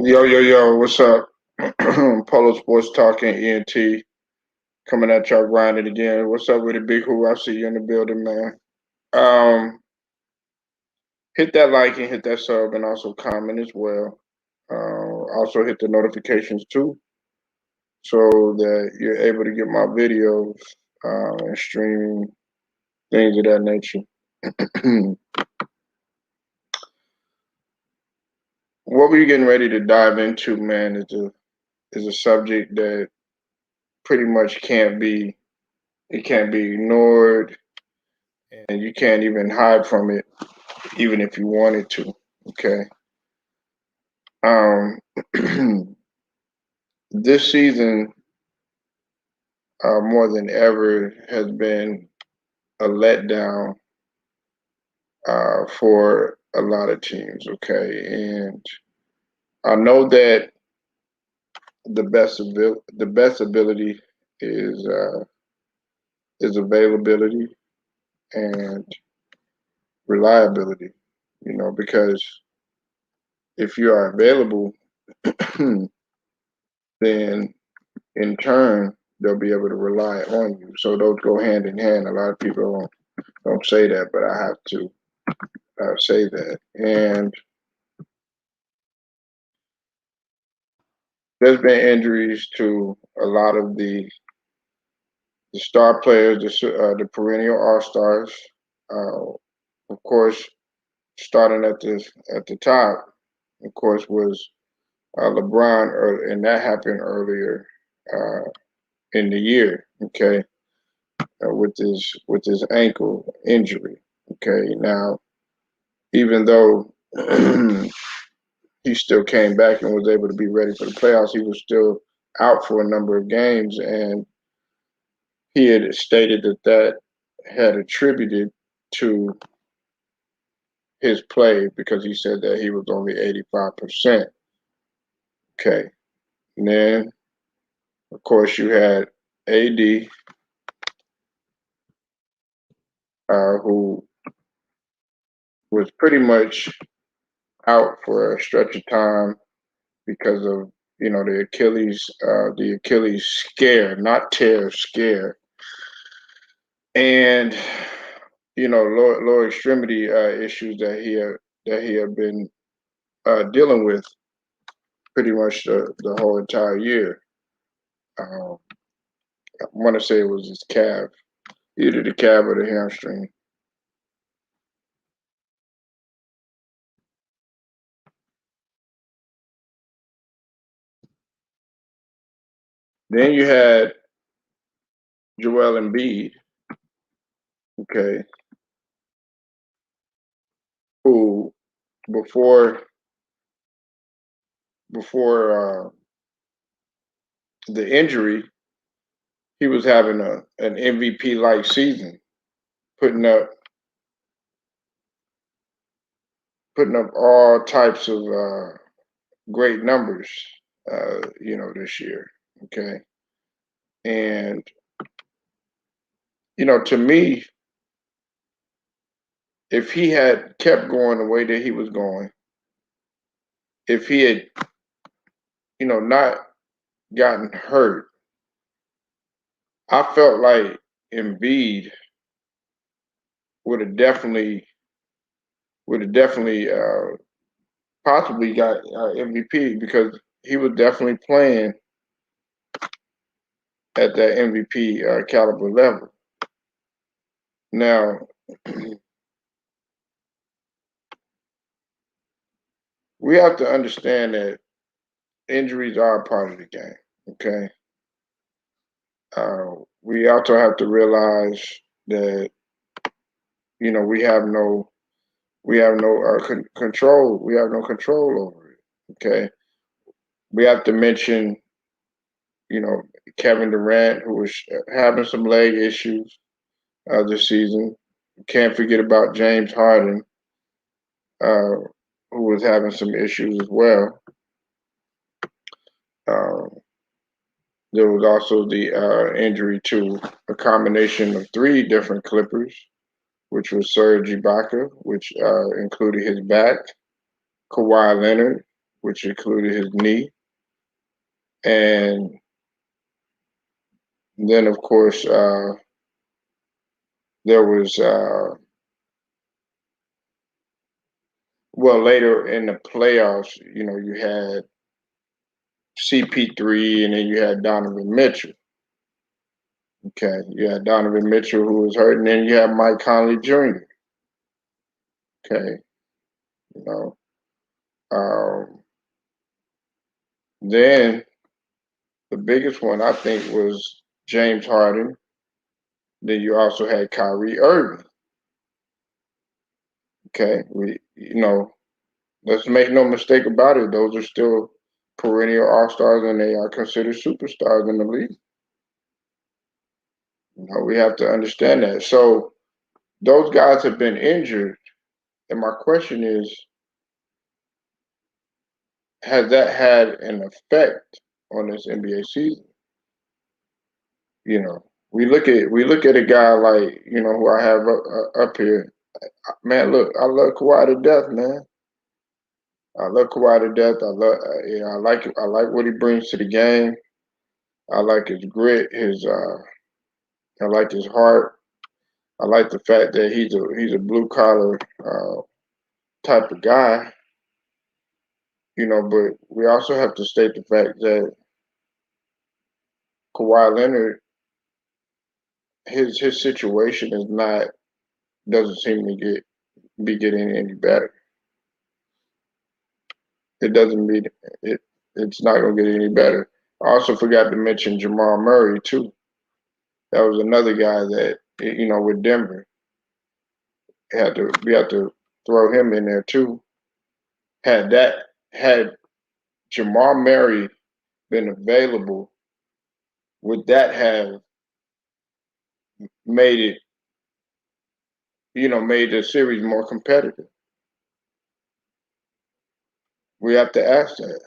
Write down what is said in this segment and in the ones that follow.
Yo, yo, yo, what's up? Polo Sports Talking ENT coming at y'all grinding again. What's up with the big who? I see you in the building, man. Um, Hit that like and hit that sub and also comment as well. Also hit the notifications too so that you're able to get my videos and streaming things of that nature. What we're getting ready to dive into, man, is a subject that pretty much can't be ignored, and you can't even hide from it, even if you wanted to. Okay. Um, this season, more than ever, has been a letdown for a lot of teams. Okay, and I know that the best ability is uh, is availability and reliability. You know, because if you are available, then in turn they'll be able to rely on you. So those go hand in hand. A lot of people don't say that, but I have to say that. And there's been injuries to a lot of the star players, the perennial all stars. Of course, starting at the top, of course, was LeBron, and that happened earlier uh, in the year. Okay, with his ankle injury. Okay, now even though he still came back and was able to be ready for the playoffs, he was still out for a number of games, and he had stated that had attributed to his play because he said that he was only 85%. Okay, and then of course you had AD, who was pretty much out for a stretch of time because of the Achilles scare, not tear, scare, and lower extremity issues that he had been dealing with pretty much the whole entire year. Um, I want to say it was his calf, either the calf or the hamstring. Then you had Joel Embiid, okay, who before before the injury, he was having an MVP like season, putting up all types of great numbers, this year. Okay, and to me, if he had kept going the way that he was going, if he had, not gotten hurt, I felt like Embiid would have definitely possibly got MVP because he was definitely playing at that MVP caliber level. Now, we have to understand that injuries are a part of the game. Okay, we also have to realize that we have no control. We have no control over it. Okay, we have to mention Kevin Durant, who was having some leg issues this season. Can't forget about James Harden, uh, who was having some issues as well. Um, there was also the injury to a combination of three different Clippers, which was Serge Ibaka, which included his back, Kawhi Leonard, which included his knee, and then of course there was well later in the playoffs, you had CP3, and then you had Donovan Mitchell. Okay, you had Donovan Mitchell who was hurt, and then you had Mike Conley Jr. Okay, you know. Um, then the biggest one I think was James Harden. Then you also had Kyrie Irving. Okay, let's make no mistake about it. Those are still perennial all stars, and they are considered superstars in the league. We have to understand that. So those guys have been injured, and my question is, has that had an effect on this NBA season? You know, we look at a guy like who I have up here. Man, look, I love Kawhi to death, man. I love Kawhi to death. I like what he brings to the game. I like his grit, I like his heart. I like the fact that he's a blue collar type of guy. But we also have to state the fact that Kawhi Leonard, his situation is not doesn't seem to be getting any better. It doesn't mean it. It's not going to get any better. I also forgot to mention Jamal Murray too. That was another guy that with Denver we had to throw him in there too. Had Jamal Murray been available, would that have made it made the series more competitive? We have to ask that.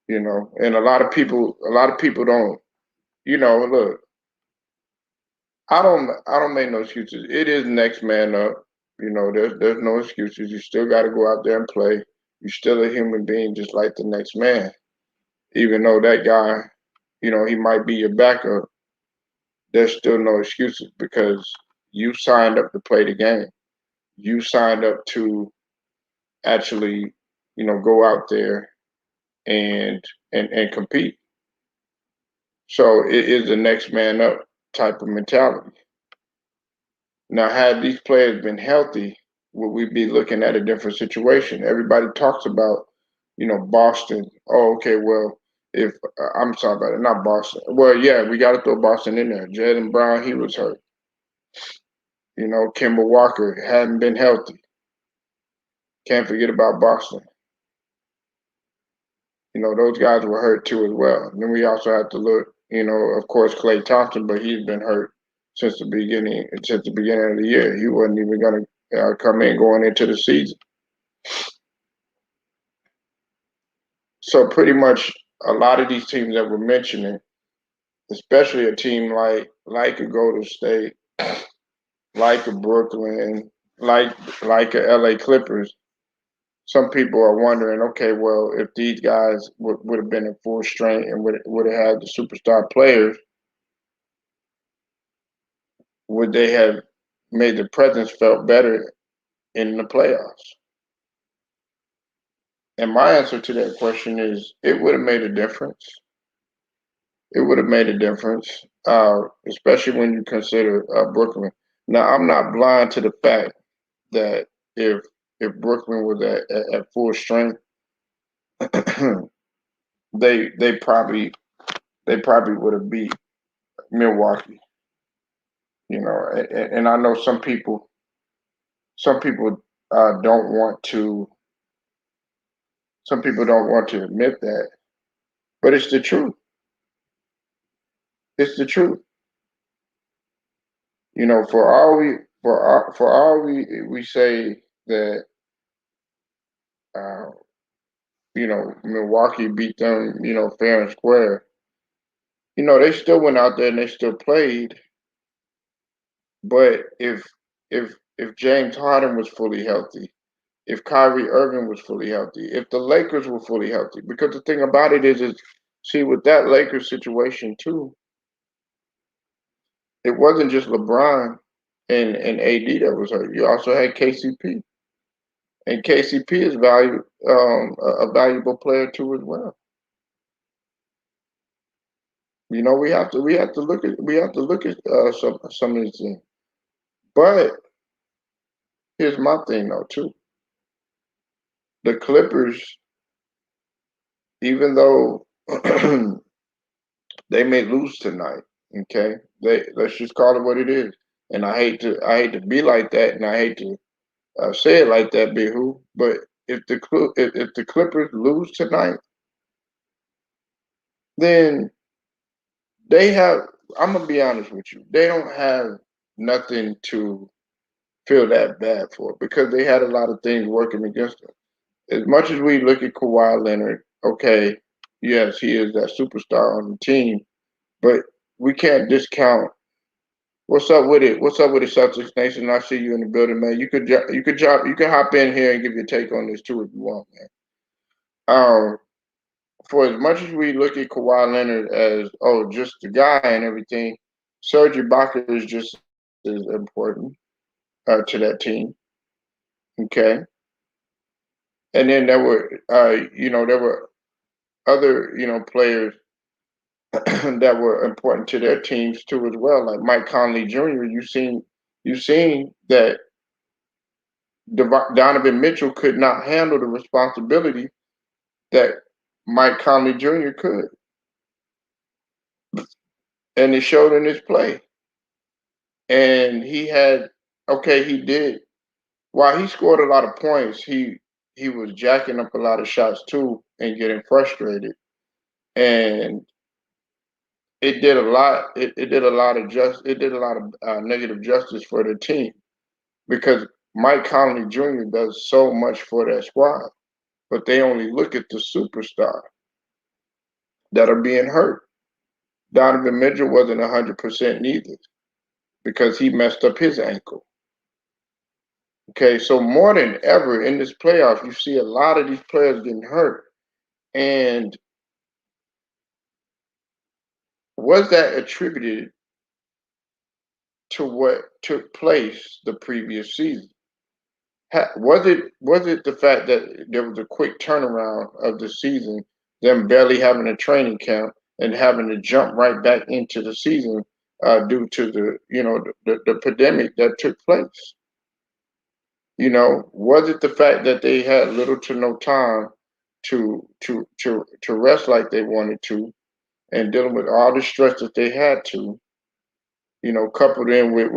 And a lot of people don't. Look, I don't make no excuses. It is next man up. There's no excuses. You still got to go out there and play. You're still a human being, just like the next man. Even though that guy, he might be your backup, there's still no excuses because you signed up to play the game. You signed up to actually, go out there and and compete. So it is the next man up type of mentality. Now, had these players been healthy, would we be looking at a different situation? Everybody talks about, Boston. Oh, okay, well, if I'm sorry about it, not Boston. Well, yeah, we got to throw Boston in there. Jalen Brown, he was hurt. Kemba Walker hadn't been healthy. Can't forget about Boston. Those guys were hurt too as well. And then we also have to look, of course, Klay Thompson, but he's been hurt since the beginning of the year. He wasn't even going to come in going into the season. So pretty much a lot of these teams that we're mentioning, especially a team like a Golden State, like a Brooklyn, like a LA Clippers, some people are wondering, okay, well, if these guys would have been in full strength and would have had the superstar players, would they have made the presence felt better in the playoffs? And my answer to that question is it would have made a difference. It would have made a difference, especially when you consider Brooklyn. Now, I'm not blind to the fact that if Brooklyn was at full strength, they probably would have beat Milwaukee. And I know some people don't want to some people don't want to admit that, but it's the truth. It's the truth. For all we say that uh, Milwaukee beat them, fair and square. They still went out there and they still played. But if James Harden was fully healthy, if Kyrie Irving was fully healthy, if the Lakers were fully healthy. Because the thing about it is see, with that Lakers situation too, it wasn't just LeBron and AD that was hurt. You also had KCP, and KCP is a valuable player too as well. You know, we have to look at some of these things. But here's my thing though too. The Clippers, even though they may lose tonight, okay, let's just call it what it is. And I hate to be like that, and I hate to say it like that, Bihu. But if the Clippers lose tonight, then they have. I'm gonna be honest with you. They don't have nothing to feel that bad for because they had a lot of things working against them. As much as we look at Kawhi Leonard, okay, yes, he is that superstar on the team, but we can't discount. What's up with it? What's up with the Celtics Nation? I see you in the building, man. You could hop in here and give your take on this too if you want, man. For as much as we look at Kawhi Leonard as just the guy and everything, Serge Ibaka is just as important to that team. Okay, and then there were other players that were important to their teams too as well, like Mike Conley Jr. You seen that Donovan Mitchell could not handle the responsibility that Mike Conley Jr. could, and it showed in his play. And he did. While he scored a lot of points, he was jacking up a lot of shots too and getting frustrated. And it did a lot. It did a lot of negative justice for the team because Mike Conley Jr. does so much for that squad, but they only look at the superstar that are being hurt. Donovan Mitchell wasn't 100% neither because he messed up his ankle. Okay, so more than ever in this playoff, you see a lot of these players getting hurt. And was that attributed to what took place the previous season? Was it the fact that there was a quick turnaround of the season, them barely having a training camp and having to jump right back into the season due to the pandemic that took place? Was it the fact that they had little to no time to rest like they wanted to, and dealing with all the stress that they had to, coupled in with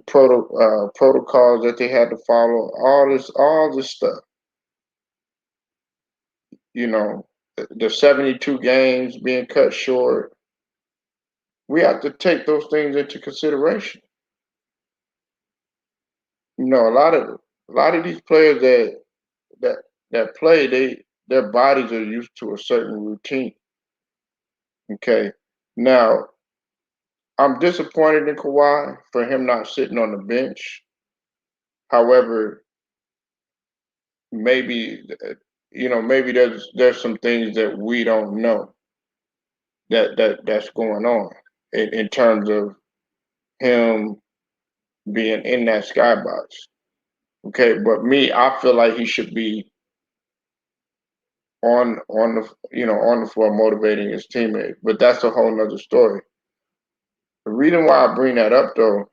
protocols that they had to follow, all this stuff, you know, the 72 games being cut short. We have to take those things into consideration. A lot of these players that that play, their bodies are used to a certain routine. Okay. Now, I'm disappointed in Kawhi for him not sitting on the bench. However, maybe maybe there's some things that we don't know that's going on in terms of him being in that skybox. Okay, but me, I feel like he should be on the floor motivating his teammates. But that's a whole nother story. The reason why I bring that up though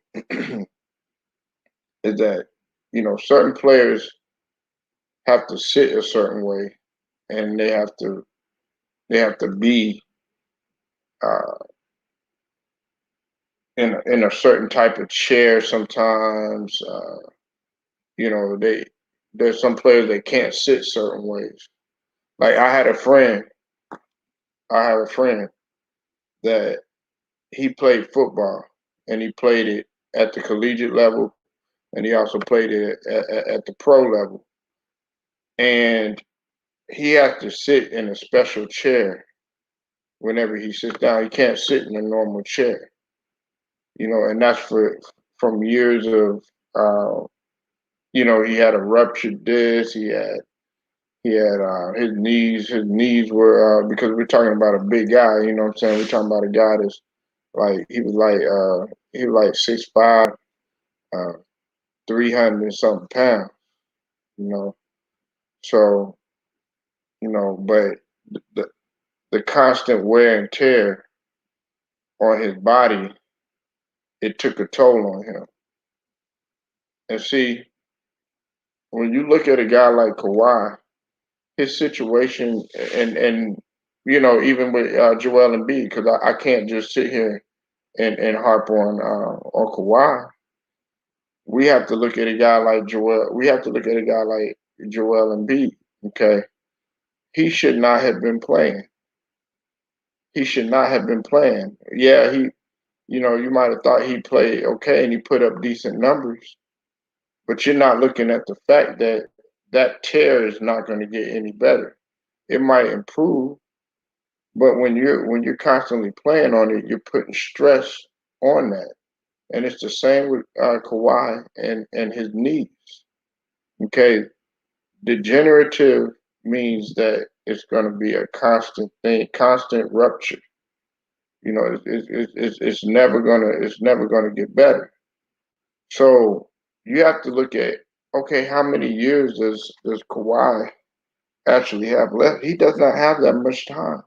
is that certain players have to sit a certain way, and they have to be uh, in a certain type of chair. Sometimes, there's some players that can't sit certain ways. Like I have a friend that he played football, and he played it at the collegiate level, and he also played it at the pro level, and he has to sit in a special chair whenever he sits down. He can't sit in a normal chair, and that's from years of uh, he had a ruptured disc. He had his knees were because we're talking about a big guy. You know what I'm saying? We're talking about a guy that's like he was like 6'5", 300 and something pounds. You know, so but the the constant wear and tear on his body, it took a toll on him. And see, when you look at a guy like Kawhi, his situation, and even with Joel Embiid, because I can't just sit here and harp on Kawhi. We have to look at a guy like Joel. We have to look at a guy like Joel Embiid. Okay, he should not have been playing. He should not have been playing. Yeah, you might have thought he played okay and he put up decent numbers, but you're not looking at the fact that that tear is not going to get any better. It might improve, but when you're constantly playing on it, you're putting stress on that. And it's the same with Kawhi and his knees. Okay, degenerative means that it's going to be a constant thing, constant rupture. It's never gonna get better. So you have to look at, okay, how many years does Kawhi actually have left? He does not have that much time.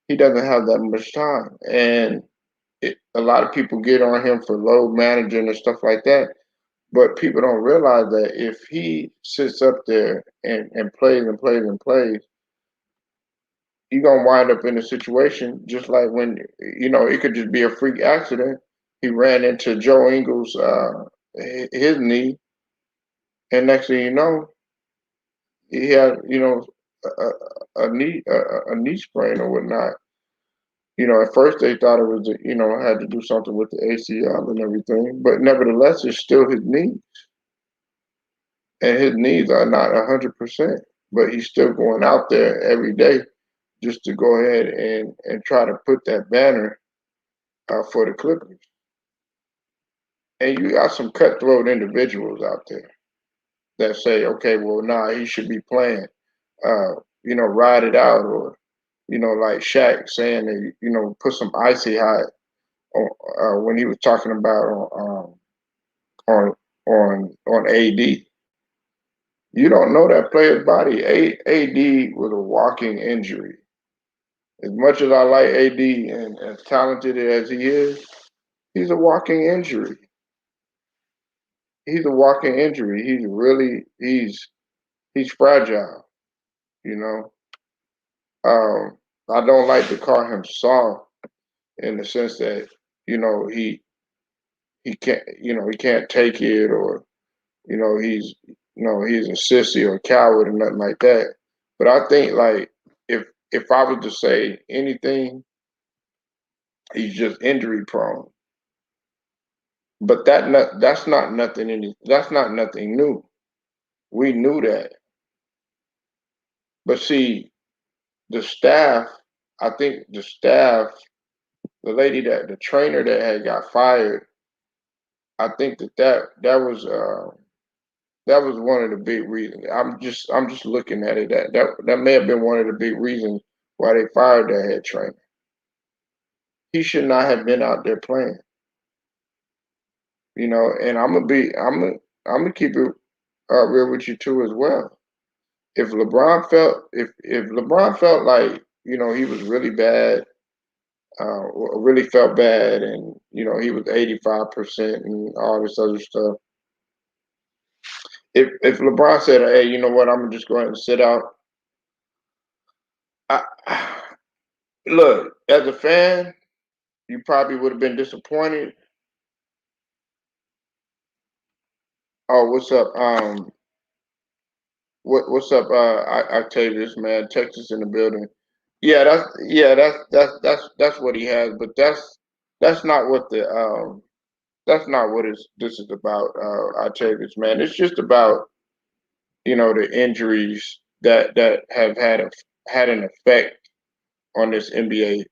He doesn't have that much time, and a lot of people get on him for load managing and stuff like that. But people don't realize that if he sits up there and plays and plays and plays, you're gonna wind up in a situation just like when it could just be a freak accident. He ran into Joe Ingles, his knee, and next thing you know, he had a knee sprain or whatnot. At first they thought it was had to do something with the ACL and everything, but nevertheless, it's still his knee, and his knees are not 100%. But he's still going out there every day just to go ahead and try to put that banner for the Clippers. And you got some cutthroat individuals out there that say, okay, well, nah, he should be playing, ride it out, or like Shaq saying that put some icy hot on when he was talking about on AD. You don't know that player's body. AD was a walking injury. As much as I like AD and as talented as he is, he's a walking injury. He's a walking injury. He's fragile. You know. I don't like to call him soft in the sense that he can't take it, or he's a sissy or a coward or nothing like that. But I think, like, if I was to say anything, he's just injury prone. But that's not nothing new. We knew that. But see, the staff, I think the staff, the trainer that had got fired, I think that was one of the big reasons. I'm just looking at it, that may have been one of the big reasons why they fired that head trainer. He should not have been out there playing. And I'm gonna keep it real with you too as well. If LeBron felt like he was really bad, or really felt bad, and he was 85% and all this other stuff. If LeBron said, "Hey, you know what? I'm gonna just go ahead and sit out," I, look, as a fan, you probably would have been disappointed. Oh, what's up? What's up? I tell you this, man. Texas in the building. Yeah, that's what he has, but that's not what that's not what this is about. I tell you this, man. It's just about the injuries that have had an effect on this NBA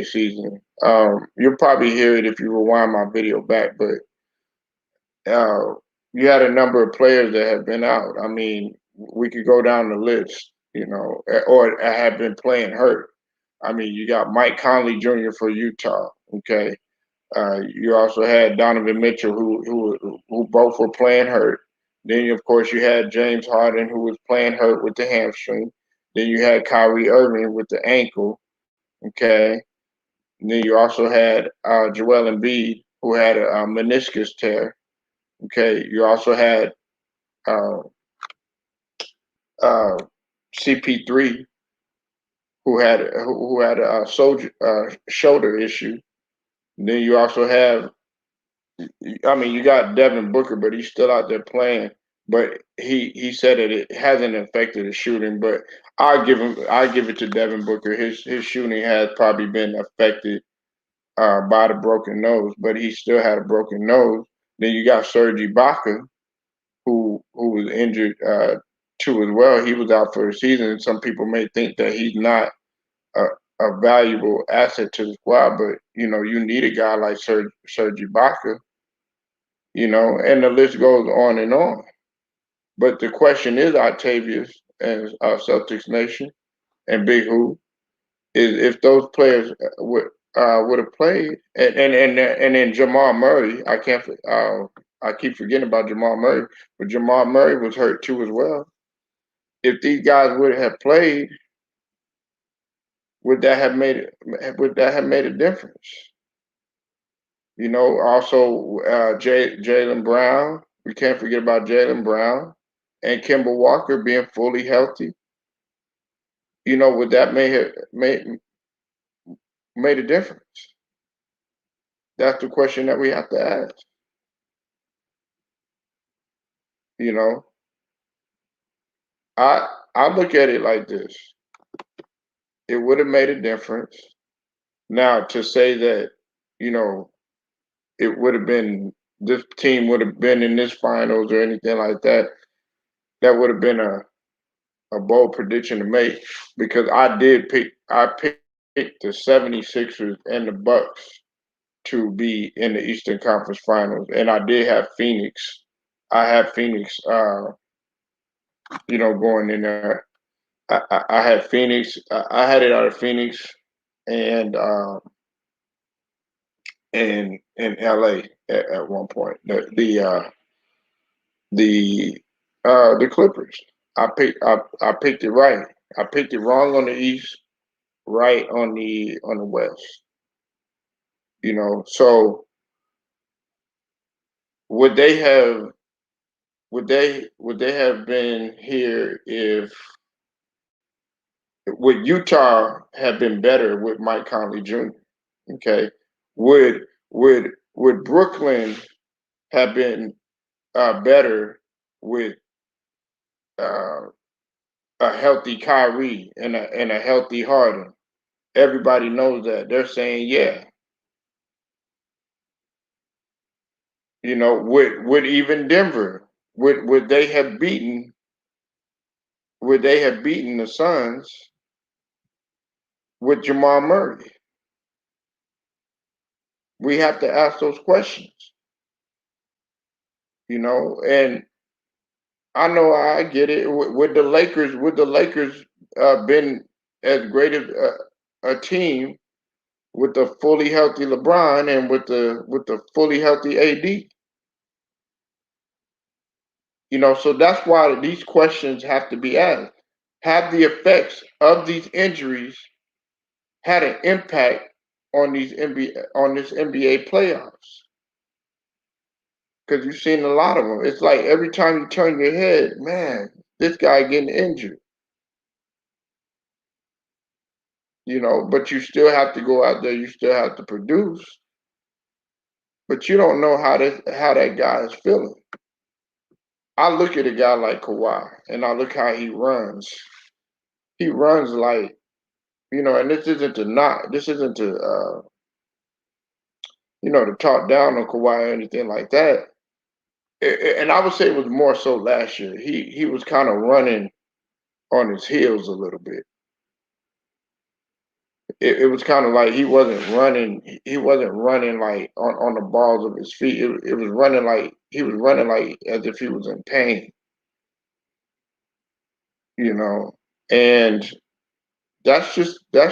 season. You'll probably hear it if you rewind my video back, but you had a number of players that have been out. I mean, we could go down the list, or have been playing hurt. I mean, you got Mike Conley Jr. for Utah. Okay, you also had Donovan Mitchell, who both were playing hurt. Then, of course, you had James Harden, who was playing hurt with the hamstring. Then you had Kyrie Irving with the ankle. Okay, and then you also had Joel Embiid, who had a meniscus tear. Okay, you also had uh, uh, CP3, who had a shoulder issue. And then you also have, I mean, you got Devin Booker, but he's still out there playing. But he said that it hasn't affected his shooting. But I give it to Devin Booker. His shooting has probably been affected by the broken nose, but he still had a broken nose. Then you got Serge Ibaka, who was injured too as well. He was out for the season. Some people may think that he's not a, a valuable asset to the squad, but you need a guy like Serge Ibaka, and the list goes on and on. But the question is, Octavius and Celtics Nation and Big Who, is if those players would have played, and then Jamal Murray, I keep forgetting about Jamal Murray, but Jamal Murray was hurt too as well. If these guys would have played, would that have made it? Would that have made a difference? Also Jaylen Brown. We can't forget about Jaylen Brown and Kemba Walker being fully healthy. Would that made a difference? That's the question that we have to ask. You know, I look at it like this: it would have made a difference. Now, to say that, you know, it would have been this team would have been in this finals or anything like that, that would have been a bold prediction to make, because I picked the 76ers and the Bucks to be in the Eastern Conference Finals, and I did have Phoenix. I had Phoenix, going in there. I had Phoenix. I had it out of Phoenix and in LA at one point. The Clippers. I picked it right. I picked it wrong on the East, right on the West. So would they have would they have been here if would Utah have been better with Mike Conley Jr.? Okay, would Brooklyn have been better with uh, a healthy Kyrie and a healthy Harden? Everybody knows that. They're saying, yeah. Would even Denver would they have beaten the Suns with Jamal Murray? We have to ask those questions, and I know I get it. Would the Lakers been as great as a team with the fully healthy LeBron and with the fully healthy AD? So that's why these questions have to be asked. Have the effects of these injuries had an impact on this NBA playoffs? Because you've seen a lot of them. It's like every time you turn your head, man, this guy getting injured. But you still have to go out there. You still have to produce, but you don't know how that guy is feeling. I look at a guy like Kawhi, and I look how he runs. He runs like, and this isn't to not, this isn't to talk down on Kawhi or anything like that. And I would say it was more so last year. He was kind of running on his heels a little bit. it was kind of like he wasn't running. He wasn't running like on the balls of his feet. It was running like he was running like as if he was in pain, you know. And that's just the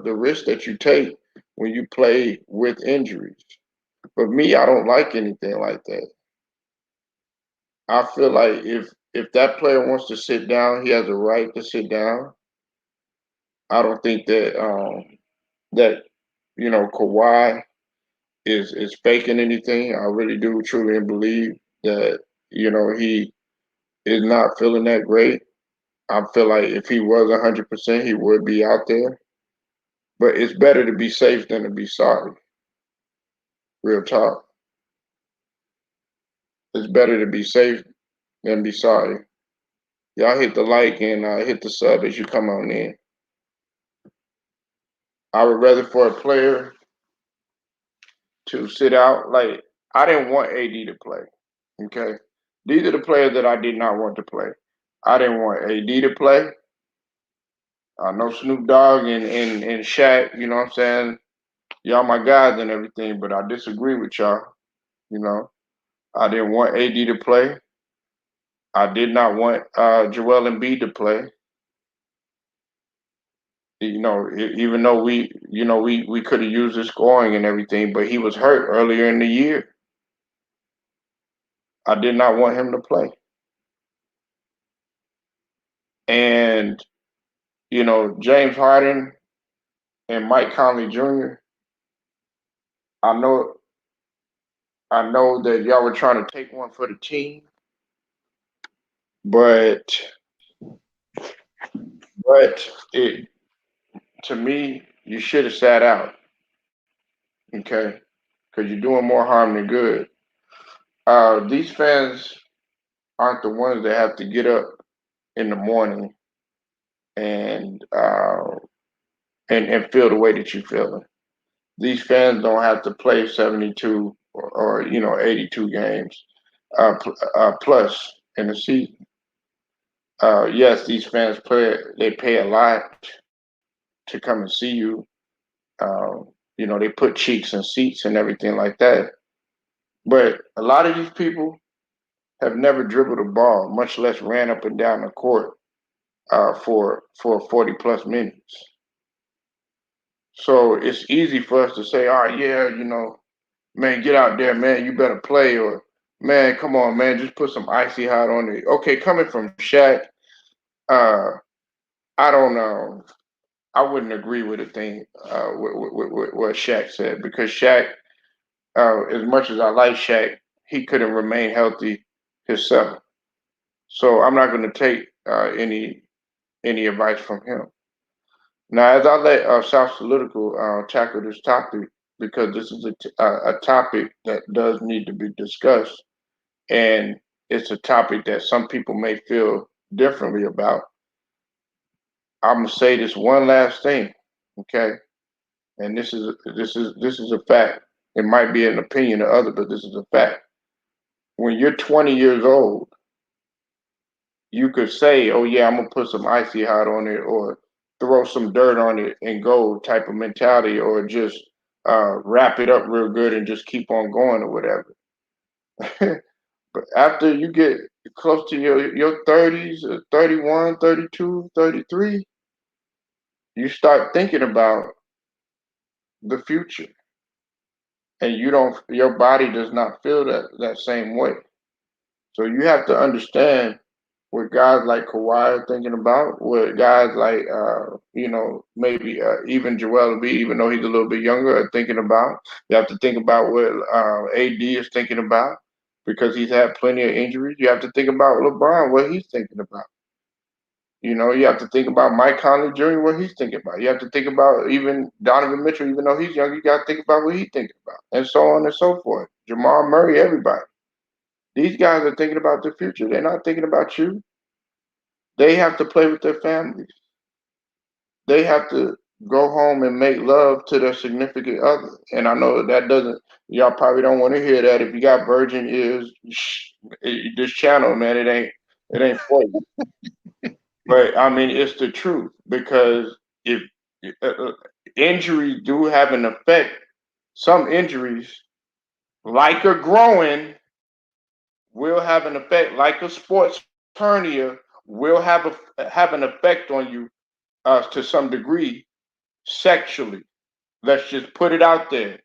risk that you take when you play with injuries. For me, I don't like anything like that. I feel like if that player wants to sit down, he has a right to sit down. I don't think that Kawhi is faking anything. I really do truly believe that he is not feeling that great. I feel like if he was 100%, he would be out there. But it's better to be safe than to be sorry. Real talk. It's better to be safe than be sorry. Y'all hit the like and hit the sub as you come on in. I would rather for a player to sit out. Like I didn't want AD to play. Okay, these are the players that I did not want to play. I didn't want AD to play. I know Snoop Dogg and Shaq. You know what I'm saying? Y'all my guys and everything, but I disagree with y'all. You know, I didn't want AD to play. I did not want Joel Embiid to play. Even though we could have used the scoring and everything, but he was hurt earlier in the year. I did not want him to play. And James Harden and Mike Conley Jr. I know I know that y'all were trying to take one for the team, but it to me you should have sat out, okay? Because you're doing more harm than good. These fans aren't the ones that have to get up in the morning and and feel the way that you feeling. These fans don't have to play 72 or 82 games plus in the season. Yes, these fans play. They pay a lot to come and see you. They put cheeks and seats and everything like that. But a lot of these people have never dribbled a ball, much less ran up and down the court for 40 plus minutes. So it's easy for us to say, "All right, yeah, man, get out there, man, you better play," or "Man, come on, man, just put some icy hot on it." Okay, coming from Shaq, uh, I don't know. I wouldn't agree with a thing with what Shaq said because Shaq, as much as I like Shaq, he couldn't remain healthy himself. So I'm not going to take any advice from him. Now, as I let South Political tackle this topic, because this is a topic that does need to be discussed, and it's a topic that some people may feel differently about. I'm gonna say this one last thing, okay? And this is a fact. It might be an opinion of other, but this is a fact. When you're 20 years old, you could say, "Oh yeah, I'm gonna put some icy hot on it," or throw some dirt on it and go type of mentality, or just wrap it up real good and just keep on going or whatever. But after you get close to your 30s, 31, 32, 33, you start thinking about the future, and your body does not feel that same way. So you have to understand what guys like Kawhi are thinking about, what guys like maybe even Joel Embiid, even though he's a little bit younger, are thinking about. You have to think about what AD is thinking about because he's had plenty of injuries. You have to think about LeBron, what he's thinking about. You have to think about Mike Conley Jr., what he's thinking about. You have to think about even Donovan Mitchell, even though he's young, you got to think about what he's thinking about, and so on and so forth. Jamal Murray, everybody. These guys are thinking about the future. They're not thinking about you. They have to play with their families. They have to go home and make love to their significant other. And I know that doesn't, y'all probably don't want to hear that. If you got virgin ears, this channel, man, it ain't for you. But I mean, it's the truth because if uh, uh, injuries do have an effect, some injuries, like a growing, will have an effect, like a sports hernia, will have an effect on you to some degree sexually. Let's just put it out there.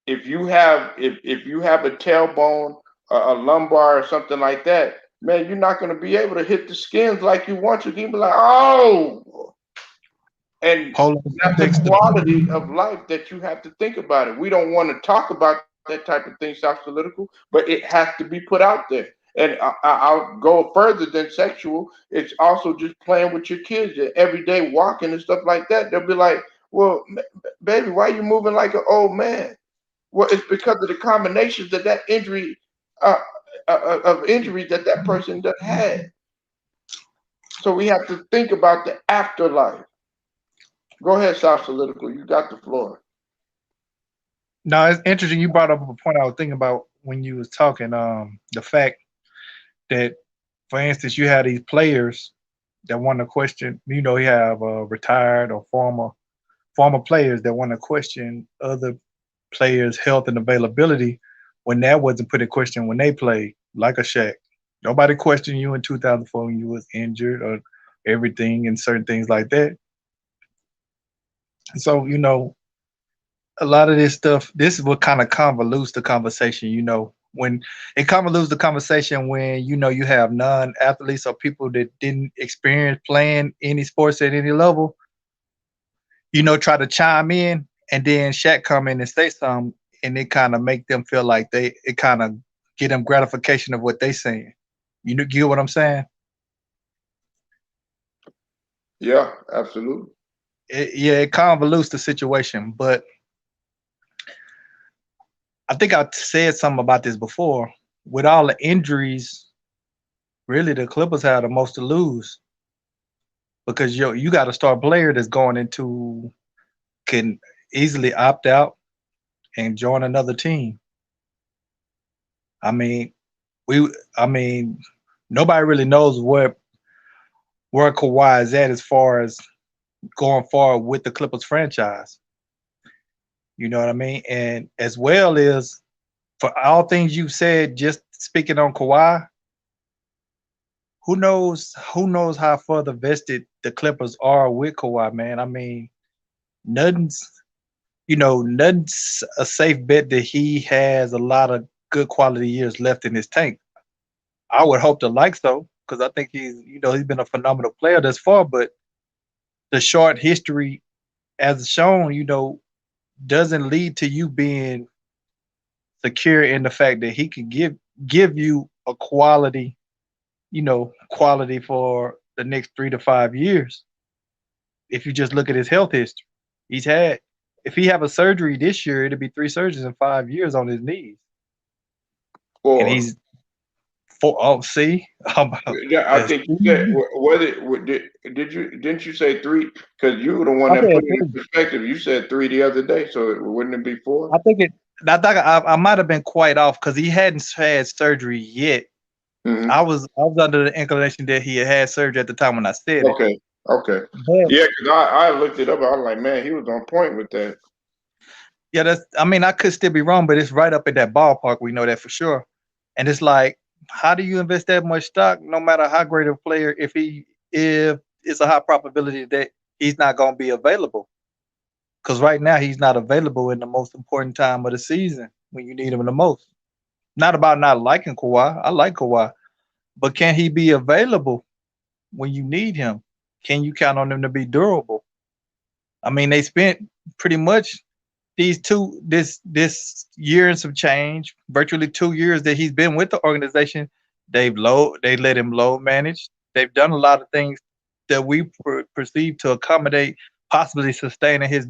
If you have a tailbone, a lumbar, or something like that, man, you're not going to be able to hit the skins like you want to. You be like, oh, and Hold that's a on, quality of life that you have to think about it. We don't want to talk about that type of thing, South Political, but it has to be put out there. And I'll go further than sexual. It's also just playing with your kids, your everyday walking and stuff like that. They'll be like, "Well, baby, why are you moving like an old man?" Well, it's because of the combinations that injury, uh, of injuries that person had. So we have to think about the afterlife. Go ahead, South Political. You got the floor. No, it's interesting. You brought up a point I was thinking about when you was talking. The fact that, for instance, you have these players that want to question. You have retired or former players that want to question other players' health and availability when that wasn't put in question when they played, like a Shaq. Nobody questioned you in 2004 when you was injured or everything and certain things like that. So a lot of this stuff, this is what kind of convolutes the conversation, when it convolutes the conversation when, you have non-athletes or people that didn't experience playing any sports at any level, try to chime in and then Shaq come in and say something and it kind of make them feel like it kind of get them gratification of what they saying. You get what I'm saying? Yeah, absolutely. Yeah, it convolutes the situation, but I think I said something about this before. With all the injuries, really the Clippers have the most to lose because you got a star player that's going into can easily opt out and join another team. I mean, we I mean, nobody really knows where Kawhi is at as far as going forward with the Clippers franchise. You know what I mean? And as well as for all things you said, just speaking on Kawhi, who knows how further vested the Clippers are with Kawhi, man. I mean, nothing's nothing's a safe bet that he has a lot of good quality years left in his tank. I would hope to like so, because I think he's been a phenomenal player thus far, but the short history as shown, doesn't lead to you being secure in the fact that he can give you a quality for the next 3 to 5 years. If you just look at his health history, he's had. If he have a surgery this year, it'll be 3 surgeries in 5 years on his knees, and Four. he's four. Oh, see, Yeah, I that's think you said. 3 years. Did you didn't you say three? Because you were the one I that said put it in 3. perspective. You said three the other day, so wouldn't it be four? I think it. I think I might have been quite off because he hadn't had surgery yet. Hmm. I was under the inclination that he had surgery at the time when I said it. Okay. Okay. But Yeah, because I looked it up. I was like, man, he was on point with that. yeah, I mean, I could still be wrong, but it's right up in that ballpark. We know that for sure. And it's like, how do you invest that much stock, no matter how great a player, if it's a high probability that he's not going to be available? Because right now he's not available in the most important time of the season when you need him the most. Not about not liking Kawhi. I like Kawhi, but can he be available when you need him? Can you count on him to be durable? I mean, they spent pretty much this year and some change, virtually 2 years that he's been with the organization. They let him low manage. They've done a lot of things that we perceive to accommodate possibly sustaining his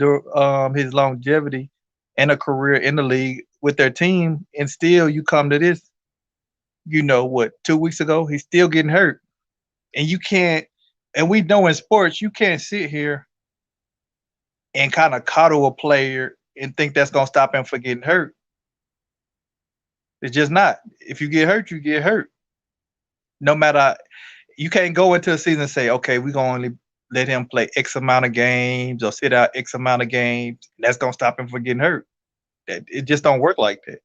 longevity and a career in the league with their team. And still, you come to this. What? 2 weeks ago, he's still getting hurt, and you can't. And we know in sports, you can't sit here and kind of coddle a player and think that's gonna stop him from getting hurt. It's just not. If you get hurt, you get hurt. No matter. you can't go into a season and say, okay, we're gonna only let him play X amount of games or sit out X amount of games. And that's gonna stop him from getting hurt. It just don't work like that.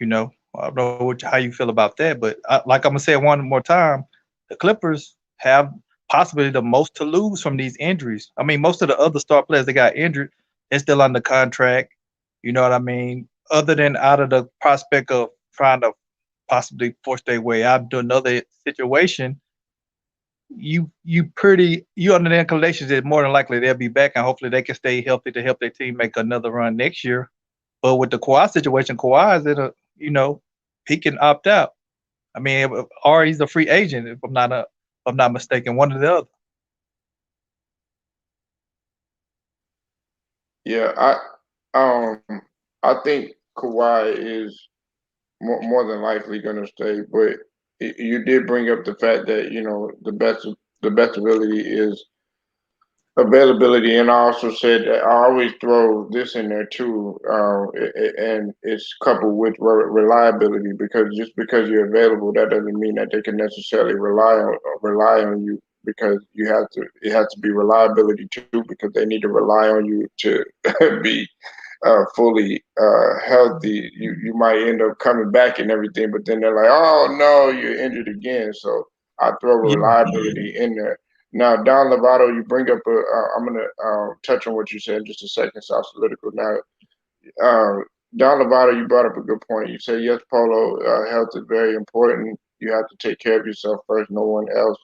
You know, I don't know how you feel about that, but like I'm gonna say it one more time, the Clippers have possibly the most to lose from these injuries. I mean, most of the other star players that got injured, they're still under contract. You know what I mean? Other than out of the prospect of trying to possibly force their way out into another situation, you under the inclinations that more than likely they'll be back and hopefully they can stay healthy to help their team make another run next year. But with the Kawhi situation, Kawhi is he can opt out. I mean, or he's a free agent if I'm not mistaken, one or the other. Yeah, I think Kawhi is more than likely going to stay, but you did bring up the fact that the best ability is availability, and I also said that I always throw this in there too, and it's coupled with reliability, because just because you're available, that doesn't mean that they can necessarily rely on you, because it has to be reliability too, because they need to rely on you to be fully healthy. You might end up coming back and everything, but then they're like, oh no, you're injured again. So I throw Yeah, reliability in there. Now, Don Lovato, you bring up I'm gonna touch on what you said in just a second, South Political. Now, uh, Don Lovato, you brought up a good point. You said yes, Polo, health is very important. You have to take care of yourself first. No one else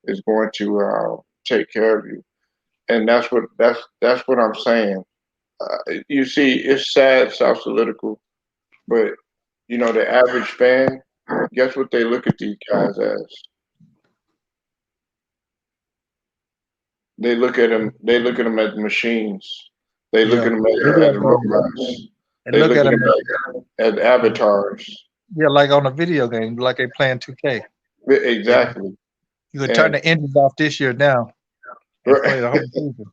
is going to take care of you, and that's what I'm saying. You see, it's sad, South Political, but the average fan, guess what they look at these guys as? They look at them. They look at them as machines. They look yeah. at them Video as games. robots. And They look look at at them, them as avatars. yeah, like on a video game, like they playing 2K. You know, Exactly. you can turn And the engines off this year now and play the whole season.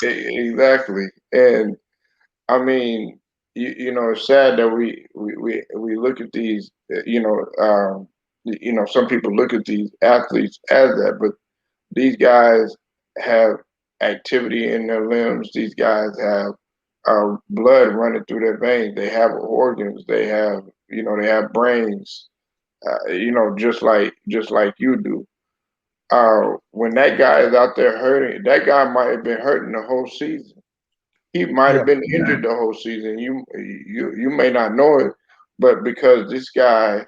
exactly. And I mean, it's sad that we look at these. Some people look at these athletes as that, but these guys have activity in their limbs. These guys have blood running through their veins. They have organs. They have brains. Just like you do. When that guy is out there hurting, that guy might have been hurting the whole season. He might Yeah, have been injured the whole season. You may not know it, but because this guy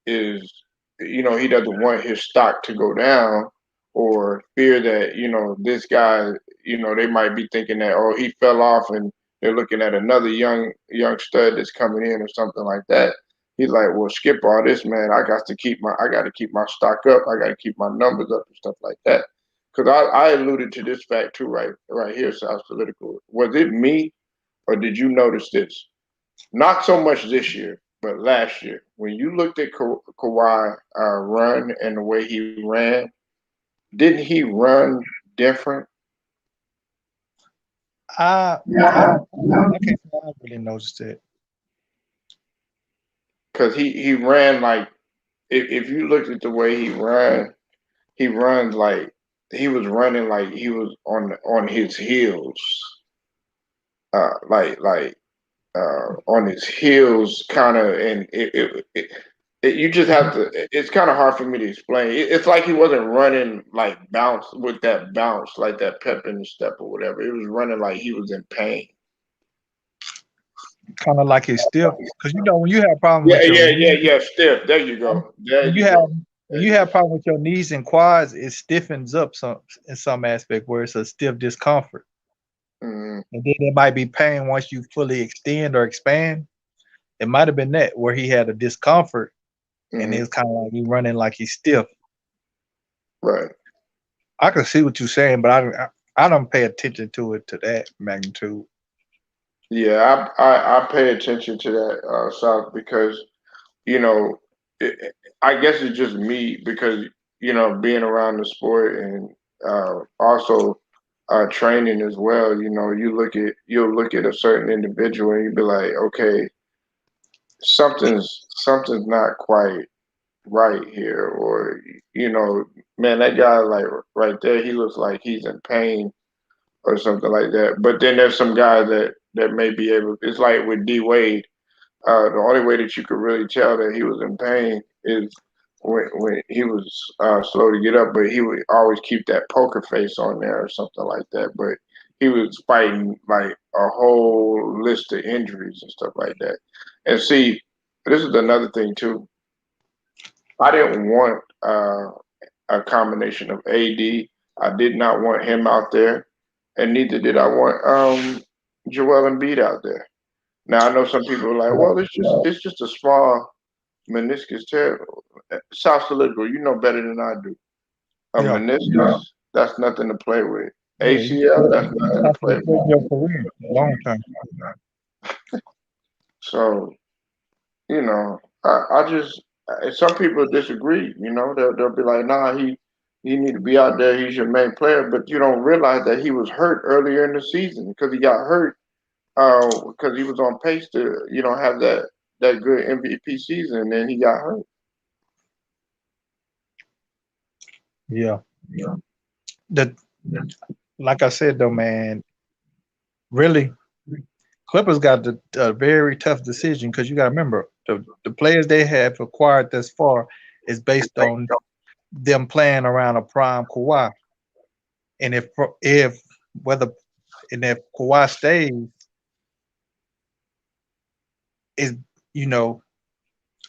is, he doesn't want his stock to go down, or fear that this guy, they might be thinking that, oh, he fell off and they're looking at another young stud that's coming in or something like that. He's like, well, skip all this, man. I got to keep my stock up. I got to keep my numbers up and stuff like that. Because I alluded to this fact too, right here, South Political. Was it me, or did you notice this? Not so much this year, but last year. When you looked at Kawhi run and the way he ran, didn't he run different? I can't say I really noticed it. Because he ran like, if you looked at the way he runs like he was running like he was on his heels, like on his heels, kind of, and you just have to. It's kind of hard for me to explain. It's like he wasn't running like bounce with that bounce, like that pep in the step or whatever. It was running like he was in pain. Kind of like it's stiff, because when you have problems Yeah, with your yeah, yeah, knees, yeah. Stiff. There you go. There when you you have go. when There you you have go. problem with your knees and quads, it stiffens up in some aspect where it's a stiff discomfort, Mm-hmm. and then it might be pain once you fully extend or expand. It might have been that where he had a discomfort, and Mm-hmm. it's kind of like he running like he's stiff. Right. I can see what you're saying, but I don't pay attention to it to that magnitude. Yeah, I pay attention to that, South, because you know, I guess it's just me, because being around the sport, and also training as well. You'll look at a certain individual and you'll be like, okay, something's not quite. right here, or man, that guy like right there, he looks like he's in pain or something like that. But then there's some guys that may be able. It's like with D Wade. The only way that you could really tell that he was in pain is when he was slow to get up, but he would always keep that poker face on there or something like that. But he was fighting like a whole list of injuries and stuff like that. And see, this is another thing too. I didn't want a combination of AD. I did not want him out there, and neither did I want Joel Embiid out there. Now I know some people are like, well, it's just a small meniscus tear. South Solidical, you know better than I do. A Yeah, meniscus, that's nothing to play with. yeah. ACL, that's You nothing to possibly play break with. your career long term. So, I just some people disagree. They'll be like, nah, he need to be out there. He's your main player, but you don't realize that he was hurt earlier in the season because he got hurt because he was on pace to have that good MVP season, and then he got hurt. Yeah. The Like I said though, man, really, Clippers got a very tough decision because you got to remember the players they have acquired thus far is based on them playing around a prime Kawhi, and if whether and if Kawhi stays, is you know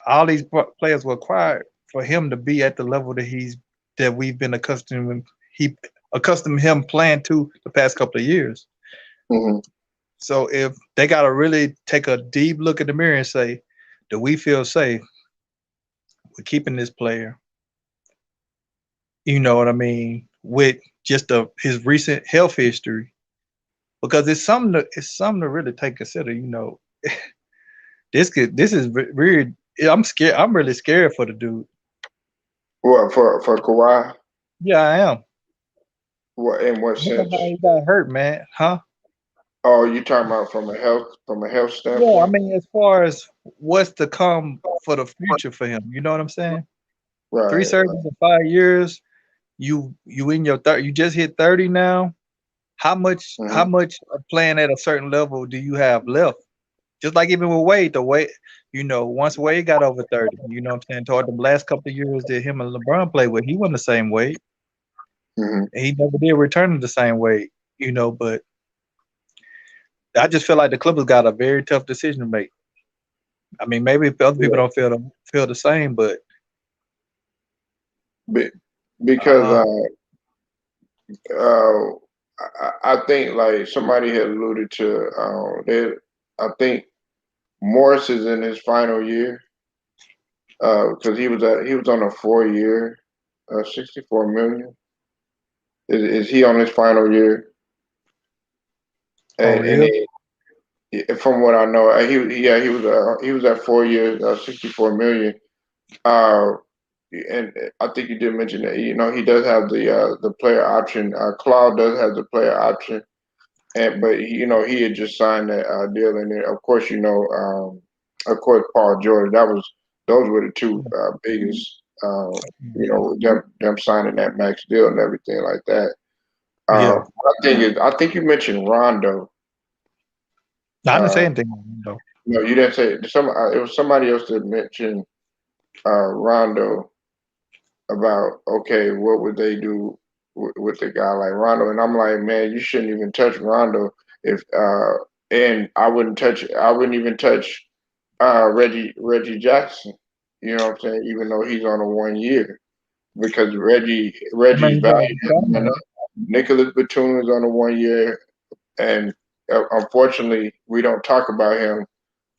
all these players were acquired for him to be at the level that we've been accustomed him playing to the past couple of years. Hmm. So if they got to really take a deep look at the mirror and say, do we feel safe with keeping this player? You know what I mean? With just his recent health history, because it's something to really take consider. This is weird. I'm scared. I'm really scared for the dude. What for Kawhi? Yeah, I am. What in what Look at sense? how he got hurt, man. Huh? Oh, you talking about from a health Yeah, I standpoint? mean, as far as what's to come for the future for him, you know what I'm saying? Three Right. surgeries in 5 years. You in your third. You just hit 30 now. How Hmm. much of playing at a certain level do you have left? Just like even with Wade, the way once Wade got over 30, you know what I'm saying, toward the last couple of years that him and LeBron played with, he wasn't the same weight. Hmm. And he never did return to the same weight. But I just feel like the Clippers got a very tough decision to make. I mean, maybe if other people Yeah. don't feel the same, but Be, because uh, uh, I think like somebody had alluded to I think Morris is in his final year because he was on a 4 year, 64 million. Is he on his final year? oh, And yeah. from what I know, he was at 4 years, 64 million. Uh, and I think you did mention that he does have the player option. Claude does have the player option, and but he had just signed that deal, and then of course Paul George. Those were the two biggest. Them signing that max deal and everything like that. Yeah. I think you mentioned Rondo. I didn't say Uh, anything though. no, you didn't say it was somebody else that mentioned Rondo about okay, what would they do with a guy like Rondo? And I'm like, man, you shouldn't even touch Rondo if and I wouldn't even touch Reggie Jackson. You know what I'm saying? Even though he's on a 1 year because I mean, Reggie's he got value a has went contract. up. Nicholas Batum is on a 1 year, and unfortunately, we don't talk about him.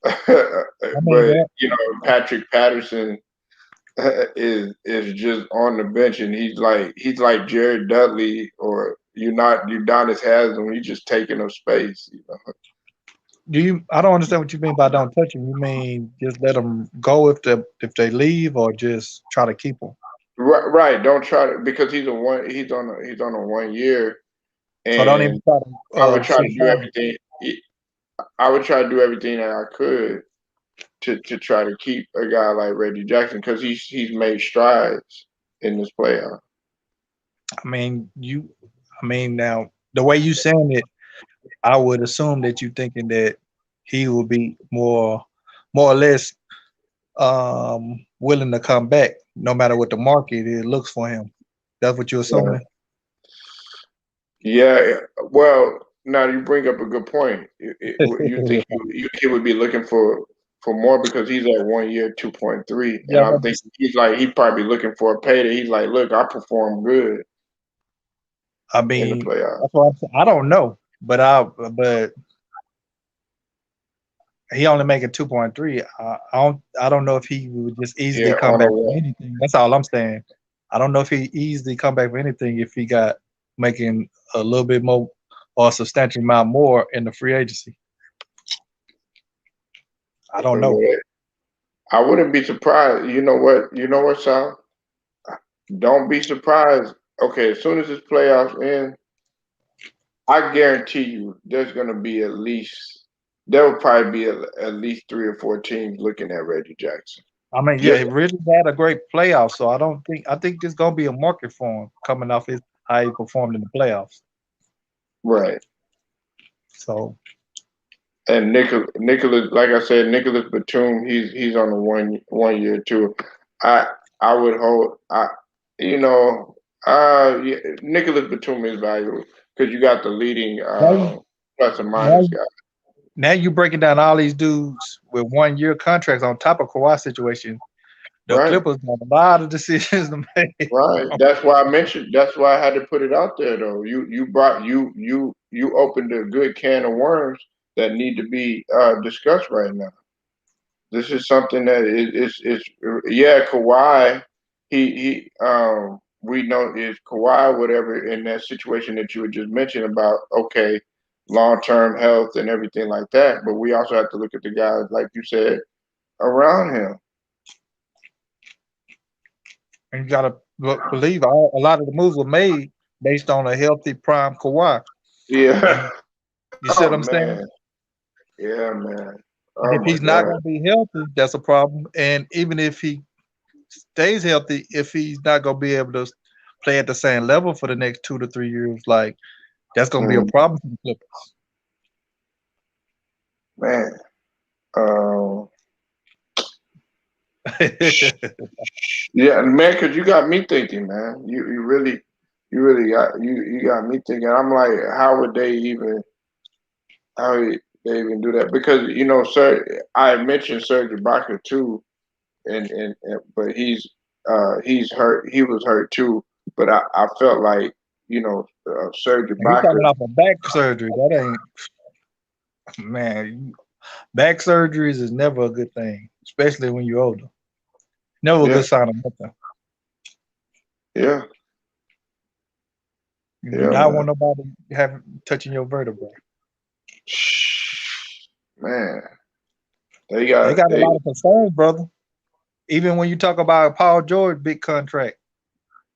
I mean, But yeah. Patrick Patterson is just on the bench, and he's like Jared Dudley or Udonis Haslam. He's just taking up space. I don't understand what you mean by don't touch him. You mean just let them go if they leave, or just try to keep them? Right, right. Don't try to because he's on a 1 year, So don't even and try to I would try to do resign him. everything. I would try to do everything that I could to try to keep a guy like Reggie Jackson because he's made strides in this playoff. I mean, now the way you saying it, I would assume that you thinking that he will be more or less willing to come back no matter what the market it looks for him. That's what you're Yeah. assuming. Yeah, well, now you bring up a good point. You think he would be looking for more because he's at 1 year, 2.3, and Yeah, I'm thinking he's probably looking for a payday. He's like, look, I performed good I in the mean, playoffs. that's what I'm saying. I don't know, but he only making 2.3. I don't know if he would just easily Yeah, come on back a for wall. anything. That's all I'm saying. I don't know if he easily come back for anything if he got making a little bit more or a substantial amount more in the free agency. I don't know. I wouldn't be surprised. You know what? You know what, Sal? Don't be surprised. Okay, as soon as this playoffs end, I guarantee you there's going to be there will probably be at least 3 or 4 teams looking at Reggie Jackson. I mean, yeah, he Just really had a great playoff, so I think there's gonna be a market for him coming off his how he performed in the playoffs. right. So And Nicholas, like I said, Nicholas Batum, he's on the 1 year too. I I would hold you know yeah, Nicholas Batum is valuable because you got the leading now you plus and now minus guy, now you breaking down all these dudes with 1 year contracts on top of Kawhi situation. The right? Clippers have a lot of decisions to make. Right. That's why I mentioned. That's why I had to put it out there, though. You opened a good can of worms that need to be discussed right now. This is something that is yeah, Kawhi. We know is Kawhi whatever in that situation that you were just mentioned about. Okay, long term health and everything like that. But we also have to look at the guys like you said around him. And you gotta believe a lot of the moves were made based on a healthy prime Kawhi. Yeah. And you see Oh what I'm saying? man. Yeah, man. And Oh if my he's not God. gonna be healthy, that's a problem. And even if he stays healthy, if he's not gonna be able to play at the same level for the next 2 to 3 years, like that's gonna be a Mm, problem for the man. Um, Clippers. yeah, man, because you got me thinking, man. You really you got me thinking. I'm like, how they even do that? Because sir, I mentioned Serge Ibaka too, and but he's hurt. He was hurt too. But I felt like Serge And he's Ibaka. coming off of back surgery. That ain't man. Back surgeries is never a good thing, especially when you're older. Never a Yeah, good sign of nothing. yeah, You do yeah, not man. want nobody touching your vertebrae. Man, they They got got a they. lot of concerns, brother. Even when you talk about Paul George, big contract.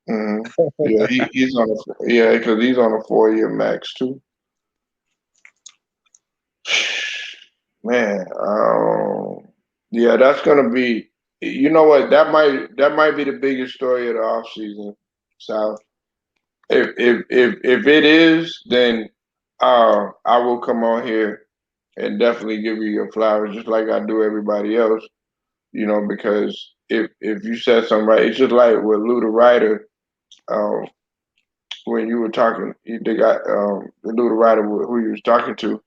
Mhm. Yeah, he's on yeah, because he's on a 4 year max too. Man, yeah, that's gonna be. You know what? That might be the biggest story of the off season. So if it is, then I will come on here and definitely give you your flowers, just like I do everybody else. Because if you said something right, it's just like with Luda Ryder. Um, when you were talking, the guy, the Luda Ryder who you was talking to.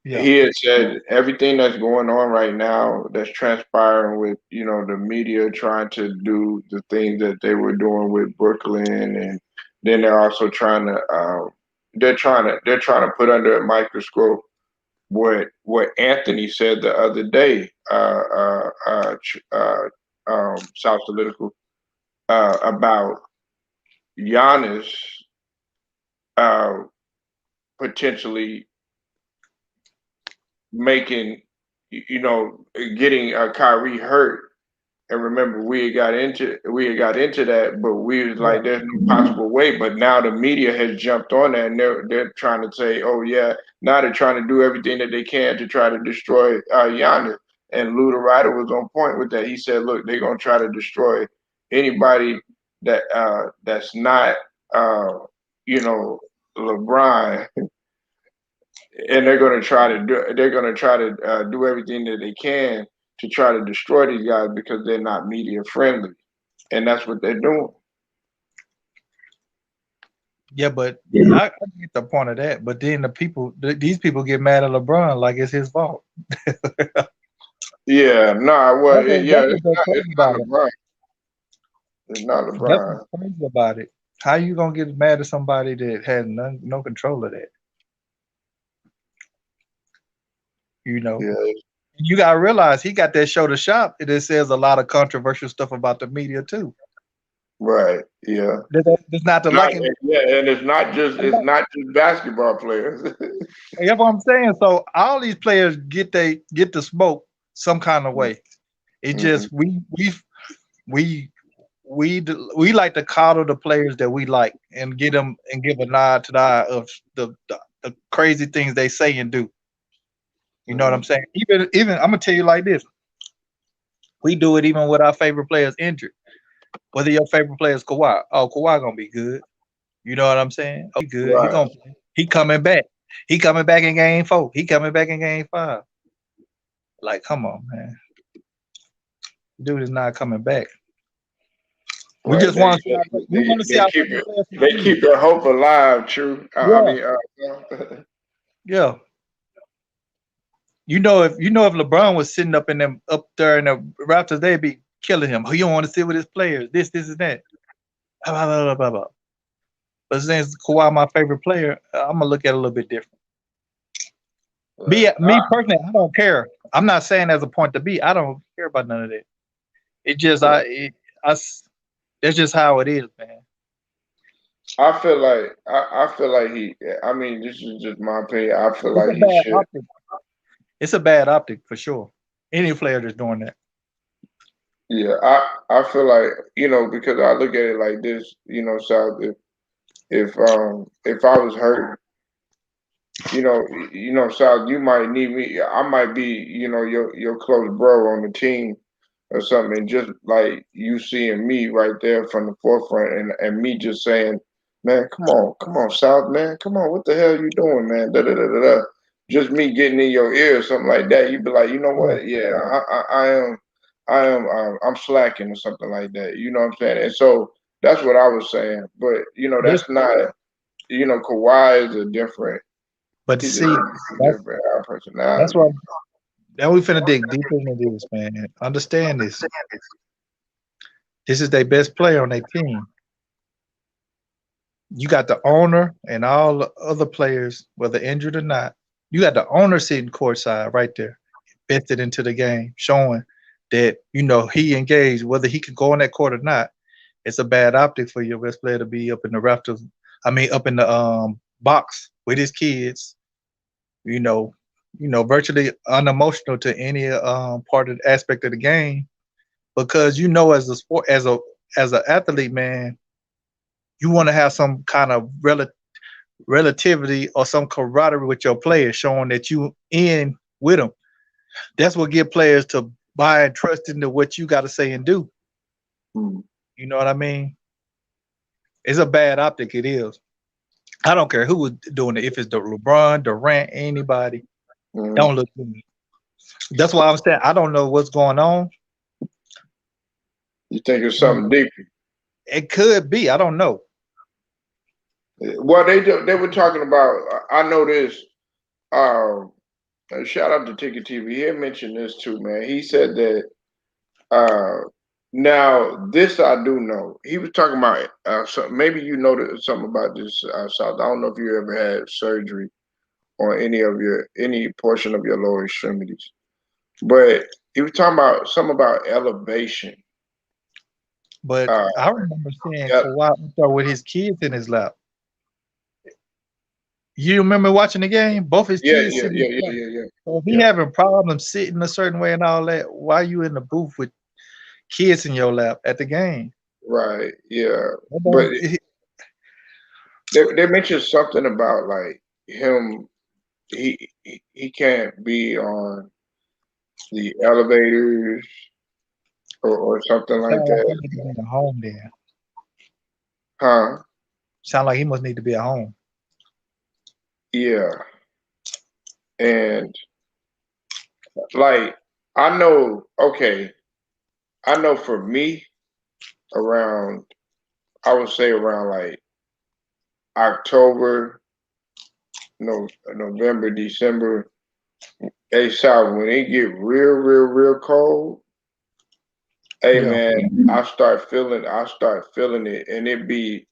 Yeah. He had said everything that's going on right now that's transpiring with the media trying to do the things that they were doing with Brooklyn, and then they're also trying to they're trying to put under a microscope what Anthony said the other day, South Political, about Giannis uh, potentially making, getting Kyrie hurt. And remember, we had got into that, but we was Yeah. like, there's no possible way. But now the media has jumped on that, and they're trying to say, oh yeah, now they're trying to do everything that they can to try to destroy Giannis. And Lou the Rider was on point with that. He said, "Look, they're gonna try to destroy anybody that's not you know LeBron, and they're gonna try to do everything that they can to try to destroy these guys because they're not media friendly, and that's what they're doing." Yeah, but I get the point of that. But then these people get mad at LeBron like it's his fault. Yeah, nah, well, yeah, That's what they're it's crazy not about it. LeBron. It's not That's what's LeBron. crazy about it. How you gonna get mad at somebody that had no control of that? You know, Yeah, you gotta realize he got that show to shop. It says a lot of controversial stuff about the media too. right. Yeah. That's not to Not like it. yeah, and it's not just basketball players. That's what I'm saying. So all these players get the smoke some kind of way. It hmm just we we like to coddle the players that we like and get them and give a nod to the eye of the crazy things they say and do. You know what hmm I'm saying? Even I'm gonna tell you like this. We do it even with our favorite players injured. Whether your favorite player is Kawhi, oh Kawhi gonna be good. You know what I'm saying? Oh, he good. Right. He coming back. He coming back in game 4. He coming back in game 5. Like, come on, man. Dude is not coming back. We Right. just want to see we want to see They our keep favorite players they succeed. keep their hope alive. True. I Yeah, mean, yeah. If LeBron was sitting up there in the Raptors, they'd be killing him. You don't want to sit with his players. This, and that. Blah, blah, blah, blah, blah. But since Kawhi my favorite player, I'm gonna look at it a little bit different. Me personally, I don't care. I'm not saying as a point to be. I don't care about none of that. It just that's just how it is, man. I feel like he. I mean, this is just my opinion. I feel It's like a he bad should. optic. It's a bad optic for sure. Any player that's doing that. Yeah, I feel like because I look at it like this. South. If I was hurt, South, you might need me. I might be, your close bro on the team or something. And just like you seeing me right there from the forefront, and me just saying, "Man, come on, South, man, come on, what the hell you doing, man?" Da da da da da. Just me getting in your ear or something like that. You'd be like, you know Yeah. what? Yeah, I'm slacking or something like that. You know what I'm saying? And so that's what I was saying. But This, that's not. Kawhi is a different. but He's a see, that's different that's personality. what now we finna dig deeper into this, man. Understand this. This is their best player on their team. You got the owner and all the other players, whether injured or not. You got the owner sitting courtside right there, invested into the game, showing that he engaged, whether he can go on that court or not. It's a bad optic for your best player to be up in the rafters. I mean, up in the box with his kids. You know, virtually unemotional to any part of the aspect of the game, because as a sport, as an athlete, man, you want to have some kind of relativity or some camaraderie with your players, showing that you in with them. That's what get players to buy and trust into what you got to say and do. Mm-hmm. You know what I mean? It's a bad optic. It is. I don't care who was doing it. If it's the LeBron, Durant, anybody, don't look good. That's why I'm saying I don't know what's going on. You think it's something deeper? It could be. I don't know. Well, they were talking about. I know this. Shout out to Ticket TV. He had mentioned this too, man. He said that. Now this I do know. He was talking about. Maybe you know something about this, South. I don't know if you ever had surgery on any portion of your lower extremities, but he was talking about something about elevation. But Uh, I remember seeing yeah, Kawhi up there with his kids in his lap. You remember watching the game? Both his yeah, kids yeah, sitting in yeah, his yeah, lap. yeah, yeah. So if he Yeah. having problems sitting a certain way and all that, why you in the booth with kids in your lap at the game? Right. Yeah. That But don't- it- they mentioned something about like him. He can't be on. the elevators or something like Sound like he that. need to be at home then. Huh? Sound like he must need to be at home. Yeah. And like I know, okay, I know for me around I would say around like October, no November, December, hey South, when it get real cold, hey Yeah. man, I start feeling it, and it be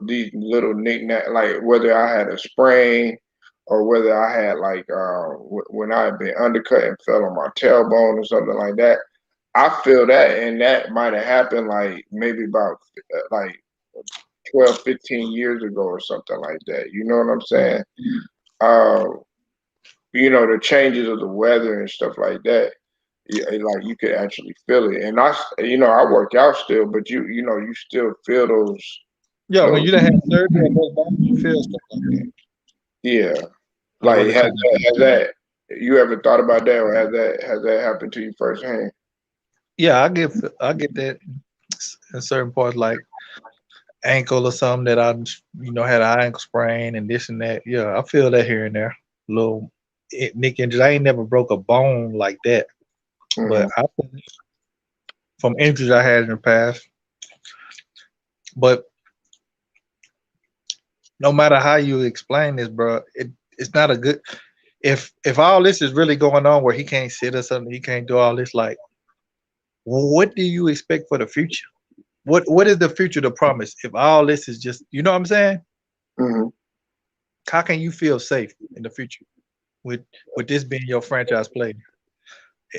these little knickknack, like whether I had a sprain or whether I had like when I had been undercut and fell on my tailbone or something like that. I feel that, and that might have happened like maybe about like 12, 15 years ago or something like that. You know what I'm saying? Uh, the changes of the weather and stuff like that. Yeah, like you could actually feel it. And I work out still, but you still feel Yeah, when those, you done had surgery or both bones, you feel stuff like that. yeah. Like Like what they're talking about. you ever thought about that, or has that happened to you firsthand? Yeah, I get that in certain parts, like ankle or something that had an ankle sprain and this and that. Yeah, I feel that here and there. Little nick injuries. I ain't never broke a bone like that, but Hmm. I feel it from injuries I had in the past. But no matter how you explain this, bro, it's not a good. If all this is really going on where he can't sit or something, he can't do all this. Like, what do you expect for the future? What is the future to promise if all this is just you know what I'm saying? Hmm. How can you feel safe in the future with this being your franchise player?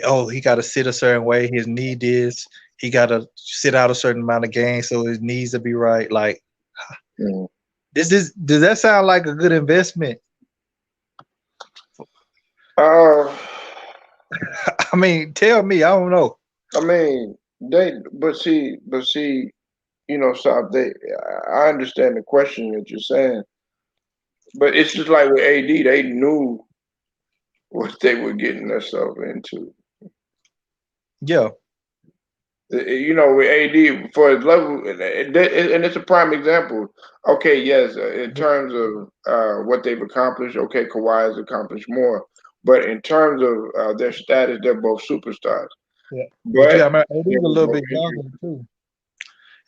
Oh, he got to sit a certain way. His knee is. He got to sit out a certain amount of games so his knees to be right. Like Hmm. does that sound like a good investment? Uh, I mean, tell me. I don't know. I mean, but see, so I understand the question that you're saying, but it's just like with AD, they knew what they were getting themselves into. Yeah, With AD for his level, and it's a prime example. Okay, yes, in terms of what they've accomplished, okay, Kawhi has accomplished more, but in terms of their status, they're both superstars. yeah. But you But got to they AD's a were little both bit injured. younger too.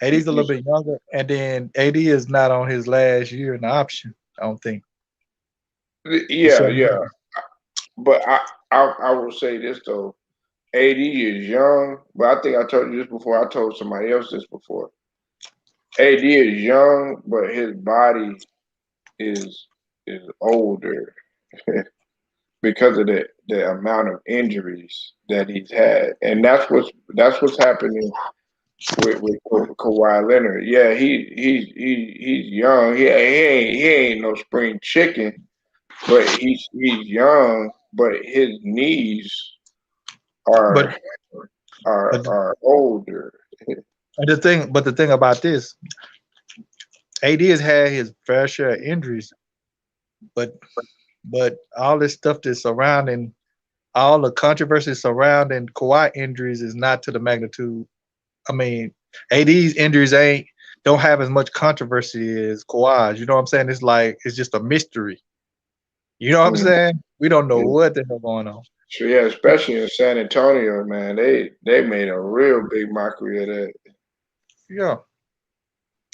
AD's a little bit younger, and then AD is not on his last year in the option. I don't think. Yeah, So yeah. But I will say this though, AD is young, but I think I told you this before. I told somebody else this before. AD is young, but his body is older because of the amount of injuries that he's had, and that's what's happening with Kawhi Leonard. Yeah, he's young. He ain't no spring chicken, but he's young. But his knees but are but are older. the thing about this, AD has had his fair share of injuries, but all this stuff that's surrounding all the controversy surrounding Kawhi injuries is not to the magnitude. I mean, AD's injuries ain't don't have as much controversy as Kawhi's. You know what I'm saying? It's like it's just a mystery. You know what I'm Mm. saying? We don't know Yeah. what the hell going on. So yeah, especially in San Antonio, man, they made a real big mockery of that. Yeah,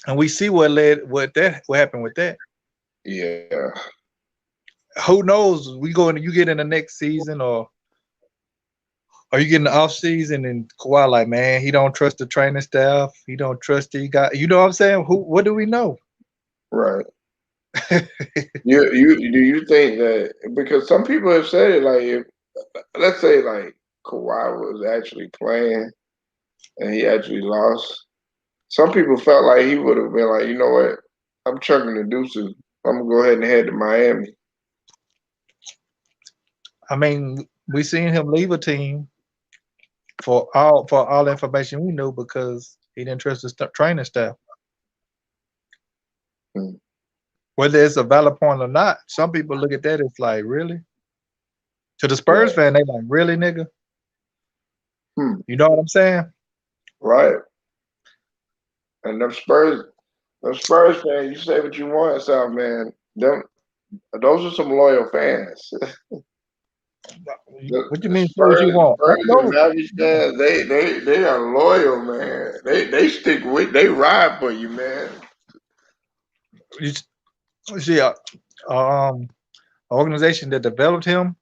and we see what happened with that. Yeah, Who knows? You get in the next season, or are you getting the off season and Kawhi like, man, he don't trust the training staff. He don't trust he got. You know what I'm saying? What do we know? right. Do you think that because some people have said it like if let's say like Kawhi was actually playing and he actually lost, some people felt like he would have been like, you know what, I'm chucking the deuces. I'm gonna go ahead and head to Miami. I mean, we seen him leave a team for all the information we knew because he didn't trust the training staff. Mm. Whether it's a valid point or not, some people look at that as like, really? To the Spurs Right. fan, they like, really, nigga? You know what I'm saying? Right. And them Spurs fans, you say what you want, South man. Those are some loyal fans. What you The mean? Say what you want? I Spurs and know. Mavericks fans, they are loyal, man. They stick with, they ride for you, man. You see, organization that developed him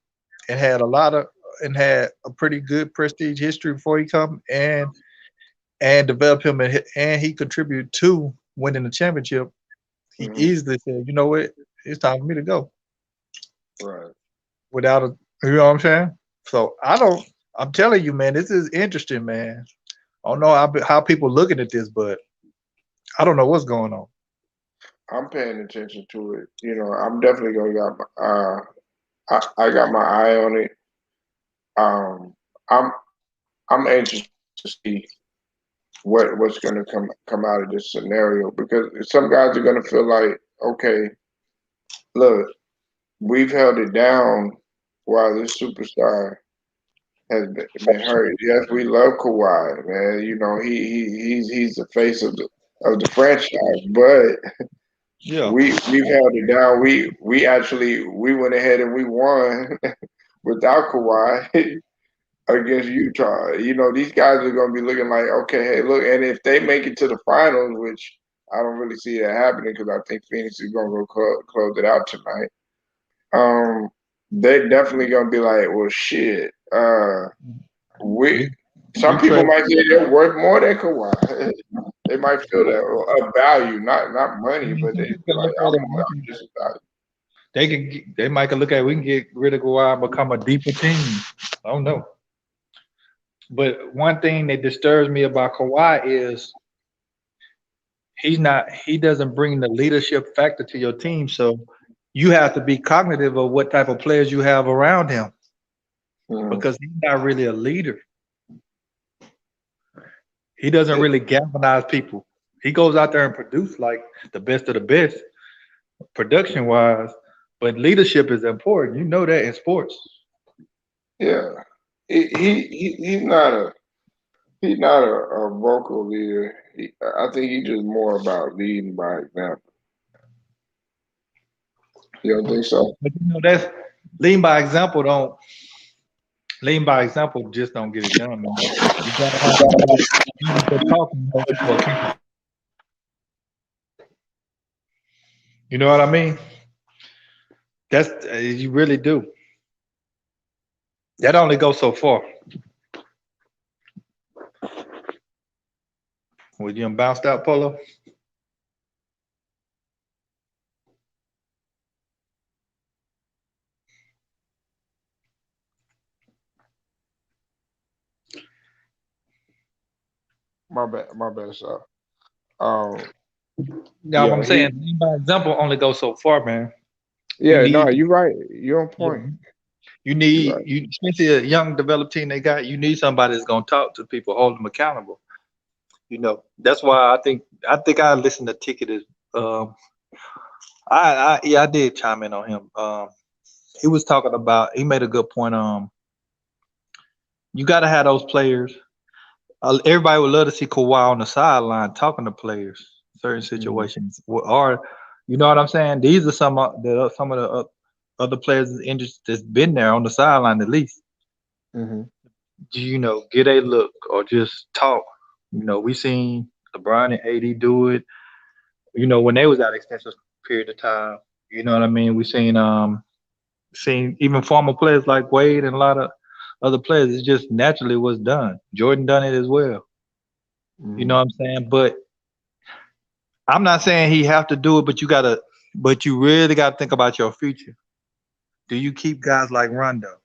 and had a lot of and had a pretty good prestige history before he come and developed him and he contributed to winning the championship. He Hmm. easily said, you know what, it's time for me to go Right. without a, you know what I'm saying? So I'm telling you, man, this is interesting, man. I don't know how people looking at this, but I don't know what's going on. I'm paying attention to it. I'm definitely gonna got I got my eye on it. Um, I'm I'm anxious to see what's gonna come out of this scenario because some guys are gonna feel like, okay, look, we've held it down while this superstar has been hurt. Yes, we love Kawhi, man. He's the face of the franchise, but Yeah. we've held it down. We went ahead and we won without Kawhi against Utah. These guys are going to be looking like, okay, hey, look, and if they make it to the finals, which I don't really see that happening because I think Phoenix is going to go close it out tonight. Um, they're definitely going to be like, well, shit. We We Some we people trade might say they're worth more than Kawhi. They might feel that a value, not money, but they some feel people like look at it, I'm just value. they might look at it, we can get rid of Kawhi and become a deeper team. I don't know. But one thing that disturbs me about Kawhi is he doesn't bring the leadership factor to your team. So you have to be cognitive of what type of players you have around him Mhm. because he's not really a leader. He doesn't Yeah, really galvanize people. He goes out there and produce like the best of the best production wise, but leadership is important. You know that in sports. yeah. He's not a vocal leader. I think he's just more about leading by example. You don't think so? But you know that's lean by example. Don't lean by example. Just don't get it done, man. You gotta have people that talk and hold people accountable. You know what I mean? That's you really do. That only goes so far. When you bounced out, Polo. My bad, sir. Um, Now I'm yeah, saying lean by example only goes so far, man. You no, need you're right. You're on yeah, point. You're right. especially a young developed team they got. You need somebody that's gonna talk to people, hold them accountable. You know that's why I think I listened to Ticket is um I yeah I did chime in on him. He was talking about he made a good point. You got to have those players. Everybody would love to see Kawhi on the sideline talking to players, certain Mhm. situations, or you know what I'm saying. These are some of the other players in the industry that's been there on the sideline at least. Mhm. Get a look or just talk. We seen LeBron and AD do it. When they was out extensive period of time. You know what I mean. We seen even former players like Wade and a lot of other players. It just naturally was done. Jordan done it as well. You know Mhm. what I'm saying? But I'm not saying he have to do it, but you really gotta think about your future. Do you keep guys like Rondo?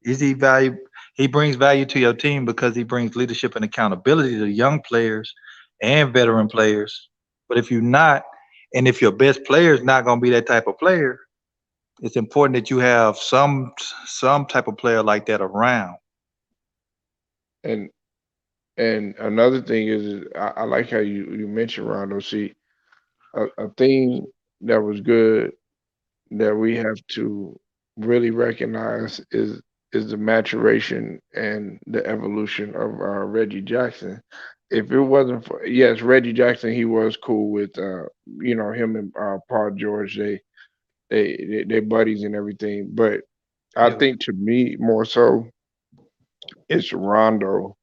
Is he value he brings value to your team because he brings leadership and accountability to young players and veteran players. But if you're not, and if your best player is not gonna be that type of player, it's important that you have some type of player like that around. And another thing is I like how you mentioned Rondo. See, a thing that was good that we have to really recognize is the maturation and the evolution of Reggie Jackson. If it wasn't for, yes, Reggie Jackson, he was cool with him and Paul George. They buddies and everything. But I Yeah. think to me more so it's Rondo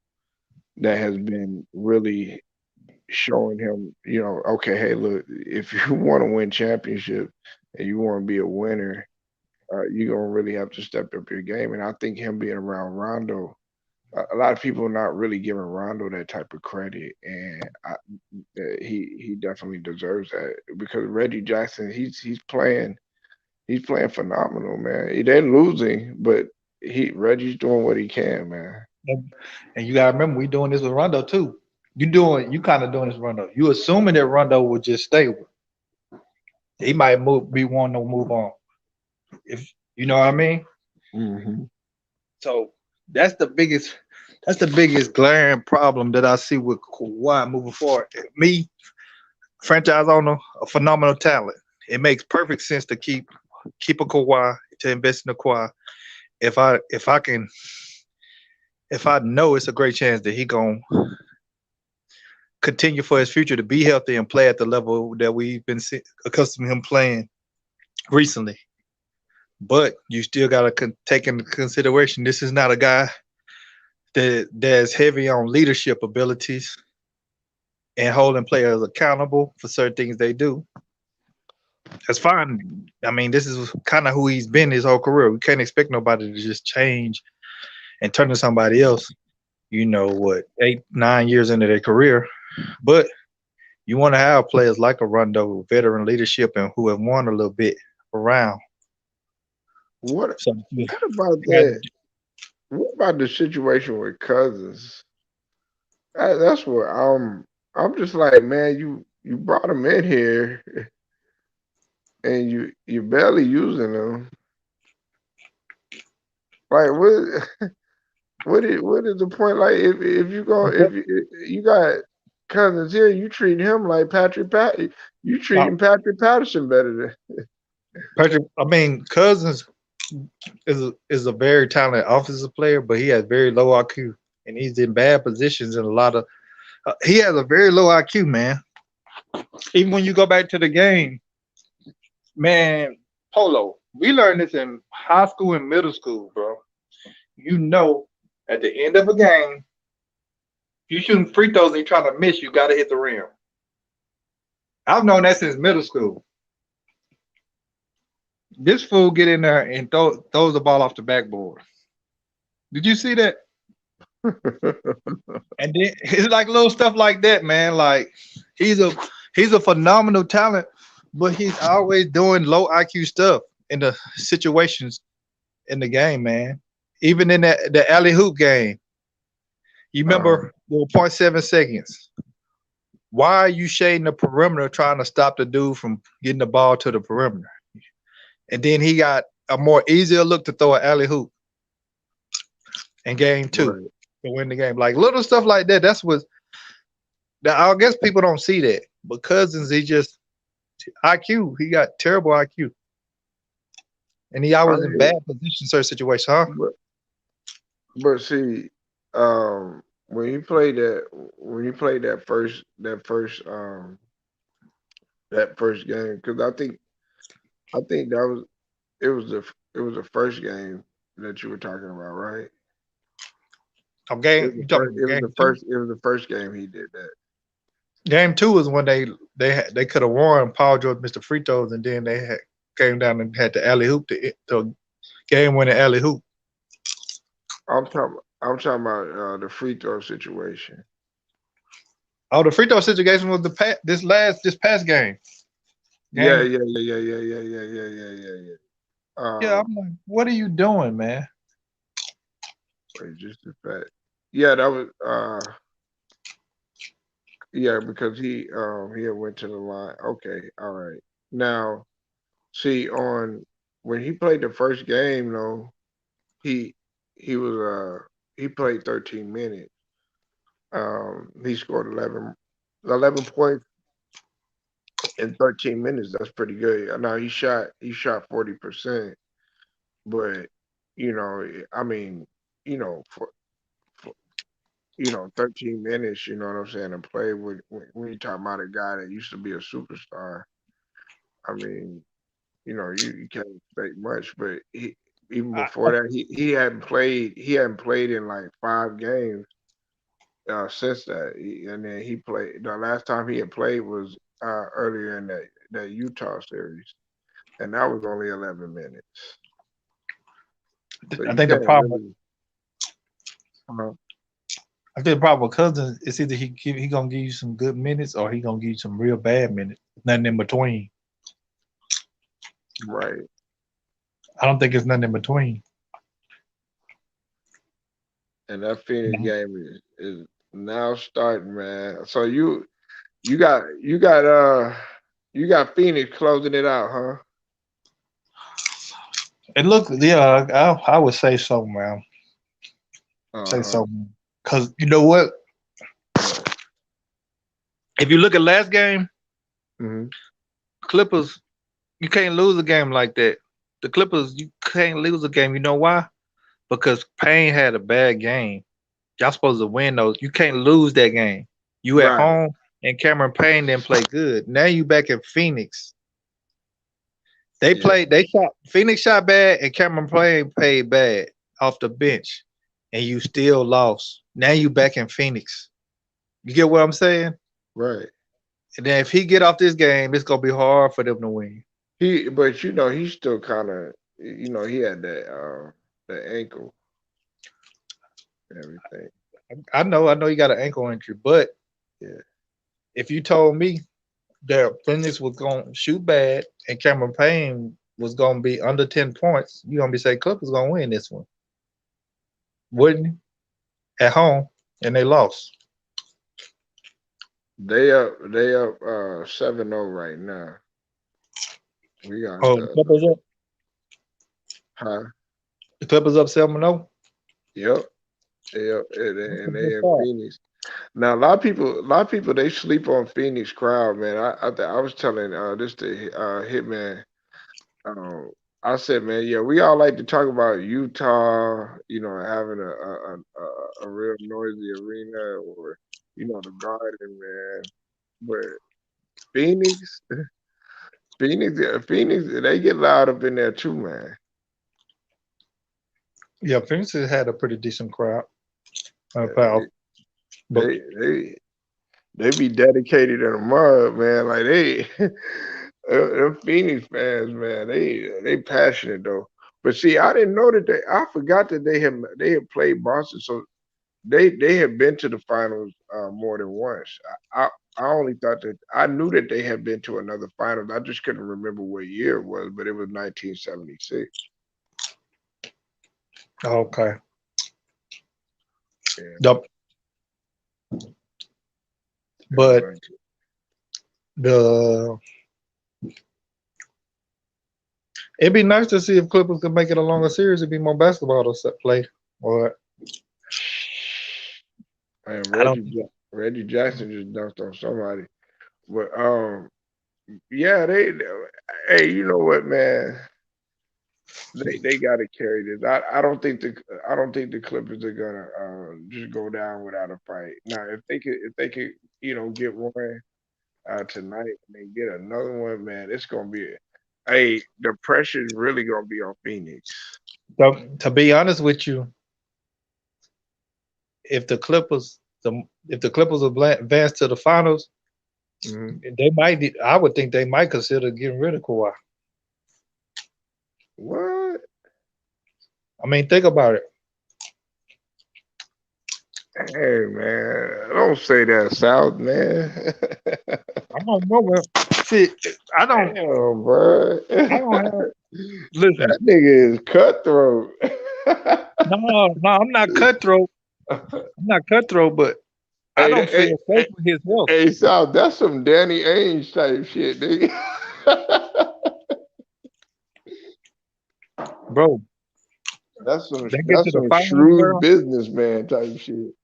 that has been really showing him, okay, hey, look, if you want to win championship and you want to be a winner, you're gonna really have to step up your game. And I think him being around Rondo, a lot of people are not really giving Rondo that type of credit, and he definitely deserves that because Reggie Jackson, he's playing phenomenal, man. They're losing, but Reggie's doing what he can, man. And you gotta remember, we doing this with Rondo too. You kind of doing this with Rondo. You assuming that Rondo will just stay. He might be wanting to move on. If you know what I mean. Hmm. So that's the biggest glaring problem that I see with Kawhi moving forward. Me, franchise owner, a phenomenal talent. It makes perfect sense to keep a Kawhi, to invest in a Kawhi. If I know it's a great chance that he gonna continue for his future to be healthy and play at the level that we've been accustomed to him playing recently. But you still gotta take into consideration this is not a guy that's heavy on leadership abilities and holding players accountable for certain things they do. That's fine. I mean, this is kind of who he's been his whole career. We can't expect nobody to just change and turn to somebody else. 8, 9 years into their career. But you want to have players like a Rondo, veteran leadership, and who have won a little bit around. What So what about that? What about the situation with Cousins? That's what I'm just like, man, you brought him in here and you barely using him. Like what is the point? Like if you got Cousins here, you treat him like you treating Patrick Patterson better Patrick, I mean, Cousins is a very talented offensive player, but he has very low IQ, and he's in bad positions in a lot of. He has a very low IQ, man. Even when you go back to the game, man, Polo, we learned this in high school and middle school, bro. At the end of a game, you shooting free throws and you're trying to miss, you got to hit the rim. I've known that since middle school. This fool get in there and throws the ball off the backboard. Did you see that? than. And then it's like little stuff like that, man. Like he's a phenomenal talent, but he's always doing low IQ stuff in the situations in the game, man. Even in the alley hoop game, you Um, remember there were 0.7 seconds. Why are you shading the perimeter trying to stop the dude from getting the ball to the perimeter? And then he got a more easier look to throw an alley hoop in game 2 right. to win the game. Like little stuff like that. That's what I guess people don't see that. But Cousins, he just IQ. He got terrible IQ. And he I always in mean, bad positions, certain situations, huh? but see, when you played that first game, because I think it was the first game that you were talking about, right? It was the You talking first. about game two? It was the first game he did that. Game two is when they could have won. Paul George missed the free throws, and then came down and had the alley hoop to game winning alley hoop. I'm talking about the free throw situation. Oh, the free throw situation was this past game. Yeah, Game. yeah, yeah, yeah, yeah, yeah, yeah, yeah, yeah, yeah. Yeah, Um, I'm like, what are you doing, man? wait, just the fact. Yeah, that was yeah, because he had went to the line. Okay, all right. Now, see on when he played the first game though, he he was he played 13 minutes. He scored 11 points in 13 minutes. That's pretty good. Now he shot 40%, but I mean, for 13 minutes, you know what I'm saying, and play with when you talk about a guy that used to be a superstar. I mean, you can't expect much, but even I, before that, he hadn't played in like 5 games since that, and then he played. The last time he had played was earlier in that Utah series, and that was only 11 minutes. So I you think the can't problem. really. Uh, I think the problem with Cousins is either he gonna give you some good minutes or he gonna give you some real bad minutes. Nothing in between. right. I don't think it's nothing in between. And that Phoenix game is now starting, man. So you got Phoenix closing it out, huh? It look, yeah, I would say so, man. Say Uh-huh. so, because you know what? Right. If you look at last game, Hmm. Clippers, you can't lose a game like that. The Clippers, you can't lose a game. You know why? Because Payne had a bad game. Y'all supposed to win those. You can't lose that game. You at Right. home and Cameron Payne didn't play good. Now you back in Phoenix. Yeah. They shot Phoenix shot bad and Cameron Payne played bad off the bench. And you still lost. Now you back in Phoenix. You get what I'm saying? Right. And then if he get off this game, it's gonna be hard for them to win. But he's still kind of, he had the ankle and everything. I know he got an ankle injury, but Yeah. if you told me that Phoenix was gonna shoot bad and Cameron Payne was gonna be under 10 points, you gonna be saying Clippers gonna win this one, wouldn't you? At home and they lost. They up 7-0 right now. We got Oh, the huh? The Clippers up 7-0. Yep. They up That's a and good they in start. Phoenix. Now a lot of people they sleep on Phoenix crowd, man. I was telling this to Hitman. Um, I said, man, yeah, we all like to talk about Utah, having a real noisy arena or the Garden, man. But Phoenix, Phoenix, they get loud up in there too, man. Yeah, Phoenix has had a pretty decent crowd. Yeah, Pal. But they be dedicated in the mud, man. Like they, them Phoenix fans, man. They passionate though. But see, I didn't know that I forgot that they had played Boston, so they had been to the finals more than once. I only thought that I knew that they had been to another finals. I just couldn't remember what year it was, but it was 1976. okay. Yeah, The, it was but 19. the it'd be nice to see if Clippers could make it a longer series. It'd be more basketball to play. Or And I don't. Reggie Jackson just dunked on somebody. But yeah, hey, you know what, man? They got to carry this. I don't think the Clippers are gonna just go down without a fight. Now, if they could get one tonight and then get another one, man, it's gonna be. Hey, the pressure's really gonna be on Phoenix. To be honest with you, if the Clippers, if the Clippers advance to the finals, Hmm. they might. I would think they might consider getting rid of Kawhi. What? I mean, think about it. Hey, man, don't say that, South, man. I don't know. Man. See, I don't. Damn, bro. I don't have. Listen, That nigga is cutthroat. no, I'm not cutthroat. I'm not cutthroat, but I Hey, don't hey, feel safe hey, with his health, hey, South, that's some Danny Ainge type shit, nigga. bro. That's some They get to that's the some finals, shrewd bro. businessman type shit.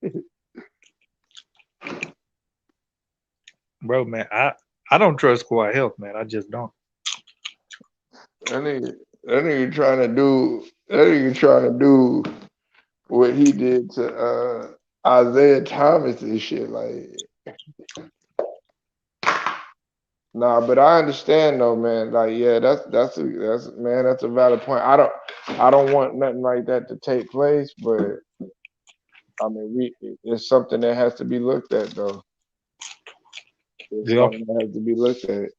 Bro, man, I don't trust Kawhi health, man. I just don't. That nigga trying to do. That nigga trying to do what he did to Isaiah Thomas and shit. Like, nah, but I understand though, man. Like, yeah, that's a valid point. I don't want nothing like that to take place, but I mean, it's something that has to be looked at though. It's Yeah. something that has to be looked at.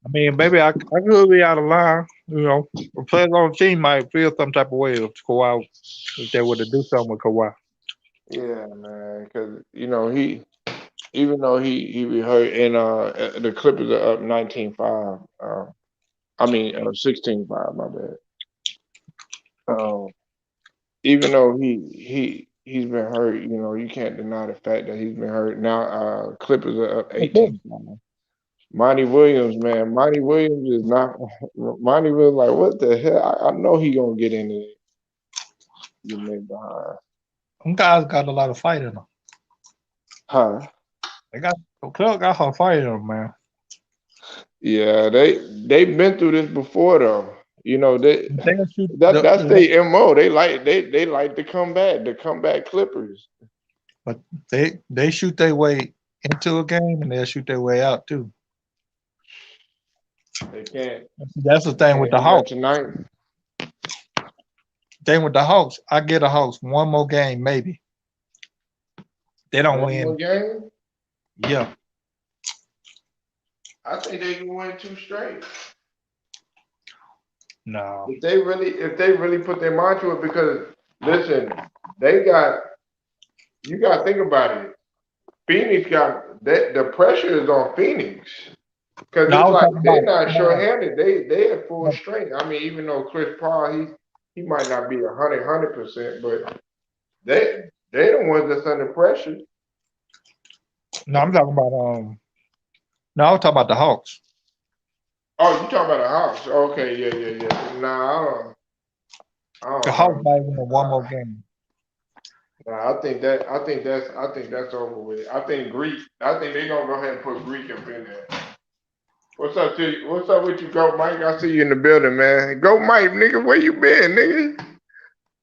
I mean, maybe I could be out of line. You know, the players on the team might feel some type of way if Kawhi, if they were to do something with Kawhi. Yeah, man, because even though he be hurt and the Clippers are up 19-5. I mean 16-5, my bad. Um, even though he's been hurt, you can't deny the fact that he's been hurt. Now Clippers are up 18-5. Monty Williams, man, Monty Williams is not. Monty was like, what the hell? I know he gonna get in there. Get made behind. Them guys got a lot of fight in them. Huh? Club got her fight in them, man. Yeah, they've been through this before though. They'll shoot That's their MO. They like to come back, the comeback Clippers. but they shoot their way into a game and they'll shoot their way out too. They can't. That's the thing with the Hawks. Tonight. Thing with the Hawks, I get the Hawks one more game maybe. They don't One win. more game. Yeah. I think they can win 2 straight. No. If they really put their mind to it, because listen, you got to think about it. Phoenix got the pressure is on Phoenix because it's like they're not short-handed. They at full strength. I mean, even though Chris Paul he might not be 100%, but they the ones that's under pressure. No, I'm talking about No, I'm talking about the Hawks. Oh, you talking about the Hawks? Okay, yeah. Nah, I don't. The Hawks might win one more game. Nah, I think that's over with. I think they're gonna go ahead and put Greek up in there. What's up to you? What's up with you, Go Mike? I see you in the building, man. Go Mike, nigga, where you been, nigga?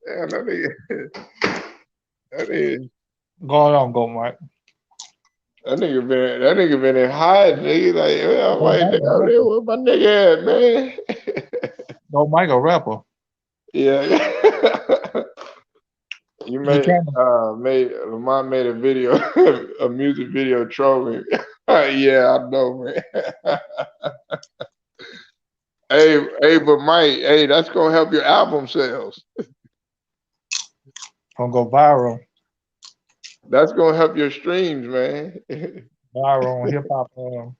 Damn, that is. Going on, Go Mike. That nigga been in hide, nigga. Like, I'm like, where my nigga at, man? Go Mike a rapper. Yeah. You Lamont made a video, a music video trolling. Yeah, I know, man. Hey, but Mike, hey, that's gonna help your album sales. Gonna go viral. That's gonna help your streams, man. Viral on hip hop on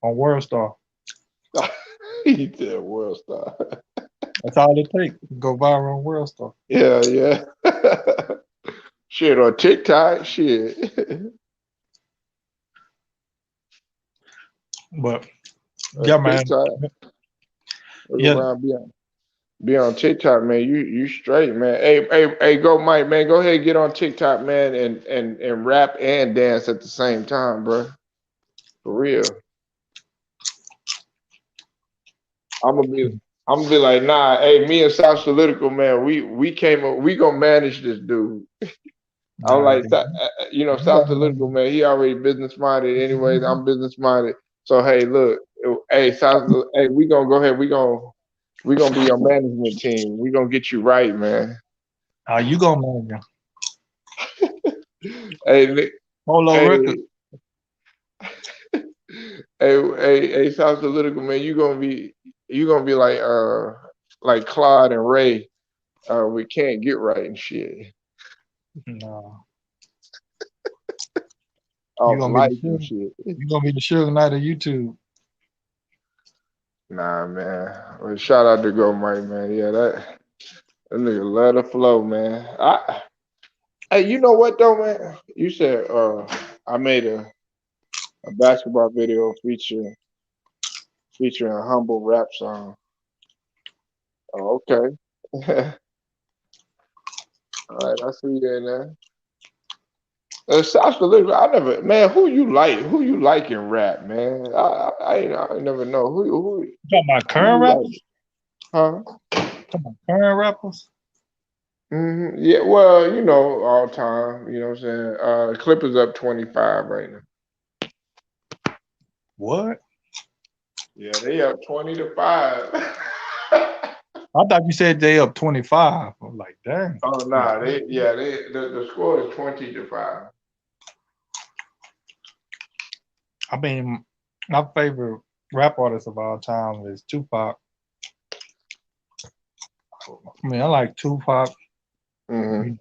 World Star. He said World Star. That's all it takes. Go viral on World Star. Yeah. Shit, on TikTok, shit. But yeah, man. Yeah. Be on TikTok, man. You straight, man. Hey, go Mike, man. Go ahead and get on TikTok, man, and rap and dance at the same time, bro. For real. I'm gonna be like, nah. Hey, me and South Political, man. We came up. We gonna manage this dude. I'm like, South Political, man. He already business minded. Anyways, I'm business minded. So hey, look, hey, we gonna go ahead. We gonna be your management team. We gonna get you right, man. You gonna manage him? Hey, Polo record. Hey, South Political, man. You gonna be like Claude and Ray. We can't get right and shit. No. You gonna be the Suge Knight of YouTube. Nah, man. Well, shout out to Go Mike, man. Yeah, that nigga let her flow, man. Hey, you know what though, man? You said I made a basketball video featuring a humble rap song. Oh, okay. All right, I see you in there. South Political, man. Who you like in rap, man? I never know who. You talking about current rappers? Huh? Come on, current rappers. Yeah, well, all time. You know what I'm saying? Clippers up 25 right now. What? Yeah, they up 20-5. I thought you said they up 25. I'm like, dang. Oh nah, the score is 20-5. I mean, my favorite rap artist of all time is Tupac. I mean, I like Tupac. Mm-hmm.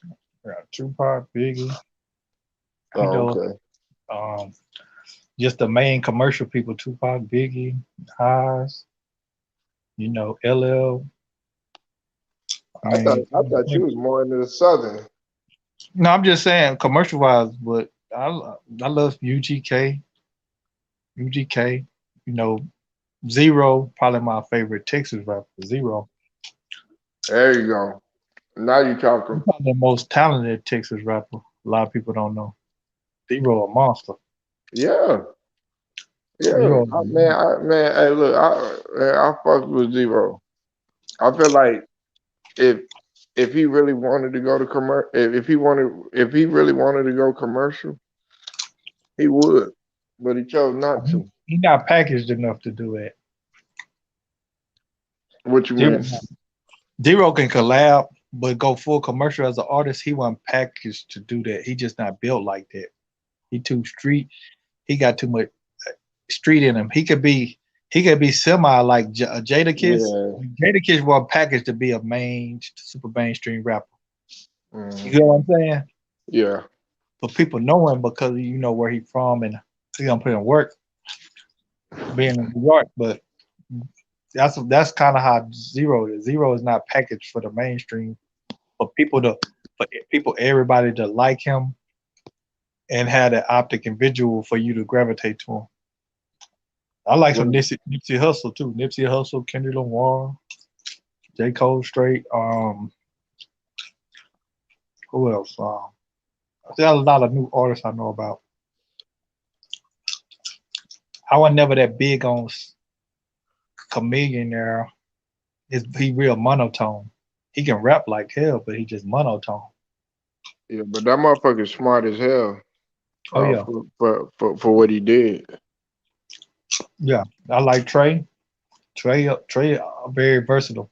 You got Tupac, Biggie. You Oh, know, okay. um, just the main commercial people: Tupac, Biggie, Nas. LL. I I thought mean, I thought you was more into the southern. no, I'm just saying commercial wise, but I love UGK. UGK. You know, Zero, probably my favorite Texas rapper. Zero. There you go. Now you talking. He's probably the most talented Texas rapper. A lot of people don't know. Zero a monster. Yeah, yeah. Zero. Man, hey, look, I fuck with Zero. I feel like if if he really wanted to go to if he really wanted to go commercial, he would, but he chose not to. He not packaged enough to do it. What you Zero, mean? Zero can collab, but go full commercial as an artist. He wasn't packaged to do that. He just not built like that. He too street. He got too much street in him. He could be semi like Jada Kiss. Yeah. Jada Kiss was packaged to be a super mainstream rapper. You Mhm. get what I'm saying? Yeah. But people know him because you know where he's from and he gonna put in work being in New York. But that's kind of how Zero is. Zero is not packaged for the mainstream. For people, everybody to like him and have that optic and visual for you to gravitate to him. I like some When Nipsey Hussle too. Nipsey Hussle, Kendrick Lamar, J. Cole straight. Who else? There's a lot of new artists I know about. I was never that big on Chameleon there. He real monotone. He can rap like hell, but he just monotone. Yeah, but that motherfucker's smart as hell. Oh yeah, For what he did. yeah. I like Trey. Trey, very versatile.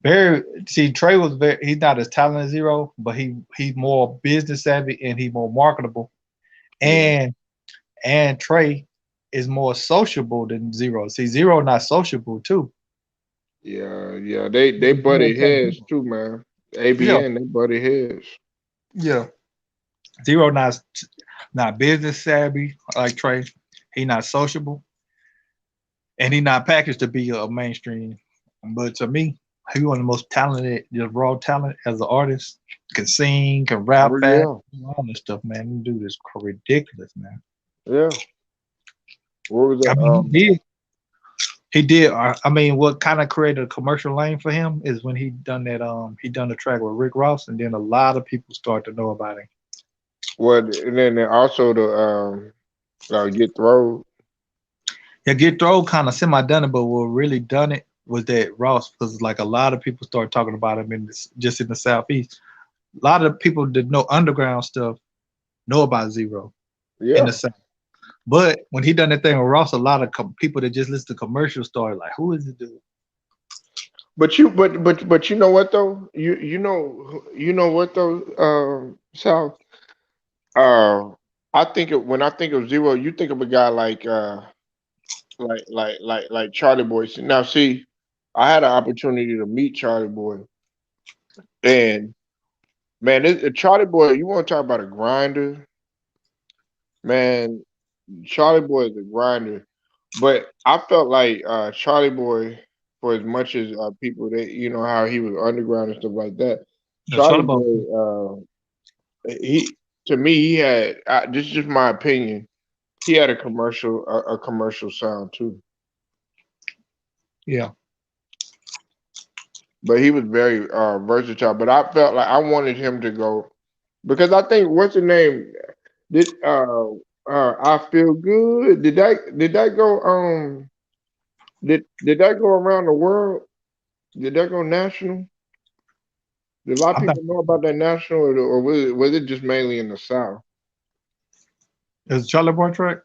Very see Trey was very. He's not as talented as Zero, but he's more business savvy and he's more marketable. Yeah. And Trey is more sociable than Zero. See, Zero not sociable too. Yeah, yeah. They Zero butted type heads people. too, man. Yeah, ABN, they butted heads. yeah. Zero not business savvy like Trey. He not sociable, and he not packaged to be a mainstream. But to me, he one of the most talented, just raw talent as an artist. Can sing, can Oh rap fast, yeah. all this stuff, man. This dude is ridiculous, man. Yeah. What was I that? mean, he did. He did. I mean, what kind of created a commercial lane for him is when he done that. He done the track with Rick Ross, and then a lot of people start to know about him. What and then also the get thrown. Yeah, Get Throw kind of semi done it, but what really done it was that Ross, because like a lot of people started talking about him just in the southeast. A lot of people that know underground stuff know about Zero in the Yeah. south. But when he done that thing with Ross, a lot of people that just listen to commercials started like, "Who is this dude?" But you know what though? You know what though, South? Uh when I think of Zero, you think of a guy like Charlie Boy. Now see, I had an opportunity to meet Charlie Boy, and man, Charlie Boy, you want to talk about a grinder, man? Charlie Boy is a grinder, but I felt like Charlie Boy, for as much as people that how he was underground and stuff like that, No, Charlie Charlie Ball. Boy, he to me he had this is just my opinion. He had a commercial sound too, Yeah, but he was very versatile. But I felt like I wanted him to go because I think what's the name did I feel good? Did that go? Did that go around the world? Did that go national? Did a lot of I think people know about that national, or was it just mainly in the South? it's Charlie Boy track.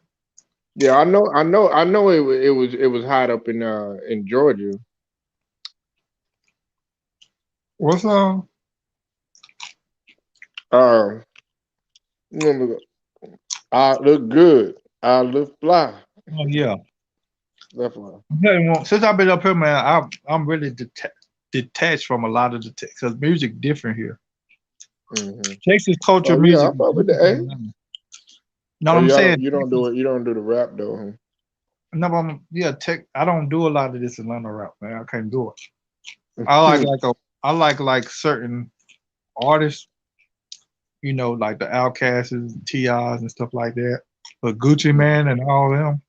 Yeah, I know. It was hot up in Georgia. What's Um, remember, I look good. I look fly. Oh yeah. That's why. Since I've been up here, man, I'm really detached from a lot of the because music different here. Hmm. Texas culture Oh yeah, I music is fuck with different the from A. Atlanta. Know Oh, what I'm y'all don't saying? you don't do Texas, it. You don't do the rap though, huh? no, yeah, I don't do a lot of this Atlanta rap, man. I can't do it. I like certain artists, like the Outcasts, Ti's, and stuff like that. But Gucci Mhm. Man and all them,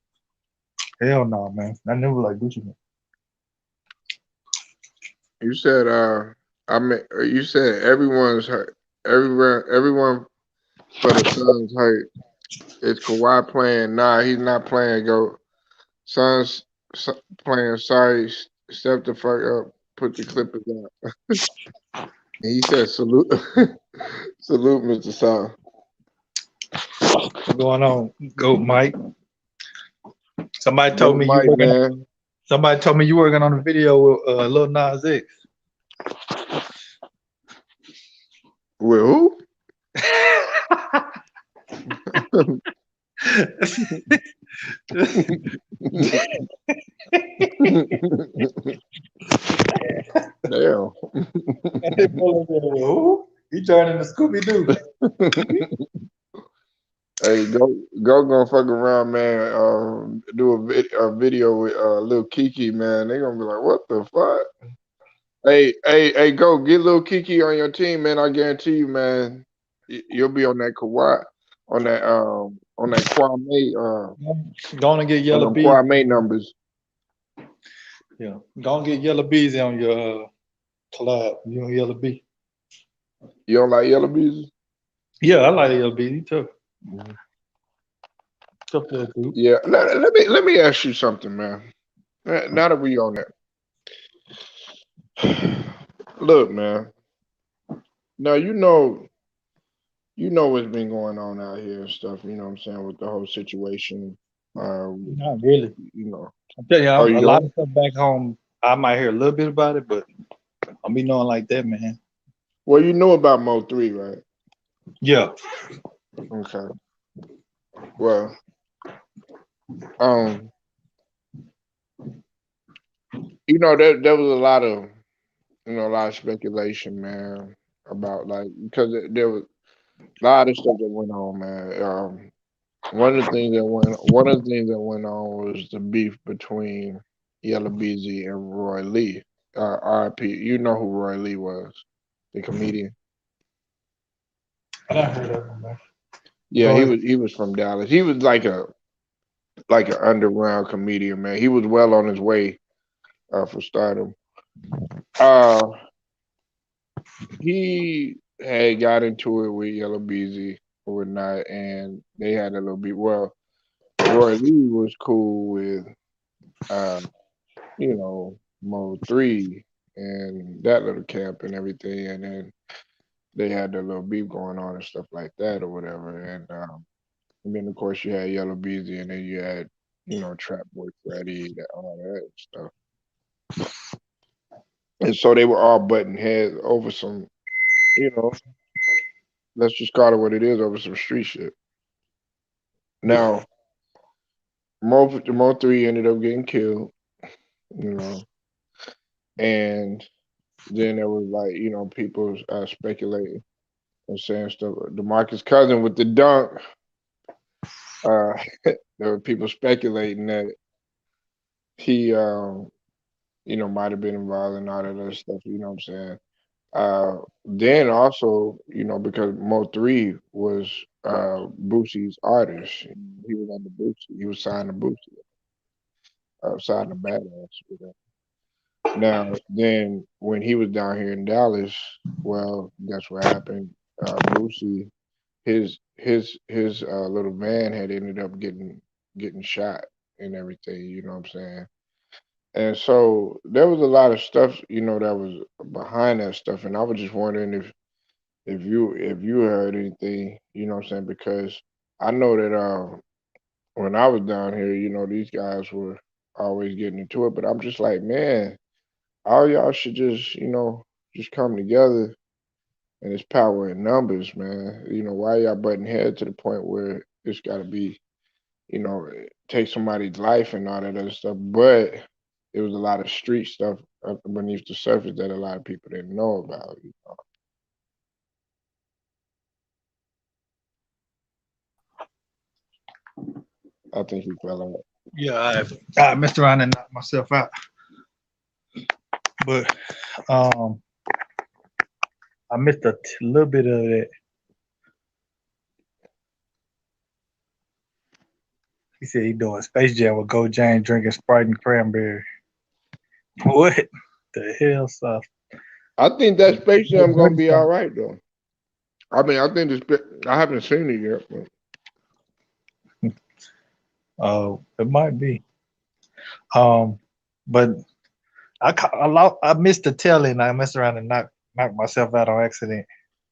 hell no, man. I never like Gucci Man. You said you said everyone's hurt. Everyone for the Suns hurt. Is Kawhi playing? Nah, he's not playing. Go Suns playing. Sorry, step the fuck up. Put the Clippers out. And he said salute, salute, Mr. Sal. What's going on, Goat Mike? Somebody told Go me you Mike, working. man. Somebody told me you working on a video with Lil Nas X. With who? Damn. Who? He turned into Scooby Doo. Hey, go gonna fuck around, man. Do a video with Lil Kiki, man. They gonna be like, what the fuck? Hey, go get Lil Kiki on your team, man. I guarantee you, man. You'll be on that Kawhi, on that Kwame, Gonna get on Yellow them Bees. Kwame numbers. Yeah, gonna get Yellow Bees on your collab. You on Yellow Bee? You don't like Yellow Bees? Yeah, I like Yellow Bee. He tough, Mhm. tough little dude. Yeah. Let me ask you something, man. Now that we on that, look, man. Now you know what's been going on out here and stuff. You know what I'm saying with the whole situation. Um, Not really. you know. I tell you, Oh, you a lot of don't? stuff back home. I might hear a little bit about it, but I'll be knowing like that, man. Well, you know about Mo3, right? Yeah, Okay. Well, um, there was a lot of speculation, man, about like because there was a lot of stuff that went on, man. One of the things that went on was the beef between Yella Beezy and Roy Lee. R.I.P. You know who Roy Lee was, the comedian. I done heard of him, man. Yeah, Go he ahead. was he was from Dallas. He was like an underground comedian, man. He was well on his way for stardom. Uh, he had got into it with Yellow Beezy or whatnot, and they had a little bit. Well, Roy Lee was cool with uh, Mo3 and that little camp and everything, and then they had their little beef going on and stuff like that or whatever. And then of course you had Yellow Beezy, and then you had Trap Boy Freddy, all that stuff. And so they were all butting heads over some, you know, let's just call it what it is, over some street shit. Now, Mo3 ended up getting killed, you know, and then there was like, people speculating and saying stuff. DeMarcus Cousin with the dunk, uh, there were people speculating that he, might have been involved in all that other stuff, you know what I'm saying? Then also, because Mo3 was Boosie's artist. He was under Boosie. He was signed to Boosie, signed to Badass. Now, then when he was down here in Dallas, well, guess what happened? Boosie, his little van had ended up getting shot and everything. You know what I'm saying? And so there was a lot of stuff, that was behind that stuff, and I was just wondering if you heard anything, what I'm saying, because I know that when I was down here, these guys were always getting into it, but I'm just like, man, all y'all should just come together, and it's power in numbers, man. Why y'all butting head to the point where it's got to be, take somebody's life and all that other stuff, but it was a lot of street stuff beneath the surface that a lot of people didn't know about. I think he fell out. Yeah, I messed around and knocked myself out, but um, I missed a little bit of that. He said he doing Space Jam with Go James drinking Sprite and cranberry. What the hell, stuff? I think that Space Jam gonna be all right though. I mean, I think I haven't seen it yet. But Oh, it might be. But I missed the tail end. I messed around and knocked myself out on accident.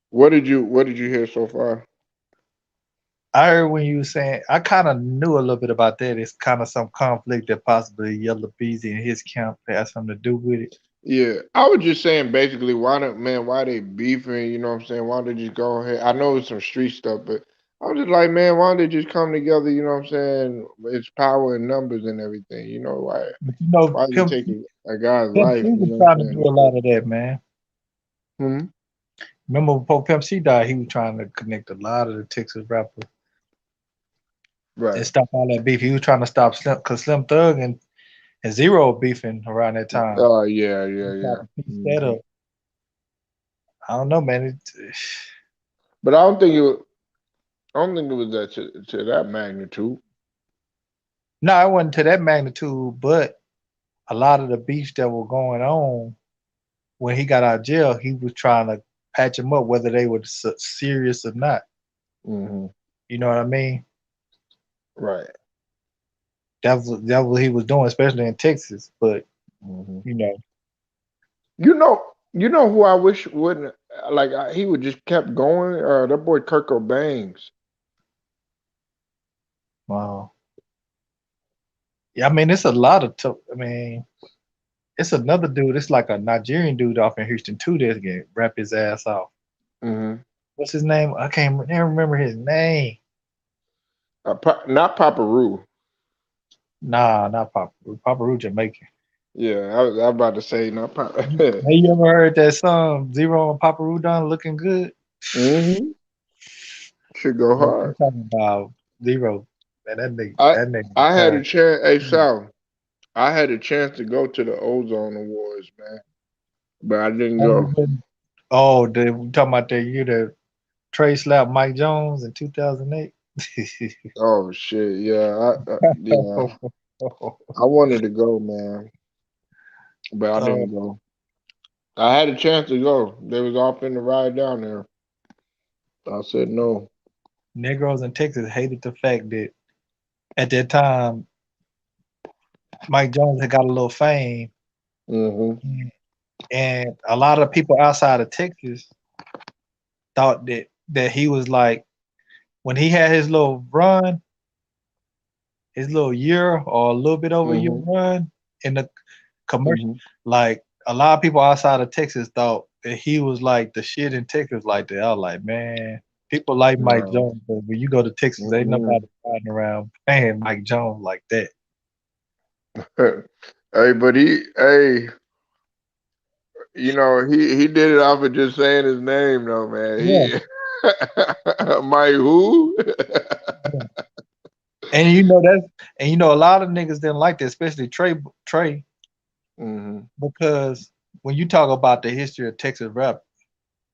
what did you hear so far? I heard when you were saying I kind of knew a little bit about that. It's kind of some conflict that possibly Yellow Beezy and his camp has something to do with it. Yeah, I was just saying basically why they beefing, you know what I'm saying? Why don't they just go ahead? I know it's some street stuff, but I was just like, man, why don't they just come together, you know what I'm saying? It's power in numbers and everything, why But you know, why is it taking a guy's Pimp life, C you was know what trying to I'm do saying? a lot of that, man. Hmm? Remember before Pimp C died, he was trying to connect a lot of the Texas rappers and Right. stop all that beef. He was trying to stop Slim, because Slim Thug and Zero beefing around that time. Oh yeah, He yeah, tried yeah. to piece that Hmm. up. I don't know, man. But I don't think it was that to that magnitude. No, it wasn't to that magnitude, but a lot of the beefs that were going on when he got out of jail, he was trying to patch them up, whether they were serious or not. Hmm. You know what I mean? Right. That was what he was doing, especially in Texas. But Hmm. you know, Who I wish wouldn't like he would just kept going. That boy Kirk Bangs. wow. Yeah, I mean, it's a lot of. I mean, it's another dude. It's like a Nigerian dude off in Houston too that's getting rap his ass off. Hmm. What's his name? I can't never remember his name. Not Papa Roo. Nah, not Papa. Papa Ru Jamaican. Yeah, I was about to say not Papa. Hey, you ever heard that song Zero and Papa Ru done looking good? Hmm. Should go Yeah, I'm hard. talking about Zero. Man, I that nigga I had a turn. chance. Hey Sal, I had a chance to go to the Ozone Awards, man, but I didn't go. Oh, we talking about that year that Trey slapped Mike Jones in 2008. Oh shit, yeah, yeah. I wanted to go, man, but I uh, didn't go. I had a chance to go. They was all finna ride down there. I said no. Negroes in Texas hated the fact that at that time Mike Jones had got a little fame, Hmm. and a lot of people outside of Texas thought that he was like when he had his little run, his little year or a little bit over a year Hmm. run in the commercial. Hmm. Like a lot of people outside of Texas thought that he was like the shit in Texas like that. I was like, man, people like Mike No. Jones, but when you go to Texas, ain't nobody Mm-mm. riding around paying Mike Jones like that. Hey, but he did it off of just saying his name, though, man. Yeah, Mike who? yeah. And you know that, and you know a lot of niggas didn't like that, especially Trey, Hmm. because when you talk about the history of Texas rap,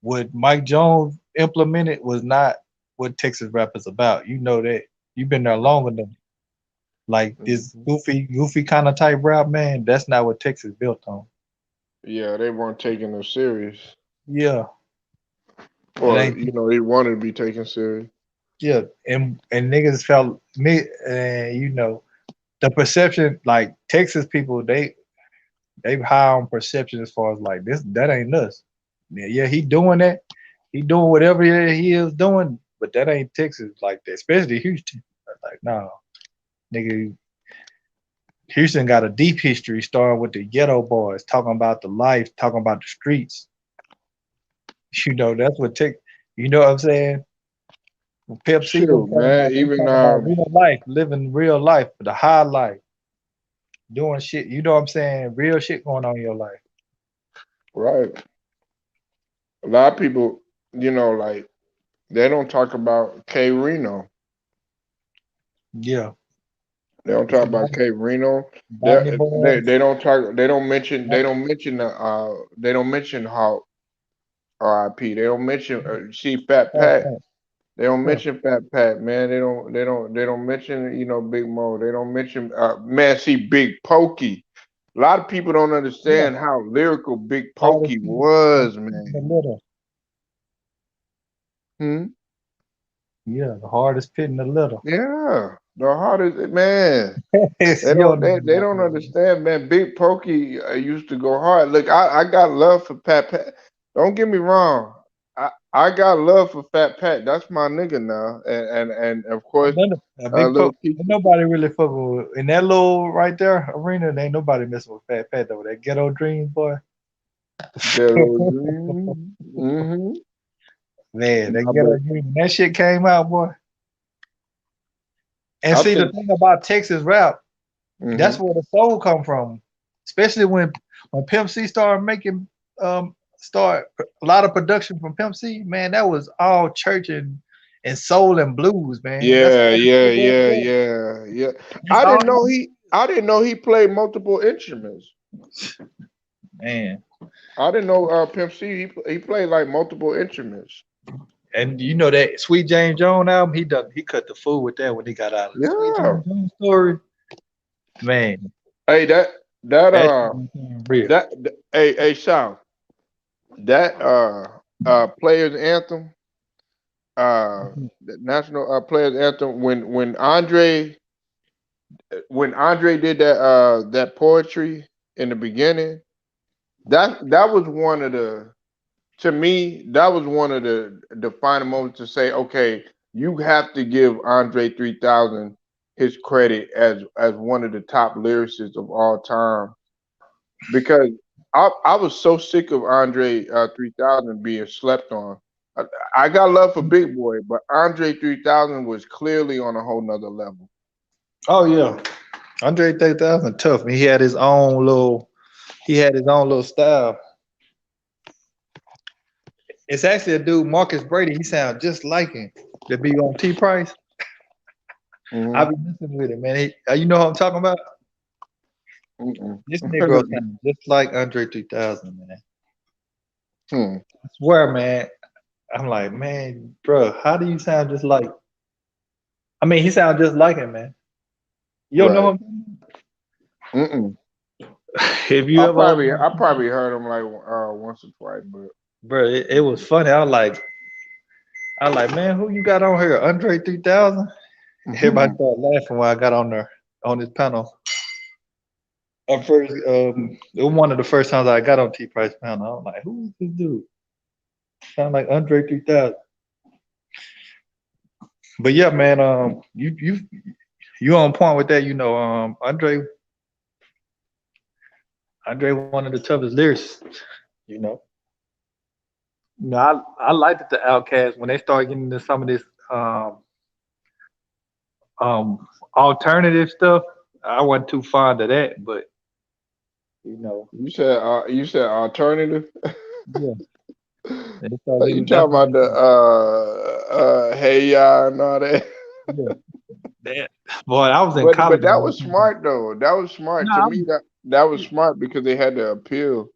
what Mike Jones implemented was not what Texas rap is about. You know that. You've been there long enough. Like this Hmm. goofy kind of type rap, man, that's not what Texas built on. Yeah, they weren't taking him serious, Yeah, it or ain't. he wanted to be taken serious. Yeah, and niggas felt me, and you know the perception. Like Texas people, they they high on perception as far as like this. That ain't us. Yeah, he doing that. He doing whatever he is doing, but that ain't Texas like that, especially Houston. Like, no, nigga, Houston got a deep history, starting with the Ghetto Boys, talking about the life, talking about the streets. That's what Tech. You know what I'm saying? Pepsi them Shoot, man. they Even talking about real life, living real life, the high life, doing shit. You know what I'm saying? Real shit going on in your life. right. A lot of people, like they don't talk about K Reno. Yeah. They don't talk about K Reno. Botany They boys. don't talk. They don't mention how R.I.P. They don't mention see Fat Pat. They don't Yeah. mention Fat Pat, man. They don't mention Big Mo. They don't mention man. See Big Pokey. A lot of people don't Yeah. understand how lyrical Big Hardest Pokey hit was, in the man. litter. Hmm? Yeah, the hardest pit in the litter. Yeah, the hardest man. You don't know They about don't that. understand, man. Big Pokey used to go hard. Look, I got love for Pat Pat. Don't get me wrong. I got love for Fat Pat. That's my nigga now. And of course, Big little Pope. Ain't Keisha. nobody really fucking with in that little right there arena. Ain't nobody messing with Fat Pat though. That Ghetto Dream boy. Ghetto Dream. Mm-hmm. Man, that Nah, Ghetto but Dream. That shit came out, boy. And I see the think. thing about Texas rap, Mm-hmm. that's where the soul come from. Especially when Pimp C started making start a lot of production from Pimp C, man, that was all church and soul and blues, man. That's Yeah, all he yeah, did that yeah, was. yeah, yeah. That's all I didn't know he played multiple instruments. man. I didn't know Pimp C. He played like multiple instruments. And you know that Sweet James Jones album, he cut the fool with that when he got out of the Sweet Yeah. James Jones story. Man, Hey, that that shit became real. hey Sal, that players anthem, the national players anthem when Andre did that poetry in the beginning, that was one of the to me, that was one of the defining moments to say, okay, you have to give Andre 3000 his credit as one of the top lyricists of all time because I was so sick of Andre 3000 being slept on. I, I got love for Big Boy, but Andre 3000 was clearly on a whole nother level. Oh yeah. Andre 3000 tough. He had his own little style. It's actually a dude, Marcus Brady. He sounds just like him. To be on T Price. I Mm-hmm. be listening with him, man. You know what I'm talking about? Mm-mm. This Negro sounds just like Andre 3000, man. Hmm. I swear, man. I'm like, man, bro, how do you sound just like? I mean, he sounds just like him, man. You don't know Right. him? Mm-mm. If you ever, I probably heard him like once or twice, but bro, it was funny. I was like, man, who you got on here? Andre 3000? Everybody started laughing when I got on there on this panel. It was one of the first times I got on T Price panel. I was like, who is this dude? Sound like Andre 3000. But yeah, man, you on point with that. Andre one of the toughest lyricists. You know, I liked it the Outkast when they started getting into some of this um um alternative stuff. I wasn't too fond of that, but you know, you said alternative. yeah, they started You getting that's talking when about the hey ya and all that. yeah, that boy, I was in But college. that was smart though. That was smart to Nah, me. That was smart because they had to appeal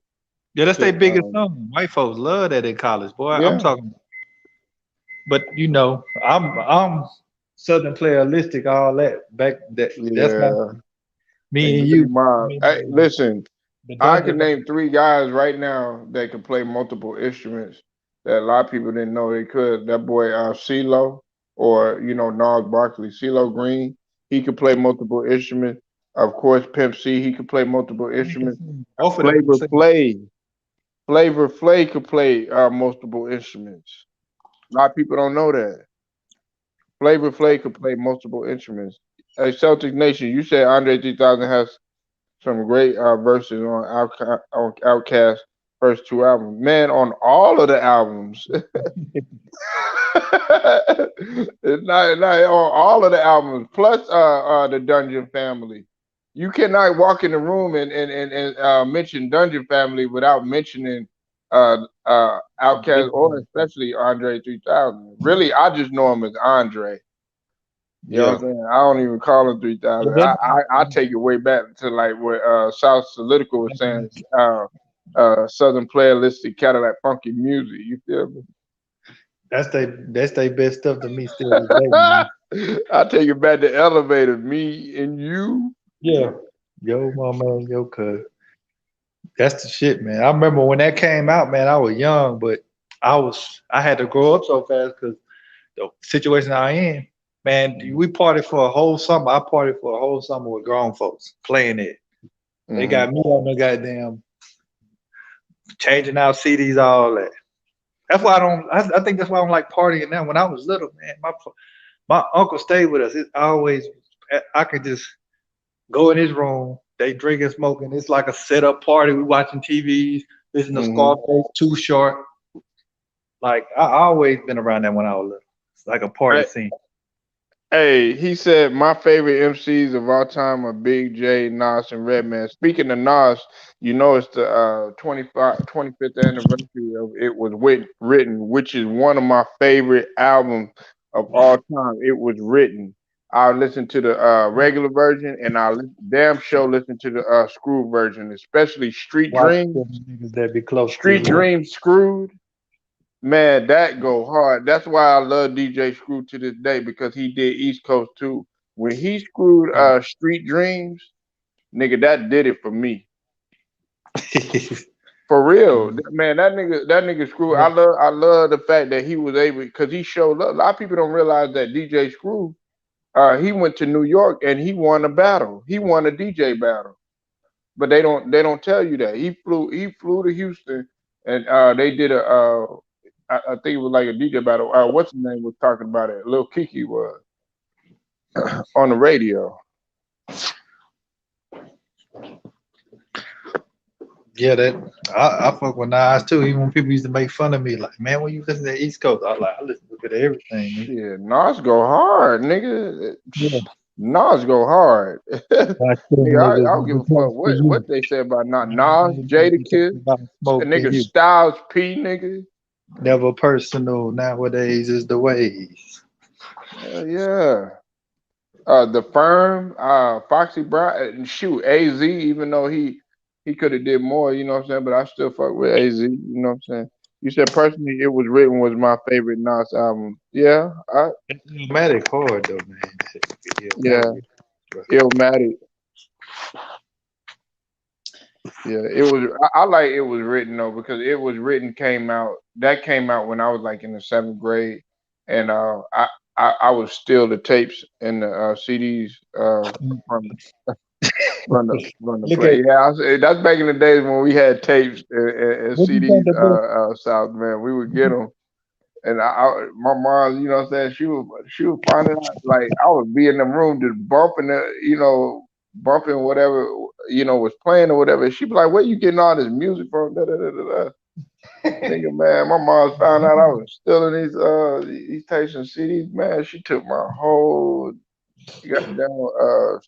yeah, that's to their biggest song. White folks love that in college, boy. I'm yeah. talking, but I'm Southern playalistic, all that. That's my Yeah. me and Exactly. you. I mean, Hey, listen, the I Dungeon. can name three guys right now that can play multiple instruments that a lot of people didn't know they could. That boy CeeLo or Nas Barkley, CeeLo Green, he could play multiple instruments. Of course, Pimp C, he could play multiple instruments. Both of them can Flavor sing. Flav, Flavor Flav could play multiple instruments. A lot of people don't know that. Flavor Flav could play multiple instruments. Hey, Celtic Nation, you said Andre 3000 has some great verses on Outkast first two albums. Man, on all of the albums, it's not on all of the albums. Plus, the Dungeon Family. You cannot walk in the room and mention Dungeon Family without mentioning Outkast or especially Andre 3000. Really, I just know him as Andre. You know what I'm Yeah. saying? I don't even call him 3000. But then, I take it way back to like what South Solidical was saying, Southern playalistic Cadillac funky music. You feel me? that's they best stuff to me still today, man. I take it back to Elevator, me and you. Yeah. Yo, my man, yo, cuz. That's the shit, man. I remember when that came out, man. I was young, but I had to grow up so fast because the situation I in, man. We partied for a whole summer. I partied for a whole summer with grown folks playing it. They Hmm. got me on the goddamn changing out CDs, all that. That's why I don't. I think that's why I don't like partying now. When I was little, man, my uncle stayed with us. It always I could just go in his room. They drinking, smoking. It's like a set up party. We watching TVs, listening to Hmm. Scarface, Too Short. Like I always been around that when I was little. It's like a party scene. Hey, he said my favorite MCs of all time are Big J, Nas, and Redman. Speaking of Nas, you know it's the 25th anniversary of It Was Written, which is one of my favorite albums of all time. It Was Written. I listen to the regular version, and damn sure listen to the Screw version, especially Street Watch Dreams. them niggas that be close to Street you. Dreams Screwed. Man, that go hard. That's why I love DJ Screw to this day because he did East Coast too. When he screwed Street Dreams, nigga, that did it for me. For real. Man, that nigga Screw, I love the fact that he was able because he showed up. A lot of people don't realize that DJ Screw, he went to New York and he won a battle. He won a DJ battle. But they don't tell you that. He flew to Houston and they did I think it was like a DJ battle. What's his name was talking about it? Lil Kiki was on the radio. Yeah, that I fuck with Nas too. Even when people used to make fun of me, like, man, when you listen to the East Coast, I listen to everything. Man. Shit, Nas go hard, nigga. Yeah, Nas go hard. watch them Nigga, I niggas don't give never a fuck close to what you. they say about not Nas, Jadakiss, About a smoking nigga you. Styles P, nigga. Never personal. Nowadays is the ways. Hell yeah. The Firm, Foxy Brown, and shoot, AZ, even though he could have did more, you know what I'm saying, but I still fuck with AZ, you know what I'm saying. You said personally, It Was Written was my favorite Nas album. Yeah, Illmatic hard though, man. yeah, Illmatic, bro. Illmatic. Yeah, it was. I like It Was Written though because It Was Written came out. That came out when I was like in the seventh grade, and I was still the tapes and the CDs from from the Look at play. Yeah, that's back in the days when we had tapes and what you think CDs. the best. South man, we would get them, and my mom, you know, what I'm saying she was finding out like I would be in the room just bumping bumping whatever was playing or whatever. She'd be like, "Where you getting all this music from?" Da, da, da, da, da. Nigga, man, my mom found out I was stealing these tapes and CDs. Man, she took my whole goddamn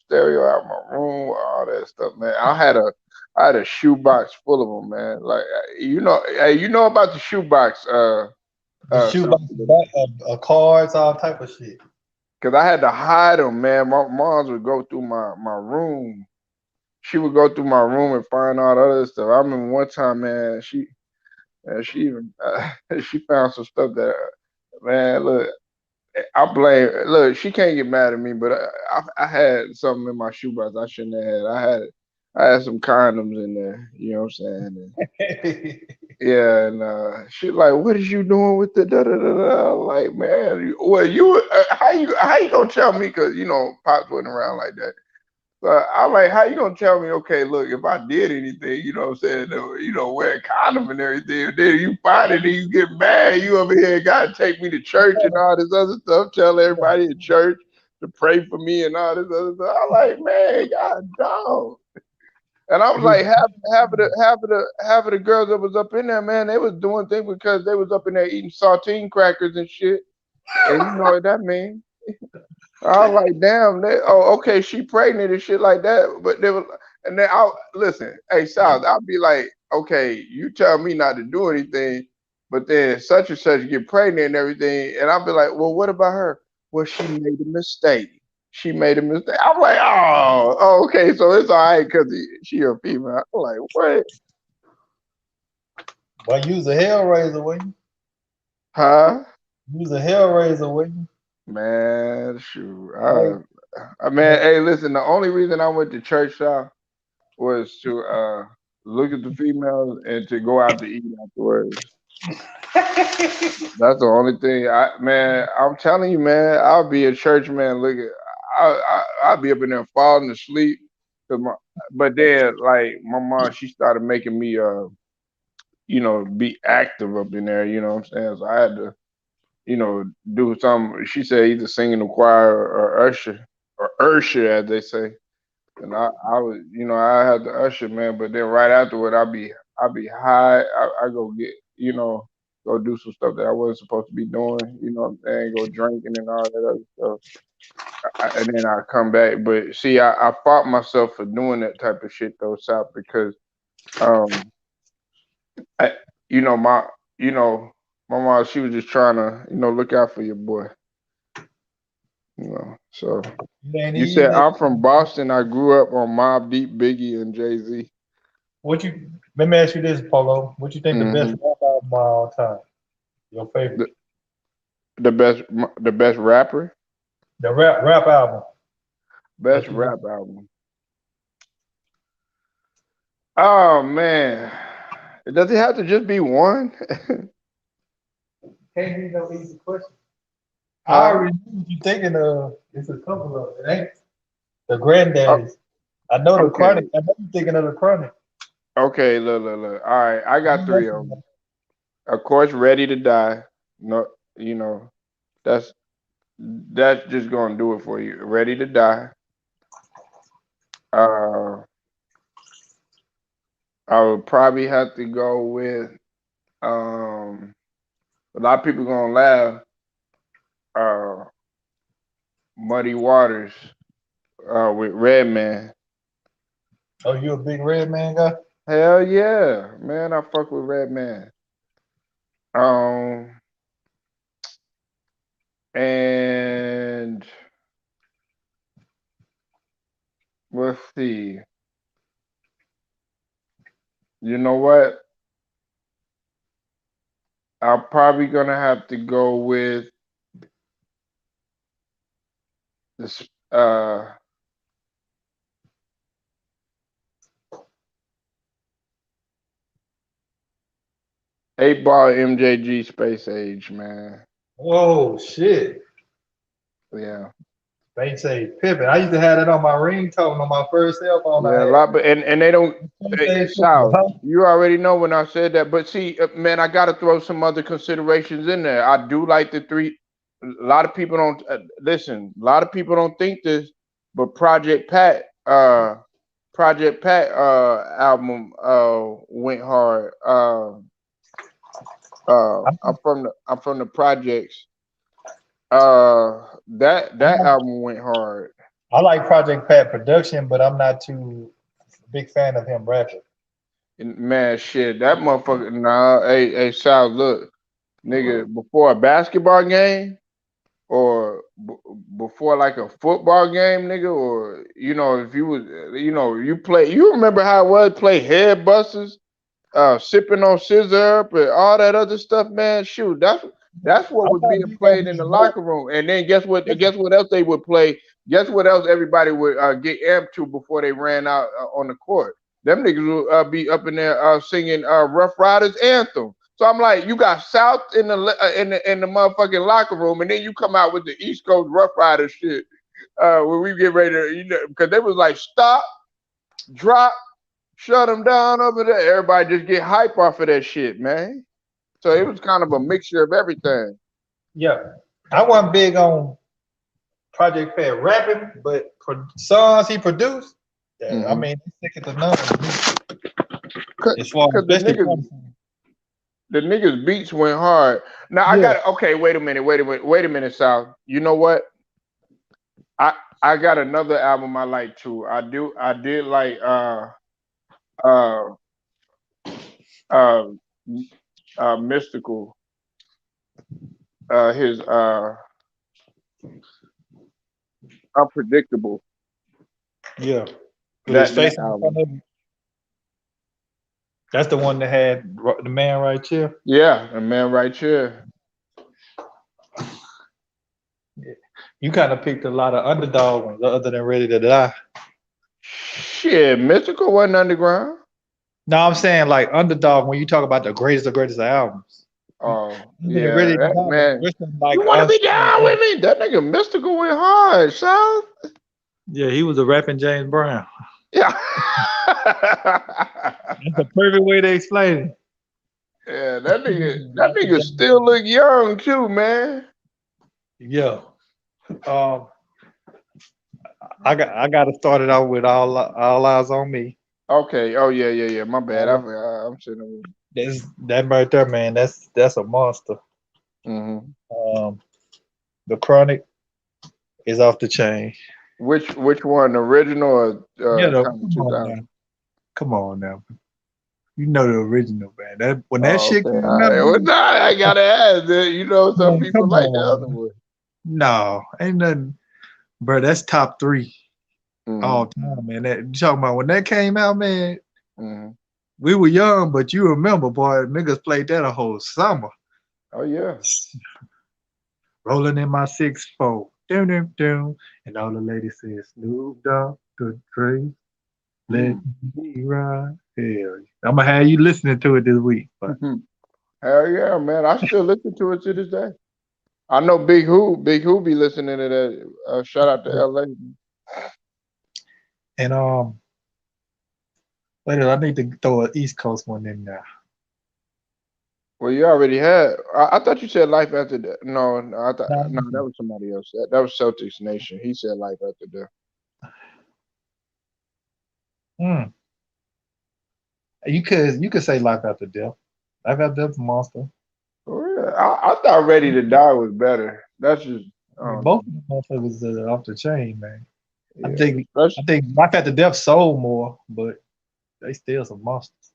stereo out my room, all that stuff, man. I had a shoebox full of them, man. Like hey, you know about the shoebox, The shoebox, South, cards, all type of shit. because I had to hide them, man. My moms would go through my room. She would go through my room and find all the other stuff. I remember one time, man. She even she found some stuff that, man. Look, I blame. Look, she can't get mad at me, but I had something in my shoebox I shouldn't have had. I had some condoms in there. You know what I'm saying? And, yeah, and she like, what is you doing with the da da da da? Like, man, well, how you gonna tell me? Cause pops wasn't around like that. So I'm like, how you gonna tell me, okay, look, if I did anything, you know what I'm saying, wear a condom and everything, then you find it and you get mad, you over here gotta take me to church and all this other stuff, tell everybody in church to pray for me and all this other stuff. I'm like, man, God dog. And I was like, half of the girls that was up in there, man, they was doing things because they was up in there eating saltine crackers and shit. And you know what that means. I was like, damn, okay, she pregnant and shit like that. But they were, and then I'll listen, hey, South, I'll be like, okay, you tell me not to do anything, but then such and such get pregnant and everything, and I'll be like, well, what about her? Well, she made a mistake. She made a mistake. I'm like, oh, okay, so it's all right because she a female. I'm like, what? But use a Hellraiser, will you? Huh? Use a Hellraiser, will you? Man, shoot. Man, hey, listen, the only reason I went to church, South, was to look at the females and to go out to eat afterwards. That's the only thing. I'm telling you, man, I'll be a church man. I'll be up in there falling asleep. But then, like my mom, she started making me, be active up in there. You know what I'm saying? So I had to, do something. She said either sing in the choir or usher, as they say. And I was, I had to usher, man. But then right afterward, I'll be high. I go get, go do some stuff that I wasn't supposed to be doing. You know what I'm saying? Go drinking and all that other stuff. And then I come back. But see, I fought myself for doing that type of shit though, South, because um, I, you know my, you know my mom, she was just trying to, look out for your boy. So you said I'm from Boston. I grew up on Mobb Deep, Biggie, and Jay-Z. Let me ask you this, Polo. What you think the best Hmm. rap album of all time? Your favorite? The best rapper, The rap album. best What you rap album. Oh man, does it have to just be one? can't be no easy question. I Huh? already know what you thinking of. It's a couple of it ain't the Oh, granddaddies. I know the chronic. okay, I know you thinking of the chronic. okay. Look. All right, I got three of them. Of course, Ready to Die. No, you know that's that's just gonna do it for you. Ready to Die. Uh, I would probably have to go with um. A lot of people gonna laugh. Uh, Muddy Waters. With Redman. Oh, you a big red man guy? Hell yeah, man! I fuck with Redman. Um, and let's see. You know what? I'm probably gonna have to go with this. 8 Ball MJG Space Age, man. Oh shit! Yeah, They say Pippin. I used to have that on my ringtone on my first cell phone. I yeah, a had. lot, but and they don't. Say Pippin, Sal, huh? you already know when I said that, but see, man, I gotta throw some other considerations in there. I do like the three. A lot of people don't listen. A lot of people don't think this, but Project Pat album went hard. I'm from the projects. That album went hard. I like Project Pat production, but I'm not too big fan of him rapping. And man, shit, that motherfucker. Nah, hey, Sal, look, nigga, before a basketball game or before like a football game, nigga, or if you was, you play. You remember how it was play head busters, sipping on scissor up and all that other stuff, man. Shoot, that's what I'm was not being big on played in his the rap. locker room. And then guess what? Guess what else they would play? Guess what else everybody would get amped to before they ran out on the court? Them niggas would be up in there singing Rough Riders anthem. So I'm like, you got South in the motherfucking locker room, and then you come out with the East Coast Rough Riders shit. when we get ready to, because they was like stop, drop, shut them down over there. Everybody just get hype off of that shit, man. So it was kind of a mixture of everything. Yeah, I wasn't big on Project Fed rapping, but songs he produced, yeah, I mean, it's second to none. As far as Cause especially the niggas beats went hard. Now I yeah, got okay. Wait a minute, Sal. You know what? I got another album I like too. I did like uh uh Mystical. His Unpredictable. yeah. With his That face in front album. of him. That's the one that had the man right here. Yeah, the man right here. Yeah. You kind of picked a lot of underdog ones other than Ready to Die. Shit, Mystical wasn't underground. No, I'm saying like underdog when you talk about the greatest of greatest albums. Oh Ready yeah, to that Die, man. like You want to us. be down with me? That nigga Mystical went hard, Sal. Yeah, he was a rapping James Brown. Yeah. That's the perfect way to explain it. Yeah, that nigga still look young too, man. Yeah. Um, I got to start it out with all eyes on me. Okay. Oh yeah. My bad. All I'm sitting. That's that right there, man. That's a monster. Mm-hmm. Um, the Chronic is off the chain. Which one, original Yeah, or kind of come on now. 2000? Come on now. You know the original, man. That when that Oh, shit okay. came All out, right. Well, nah, I gotta ask. Some man, people come like the other on. one. No, ain't nothing, bro. That's top three all Mm-hmm. time, man. That you talking about when that came out, man. Mm-hmm. We were young, but you remember, boy, niggas played that a whole summer. Oh yeah. Rolling in my 6'4", doom doom doom, and all the ladies said Snoop Dogg, Good Dre, let Mm. me ride. Hell, I'm gonna have you listening to it this week, but Hell yeah, man. I still listen to it to this day. I know Big Who be listening to that. Shout out to LA. and later I need to throw an East Coast one in there. Well, you already had. I thought you said Life After Death. No, I thought No, no, that was somebody else. That was Celtics Nation. He said Life After Death. mm. You could say Life After Death. Life After Death's a monster. Oh, yeah. I thought Ready to Die was better. That's just I I mean, don't know. both of them motherfuckers are off the chain, man. I Yeah, think I that's think Life After Death sold more, but they still some monsters.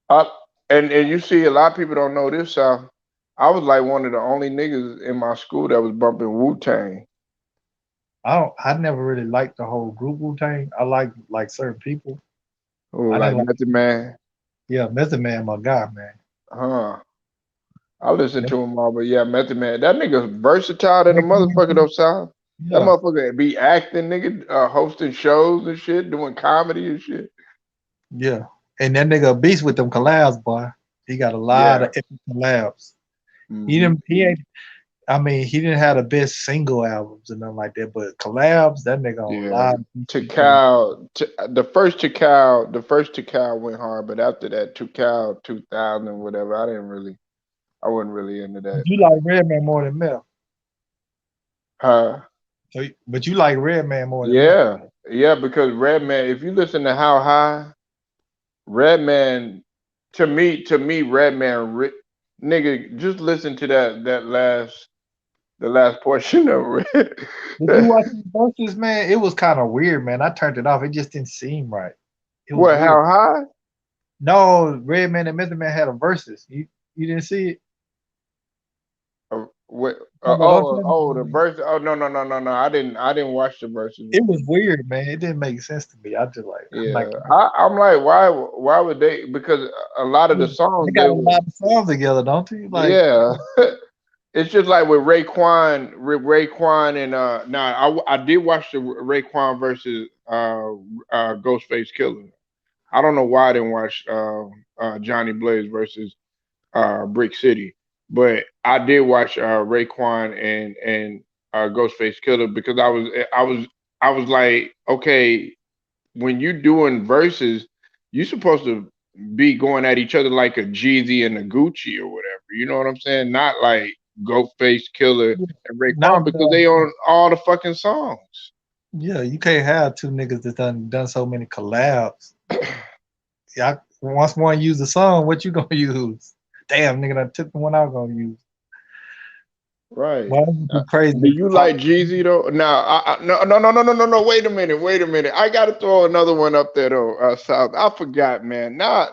I, and you see a lot of people don't know this. I was like one of the only niggas in my school that was bumping Wu Tang. I never really liked the whole group Wu Tang. I like certain people. Oh, I like didn't like Method Man. yeah, Method Man, my guy, man. Huh. I listened to him all, but yeah, Method Man. That nigga's versatile than a motherfucker though, Sal. That Yeah, motherfucker be acting, nigga, hosting shows and shit, doing comedy and shit. yeah. And that nigga a beast with them collabs, boy. He got a lot Yeah. of epic collabs. He Hmm. didn't he ain't I mean, he didn't have the best single albums and nothing like that, but collabs, that nigga on a Yeah. lot of features. The first Tikal went hard, but after that, Tikal 2000, whatever, I wasn't really into that. You like Redman more than Mel. Huh? But you like Redman more than Mel. Yeah. Yeah, because Redman, if you listen to How High, Redman, to me, Redman, nigga, just listen to the last portion of Red. Did you watch the verses, man? It was kind of weird, man. I turned it off. It just didn't seem right. It was What? weird. How high? No, Redman and Method Man had a verses. You didn't see it? What? No, but don't tell The me. verse. Oh no. I didn't watch the verses. It was weird, man. It didn't make sense to me. I'm like, Yeah, I'm like, why would they? Because a lot of the they songs got they a were, lot of songs together, don't they? Like, yeah. It's just like with Raekwon and now I did watch the Raekwon versus Ghostface Killer. I don't know why I didn't watch Johnny Blaze versus Brick City, but I did watch Raekwon and Ghostface Killer because I was like, okay, when you doing verses, you supposed to be going at each other like a Jeezy and a Gucci or whatever. You know what I'm saying? Not like Ghostface Killer and Now Raekwon because they on all the fucking songs. yeah, you can't have two niggas that done so many collabs. Yeah, once one use a song, what you gonna use? Damn, nigga, I took the one I was gonna use. Right. Why would you crazy? Do you like Jeezy though? Now, no. Wait a minute. I got to throw another one up there though. South. I forgot, man. Damn,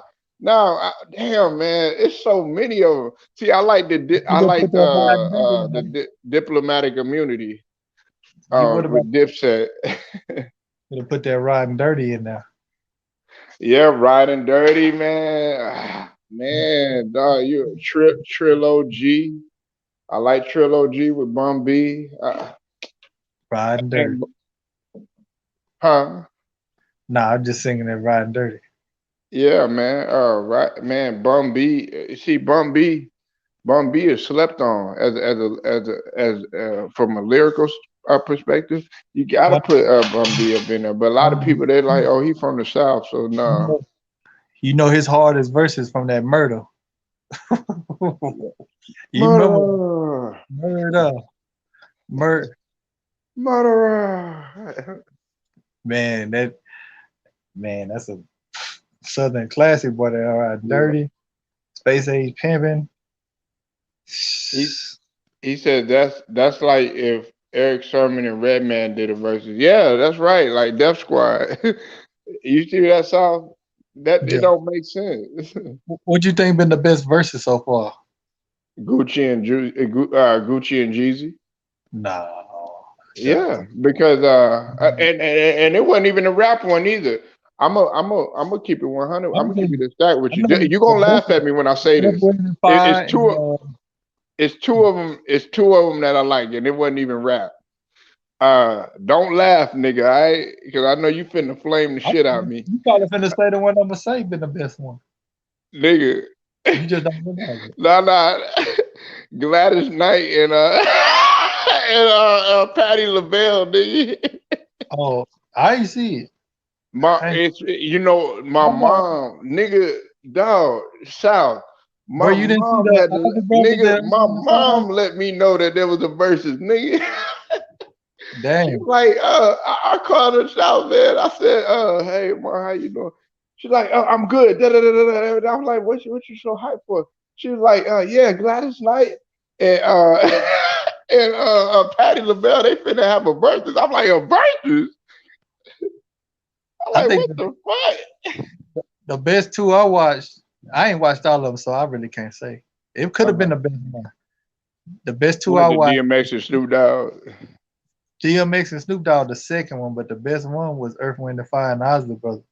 man. It's so many of them. See, I like You gonna put that riding dirty in diplomatic immunity. there? You would have With Dipset. put that riding dirty in there. Yeah, riding dirty, man. Man, dog, you a Trillo G. I like Trillo G with Bum B. Riding dirty. Huh? Nah, I'm just singing that riding dirty. Yeah, man. Right, man. Bum B. See, Bum B is slept on as from a lyrical perspective. You gotta What? put Bum B up in there. But a lot of people they're like, oh, he from the South, so no. You know his hardest verses from that murder. You remember Murder, murder, murderer. man. That's a Southern classic, boy. That riding Yeah. dirty, space age pimping. He said that's like if Eric Sermon and Redman did a versus. Yeah, that's right. Like Def Squad. You see that song? That it Yeah. don't make sense. What you think been the best verses so far? Gucci and Jeezy. No. Yeah, because and it wasn't even a rap one either. I'm a keep it 100. I'm gonna keep it a stack with you. You gonna laugh at me when I say this. It's two of them. It's two of them that I like, and it wasn't even rap. Don't laugh, nigga. Because I know you finna flame the shit out of me, You probably finna say the one I'm gonna say been the best one. nigga. You just don't realize it. Nah. Gladys Knight and Patti LaBelle, nigga. Oh, I ain't see it. It's my mom, nigga, dog, South. My Bro, you didn't see mom the had to, other brother nigga. that My on the mom song? let me know that there was a versus, nigga. She Damn. was like, I called her South, man. I said, hey, mom, how you doing? She's like, oh, I'm good. Da, da, da, da, da. And I was like, what you so hyped for? She was like, yeah, Gladys Knight and and Patti LaBelle, they finna have a versus. I'm like, a versus? I'm I like, think what the fuck? the best two I watched, I ain't watched all of them, so I really can't say. It could have been the best one. The best two I The watched, DMX and Snoop Dogg. DMX and Snoop Dogg, the second one, but the best one was Earth, Wind, and Fire and Ozzy Brothers.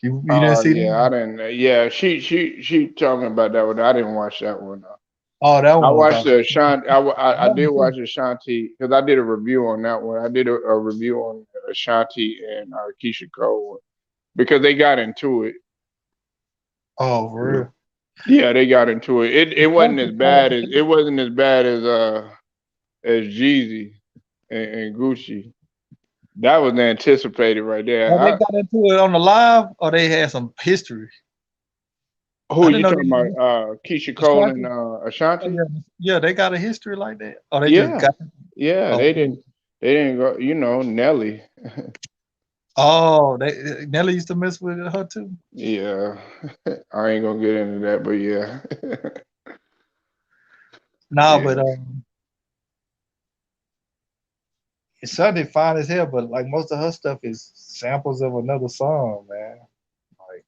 You didn't see Yeah, that? I didn't. Yeah, she told me about that one. I didn't watch that one. Oh, that I one was watched awesome. the Ashanti. I did watch Ashanti because I did a review on that one. I did a review on Ashanti and Keisha Cole because they got into it. Oh, for real? Yeah, they got into it. It wasn't as bad as Jeezy and Gucci. That was anticipated right there. Oh, they got into it on the live, or they had some history? Who I you didn't know talking they about? Keisha Cole and Ashanti? Yeah, they got a history like that. Or they just Yeah, got. yeah. Oh, They didn't go. Nelly. oh, they Nelly used to mess with her too. Yeah, I ain't gonna get into that, but yeah. Nah, Yeah. but it's something fine as hell. But like most of her stuff is samples of another song, man. Like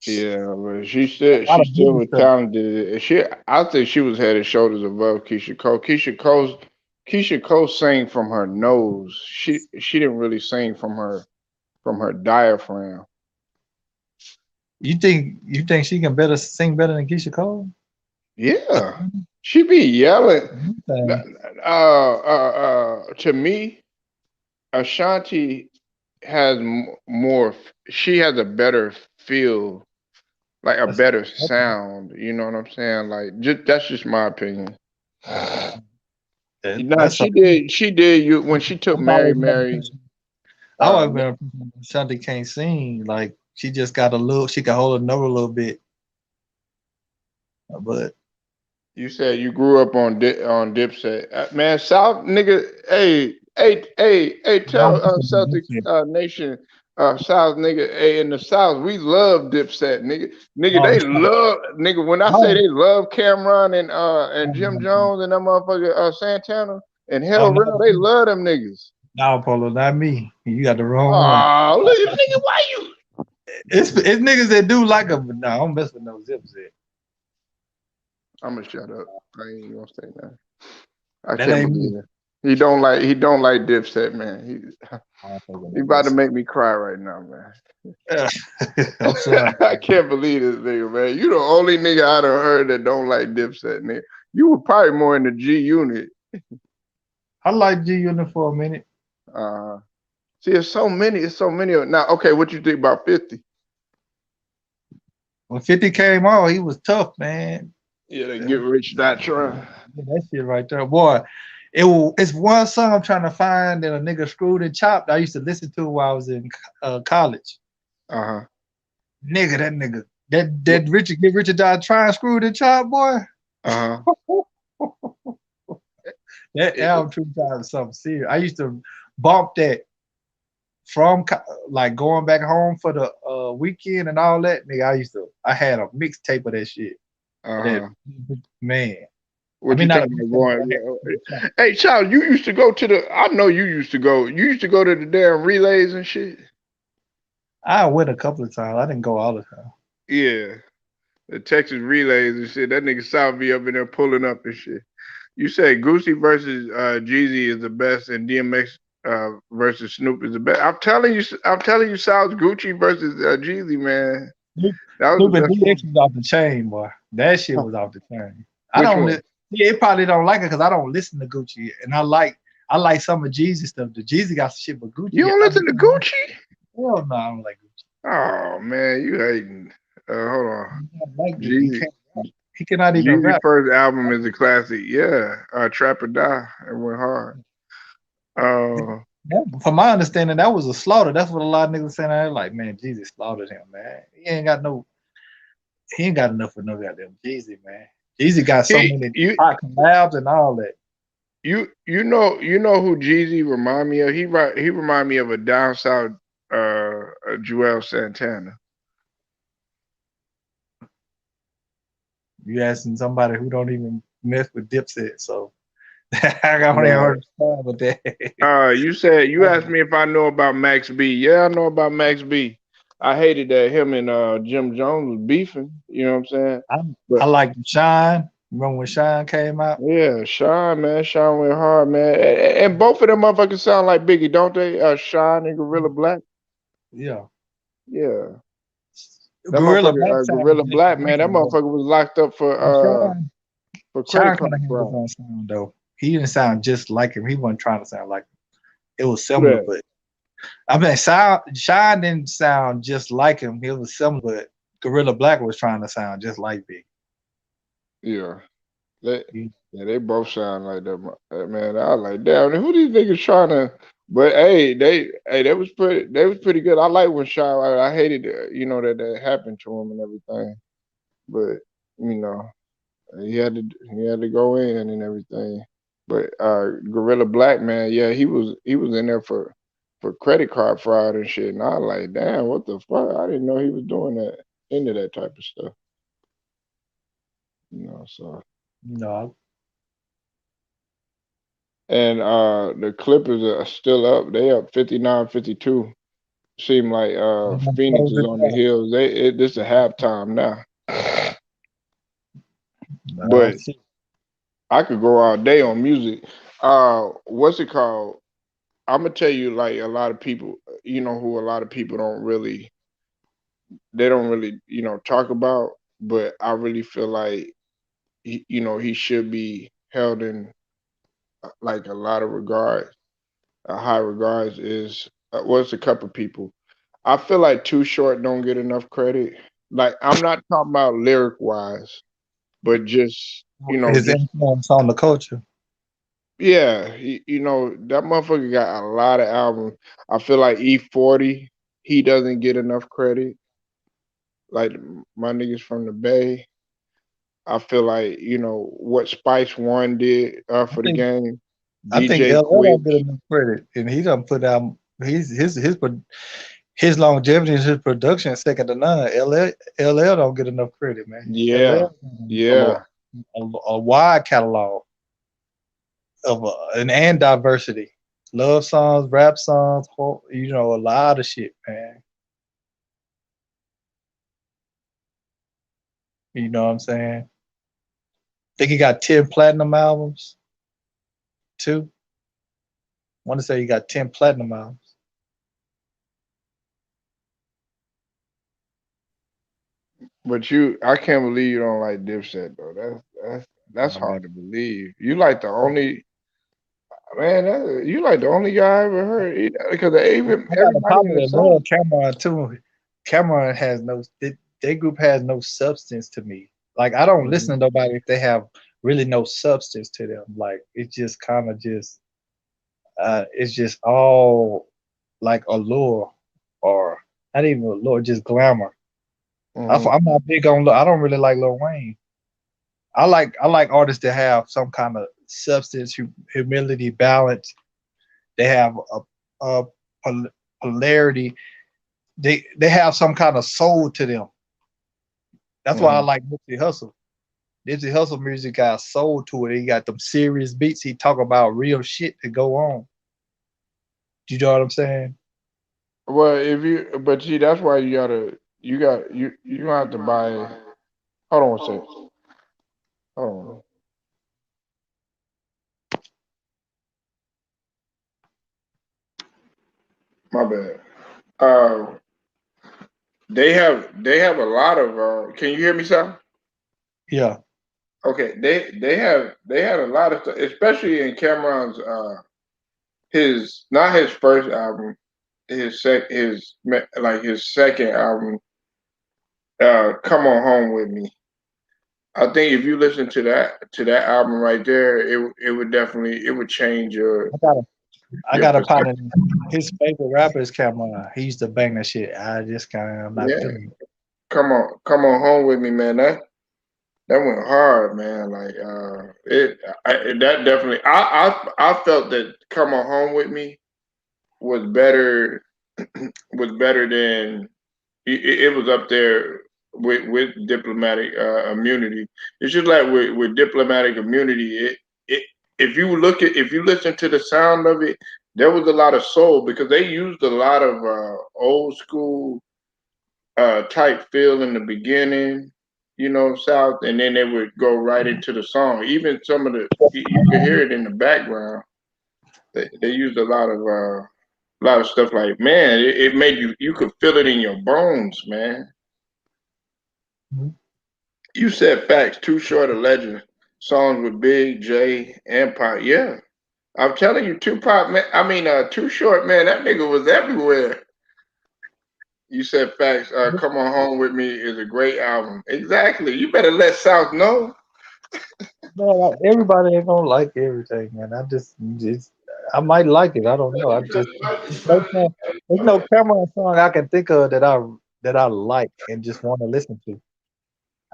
Yeah, but a lot she of still Biggie was stuff. talented. I think she was head and shoulders above Keisha Cole. Keisha Cole sang from her nose. She didn't really sing from her diaphragm. You think she can better sing better than Keisha Cole? Yeah, she be yelling. Okay. To me, Ashanti has more. She has a better feel, like a better sound. You know what I'm saying? Like, that's just my opinion. Nah, That's a, she did. She did. You when she took I've Mary, always been a Mary. person. I always Ma- been a person that Ashanti can't sing. Like she just got a little. She can hold a note a little bit, but You said you grew up on on Dipset, man. South nigga, hey, tell I'm just a Celtic musician. Nation, South nigga, hey, in the South we love Dipset, nigga, Oh, they love nigga. When I say no, they love Cameron and no, Jim no, no. Jones and that motherfucker Santana and Oh, Hell not Rail, they me. love them niggas. No, Polo, not me. You got the wrong one. Oh, look at nigga, why you? It's niggas that do like them, but no, I don't mess with no Zip Zip. I'm gonna shut up. I ain't gonna say nothing. I That can't ain't me. believe it. He don't like Dipset, man. I don't fuck with He no about to Dipset. make me cry right now, man. I'm sorry. I can't believe this nigga, man. You the only nigga I done heard that don't like Dipset, nigga. You were probably more in the G Unit. I like G Unit for a minute. Uh, see, it's so many. It's so many. Now, okay, what you think about 50? When 50 came out, he was tough, man. Yeah, they get rich, not trying. Yeah, that shit right there, boy. It's one song I'm trying to find that a nigga screwed and chopped. I used to listen to while I was in college. Uh Nigga, that nigga, that Richard Get Richard Die Trying screwed and chopped, boy. huh. That album True Time is something serious. I used to bump that from like going back home for the weekend and all that. Nigga, I had a mixtape of that shit. That Uh huh. man. I What mean, you not a talking about mixtape, but I going? had. Hey, child, you used to go to the. I know you used to go. You used to go to the damn relays and shit. I went a couple of times. I didn't go all the time. Yeah, the Texas relays and shit. That nigga South be up in there pulling up and shit. You say Gucci versus Jeezy is the best, and DMX versus Snoop is the best. I'm telling you, South Gucci versus Jeezy, man. Snoop, That was Snoop the and best one. DX was off the chain, boy. That shit was off the chain. I Which don't. one? Yeah, it probably don't like it because I don't listen to Gucci, and I like some of Jeezy stuff. The Jeezy got some shit, but You Gucci, don't listen to Gucci? hell no, I don't like Gucci. Oh man, you hating. Hold on. I don't like Gucci. He Jeezy. can't. He cannot even Jeezy rap. first album is a classic. Yeah, Trap or Die. It went hard. Uh, From my understanding, that was a slaughter. That's what a lot of niggas saying. They're like, man, Jeezy slaughtered him, man. He ain't got enough for no goddamn Jeezy, man. Jeezy got so he many you hot collabs and all that. you know who Jeezy remind me of? He remind me of a down south Joel Santana. You asking somebody who don't even mess with Dipset, so I got only Right. understand with that. You asked me if I know about Max B. Yeah, I know about Max B. I hated that him and Jim Jones was beefing. You know what I'm saying? I, I But like Shine. Remember when Shine came out? yeah, Sean, man, Sean went hard, man. And both of them motherfuckers sound like Biggie, don't they? Sean and Gorilla Black. Yeah. Yeah, that Gorilla motherfucker, Black sound Gorilla just Black, man. That like him, but motherfucker was locked up Shine, for credit Shine card kind of had his fraud. own sound though. He didn't sound just like him. He wasn't trying to sound like him. It was Who similar, that? but I mean, Shine didn't sound just like him. It was similar, but Gorilla Black was trying to sound just like Big. Yeah, they He- yeah they both sound like that, man. I was like, damn, who these niggas trying to? But they was pretty good. I like when Sean. I hated that happened to him and everything, but you know he had to go in and everything. But Gorilla Black, man, yeah, he was in there for credit card fraud and shit. And I was like, damn, what the fuck? I didn't know he was doing that into that type of stuff. So No, and the Clippers are still up. They up 59-52. Seem like they're gonna Phoenix close is it on the out. heels. This is a halftime now. No, But I could go all day on music. What's it called? I'm gonna tell you, like a lot of people, who a lot of people they don't really talk about, but I really feel like he should be held in like a lot of regards, high regards. Is what's a couple people. I feel like Too Short don't get enough credit. Like I'm not talking about lyric wise, but just his influence on the culture. Yeah, you know that motherfucker got a lot of albums. I feel like E40, he doesn't get enough credit. Like my niggas from the Bay, I feel like what Spice One did I for the think game. I think DJ LL Quick, don't get enough credit, and he done put out his longevity and his production is second to none. LL don't get enough credit, man. yeah, LL from yeah. a wide catalog of and diversity, love songs, rap songs, a lot of shit, man. You know what I'm saying? Think he got 10 platinum albums too. Want to say he got 10 platinum albums. But I can't believe you don't like Dipset though. That's Oh, man. hard to believe. You like the only man. You like the only guy I ever heard because even I got a everybody in partner the that song. love Cameron too. Cameron has no, their group has no substance to me. Like I don't listen to Mhm. nobody if they have really no substance to them. Like it's just kind of it's just all like allure or not even allure, just glamour. Mhm. I'm not big on. I don't really like Lil Wayne. I like artists that have some kind of substance, humility, balance. They have a polarity. They have some kind of soul to them. That's why I Mhm. like Nipsey Hussle. Nipsey Hussle music got soul to it. He got them serious beats. He talk about real shit to go on. Do you know what I'm saying? Well, but see, that's why you don't have to buy. Hold on a second. Hold on. My bad. Uh, they have a lot of. Can you hear me, Sal? Yeah. Okay, they had a lot of stuff, especially in Cameron's his not his first album, his second album, Come On Home With Me. I think if you listen to that album right there, it would change I got a I your got a perception. partner. His favorite rapper is Cameron. He used to bang that shit. I'm not Yeah, feeling it. come on home with me, man. That went hard, man. Like that definitely. I felt that Come On Home With Me was better was better than it was up there with diplomatic immunity. It's just like with diplomatic immunity. It if you listen to the sound of it, there was a lot of soul because they used a lot of old school type feel in the beginning, South, and then they would go right into the song. Even some of you could hear it in the background. They used a lot of stuff like man, it made you could feel it in your bones, man. Mhm. You said facts. Too Short, a legend. Songs with Big J and Pop. Yeah, I'm telling you, Tupac. Man, I mean, Too Short, man. That nigga was everywhere. You said facts. Come on home with me is a great album. Exactly. You better let South know. No, everybody ain't gonna like everything, man. I might like it. I don't know. There's no Cameron song I can think of that I like and just want to listen to.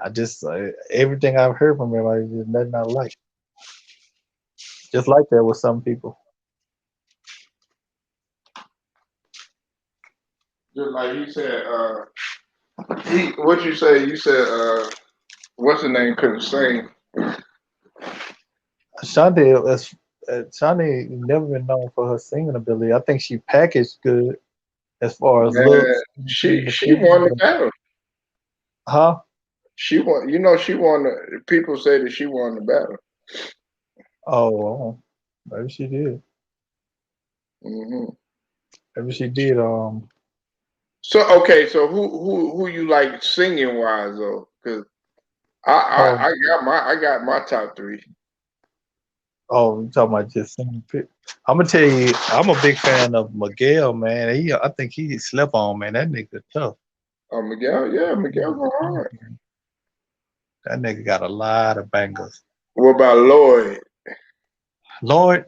I just everything I've heard from him, I just nothing I like. Just like that with some people. Just like you said, what you say? You said, what's the name? Couldn't sing. Ashanti never been known for her singing ability. I think she packaged good as far as Man, looks. she won the battle. Huh? She won. She won. People say that she won the battle. Oh, maybe she did. Hmm. Maybe she did. So okay, so who you like singing wise though? Because Oh, I got my top three. oh, you talking about just singing? I'm gonna tell you, I'm a big fan of Miguel, man. I think he slept on, man. That nigga tough. Oh, Miguel, yeah, Miguel go hard. That nigga got a lot of bangers. What about Lloyd? Lloyd,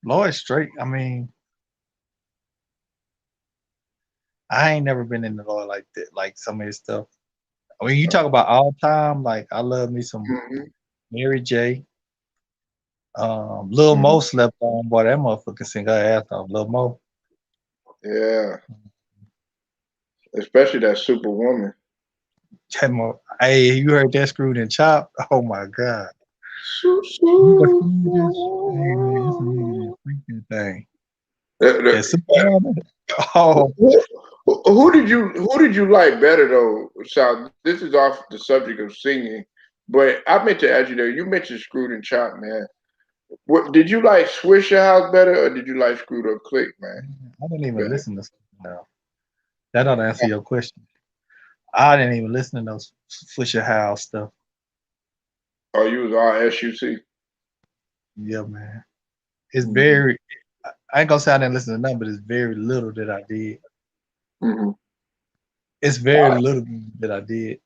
Lloyd straight. I mean, I ain't never been into Lloyd like that, like some of his stuff. I mean, you talk about all time, like I love me some Mm-hmm. Mary J. Lil Mm-hmm. Mo slept on, boy, that motherfucker sing her ass off. Lil Mo. Yeah, especially that Superwoman. Hey, you heard that screwed and chopped? Oh my god. Su- You can feel this. Hey man, this nigga su- freak that thing. That The- Superman. Oh, who did you like better though, Sal? This is off the subject of singing, but I meant to ask you there. You mentioned Screwed and Chopped, man. What did you like Swisher House better, or did you like Screwed Up Click, man? I didn't even Better. listen to now. That don't answer your question. I didn't even listen to those Fisher House stuff. Oh, you was all SUC. Yeah, man. It's Mm-hmm. very. I ain't gonna say I didn't listen to none, but it's very little that I did. Mm-hmm. It's very little that I did.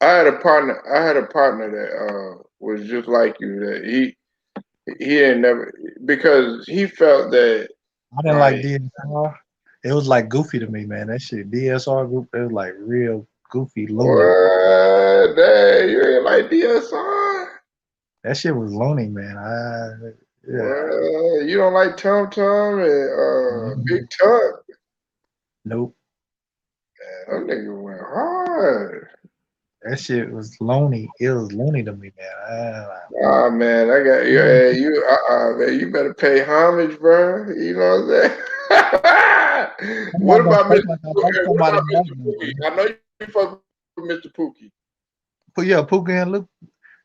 I had a partner. I had a partner that was just like you. That he ain't never because he felt that I didn't like like DSR. It was like goofy to me, man. That shit DSR group. It was like real goofy, loony. what? Dang, you ain't like DSR? That shit was loony, man. Yeah. Well, you don't like Tum Tum and Big Mhm. Tut? Nope. Man, them niggas went hard. That shit was loony. It was loony to me, man. Ah man, I got you. Hey, you man, you better pay homage, bro. You know what I'm saying? I'm What not gonna about fake Mr. like I What like somebody about that Mr. doesn't, Pookie? man. I know you fuck with Mr. Pookie. But yeah, Puka and Luke,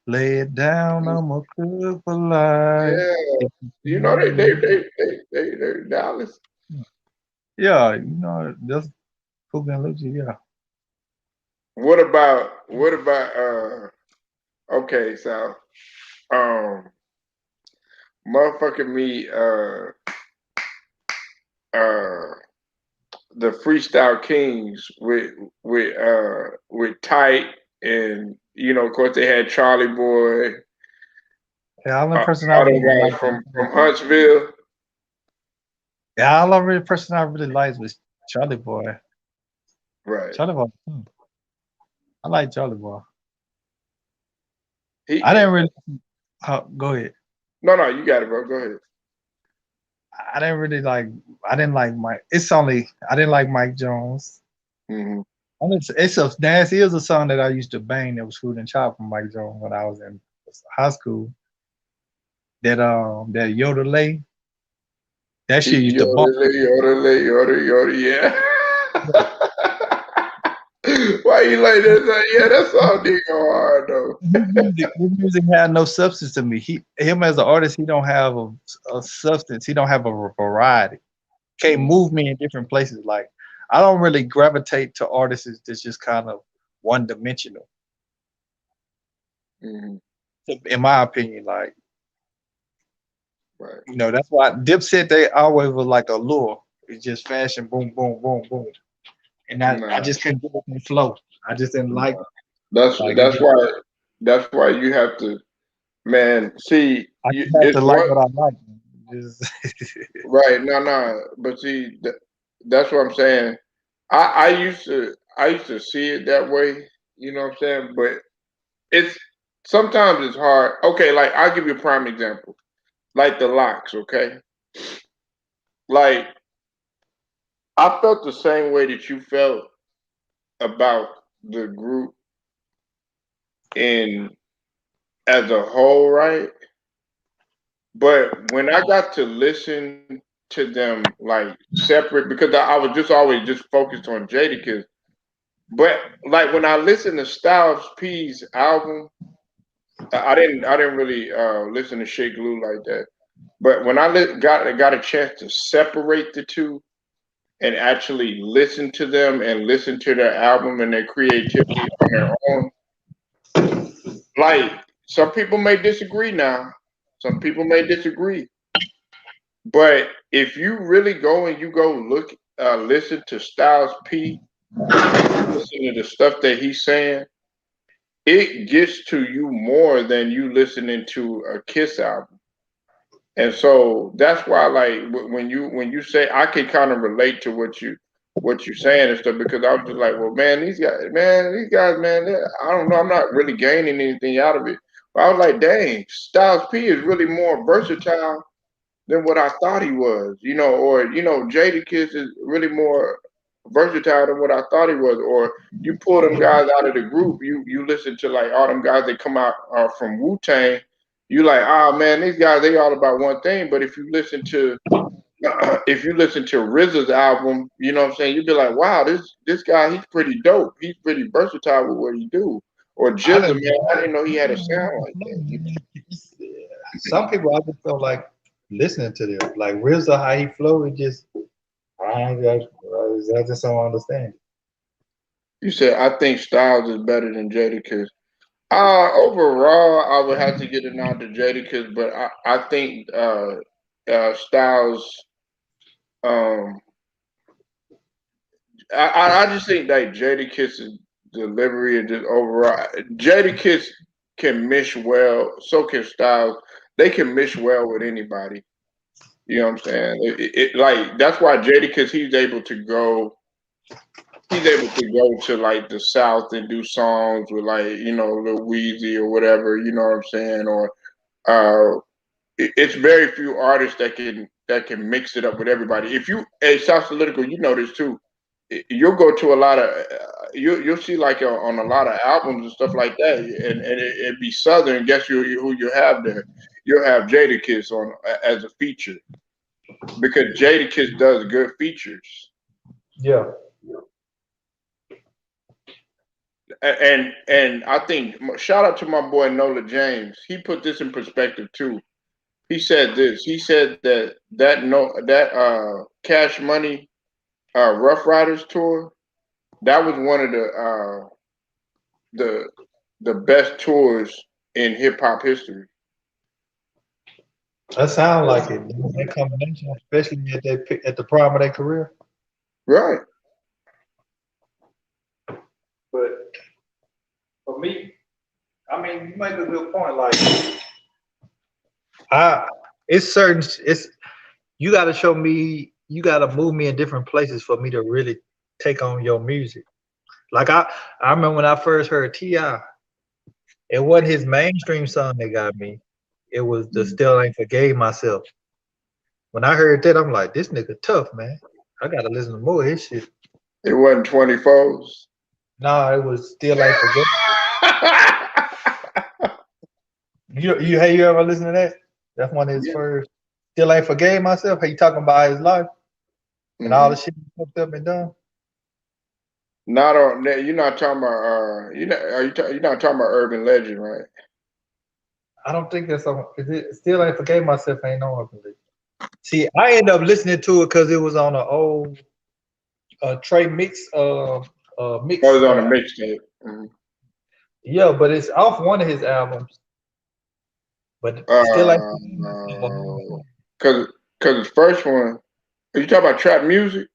lay it down. I'm a cook for life. Yeah, you know they Dallas. Yeah, you know that's Puka and Luke. Yeah, What about okay, so um motherfucking me uh the Freestyle Kings with Tight and of course they had Charlie Boy, yeah. All the person I all them really guys liked. from Huntsville. Yeah, all the person I really liked was Charlie Boy. Right. Charlie Boy. I like Charlie Boy. I He didn't really. Go ahead. no, you got it, bro. Go ahead. I didn't really like. I didn't like Mike. It's only I didn't like Mike Jones. Hmm. And it's a nasty. It was a song that I used to bang that was Food and Chop from Mike Jones when I was in high school. That Yodelay. That shit used to bump. Yodel, yeah. Why you like that? Yeah, that song did go hard though. His music had no substance to me. Him as an artist, he don't have a substance. He don't have a variety. Can't move me in different places. Like I don't really gravitate to artists that's just kind of one dimensional. Hmm. In my opinion, like Right. that's why Dipset they always was like a lure. It's just fashion, boom, boom, boom, boom, and I Nah, just couldn't get it in flow. I just didn't like nah. That's like it. that's why that's why you have to, man. See, I just have it's to like one. what I like. Just Right, no, but see, that's what I'm saying. I used to see it that way, you know what I'm saying? But it's sometimes it's hard. Okay, like I'll give you a prime example, like the Locks. Okay, like I felt the same way that you felt about the group in as a whole, right? But when I got to listen to them like separate, because I was just always just focused on Jadakiss. But like when I listened to Styles P's album, I didn't really listen to Shea Glue like that. But when got a chance to separate the two and actually listen to them and listen to their album and their creativity on their own, like some people may disagree now, some people may disagree, but if you really go and you go listen to Styles P and listen to the stuff that he's saying, it gets to you more than you listening to a Kiss album. And so that's why, like, when you say, I can kind of relate to what you're saying and stuff, because I was just like, well, man, these guys, man, I don't know, I'm not really gaining anything out of it. But I was like, dang, Styles P is really more versatile than what I thought he was, or Jadakiss is really more versatile than what I thought he was. Or you pull them guys out of the group, you listen to like all them guys that come out from Wu Tang, you like, ah man, these guys they all about one thing. But if you listen to RZA's album, you know what I'm saying, you'd be like, wow, this guy, he's pretty dope. He's pretty versatile with what he do. Or I GZA, didn't. man, I didn't know he had a sound like that. Some people I just felt like listening to them, like RZA, how he flow, it just I just don't understand. You said, I think Styles is better than Jadakiss. Overall, I would have to get a nod to Jadakiss, but I think Styles. Um, I just think like Jadakiss's delivery and just overall, Jadakiss can mesh well. So can Styles. They can mesh well with anybody. You know what I'm saying? Like that's why Jadakiss he's able to go to like the South and do songs with like Lil Weezy or whatever. You know what I'm saying? Or it's very few artists that can mix it up with everybody. If you South Political, you know this too. You'll go to a lot of you'll see like on a lot of albums and stuff like that, and it be Southern. Guess who you have there? You'll have Jadakiss on as a feature because Jadakiss does good features. Yeah. And I think shout out to my boy Nola James. He put this in perspective too. He said this. He said that Cash Money Rough Riders tour, that was one of the best tours in hip hop history. That sound like it. That combination, especially at the prime of their career. Right. But for me, I mean, you make a good point. Like, it's you got to show me, you got to move me in different places for me to really take on your music. Like I remember when I first heard T.I., it wasn't his mainstream song that got me. It was the Still Ain't Forgave Myself. When I heard that, I'm like, this nigga tough, man. I gotta listen to more of his shit. It wasn't 24s. No, it was Still Ain't Forgave. You ever listen to that? That's one of his first. Still Ain't Forgave Myself. How you talking about his life and all the shit he fucked up and done? Not on. You're not talking about. You're not talking about Urban Legend, right? I don't think that's on. Is it Still Ain't Forgave Myself? Ain't on Urban Legend. See, I ended up listening to it because it was on an old Trey mix. Mix. Oh, it was on a mixtape. Mm-hmm. Yeah, but it's off one of his albums. But still like because his first one. Are you talking about trap music?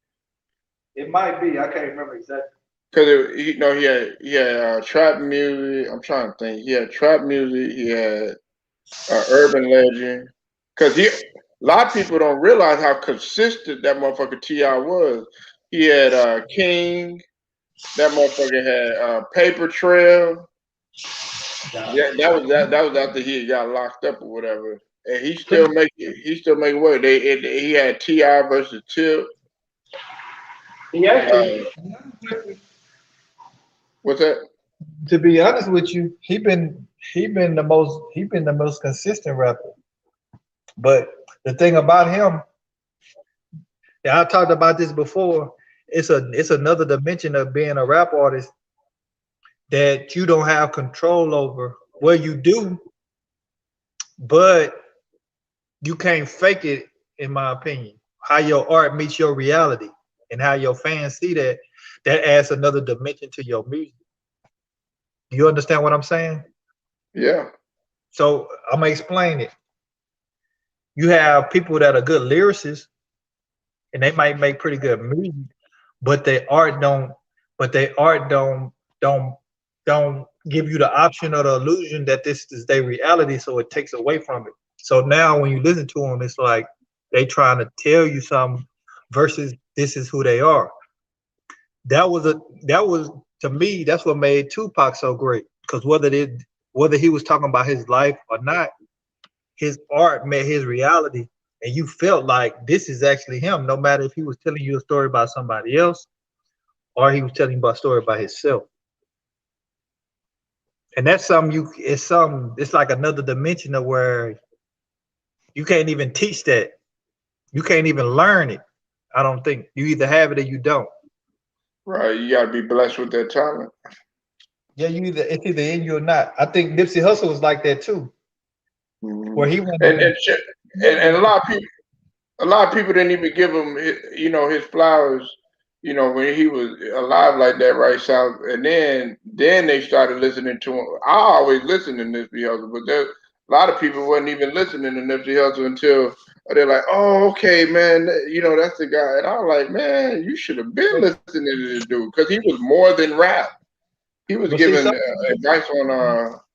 It might be. I can't remember exactly. Because he had trap music. I'm trying to think. He had trap music. He had Urban Legend. Because a lot of people don't realize how consistent that motherfucker T.I. was. He had King. That motherfucker had Paper Trail. Yeah, that was after he got locked up or whatever. And he still make work. He had T.I. versus Tip. He actually, what's that? To be honest with you, he been the most consistent rapper. But the thing about him, I talked about this before. It's another dimension of being a rap artist that you don't have control over. Well, you do, but you can't fake it, in my opinion. How your art meets your reality and how your fans see that adds another dimension to your music. Do you understand what I'm saying? Yeah. So I'm gonna explain it. You have people that are good lyricists and they might make pretty good music, but their art don't give you the option or the illusion that this is their reality, so it takes away from it. So now when you listen to them, it's like they trying to tell you something versus this is who they are. That was to me, that's what made Tupac so great. Because whether he was talking about his life or not, his art met his reality, and you felt like this is actually him, no matter if he was telling you a story about somebody else or he was telling you about a story about himself. And that's something it's like another dimension of where you can't even teach that. You can't even learn it. I don't think. You either have it or you don't. Right. You gotta be blessed with that talent. Yeah, it's either in you or not. I think Nipsey Hussle was like that too. Where he went and a lot of people didn't even give him, his flowers, when he was alive like that, right, South. And then they started listening to him. I always listened to Nipsey Hussle, but there a lot of people wasn't even listening to Nipsey Hussle until they're like, oh, okay, man, that's the guy. And I was like, man, you should have been listening to this dude, because he was more than rap. He was giving advice on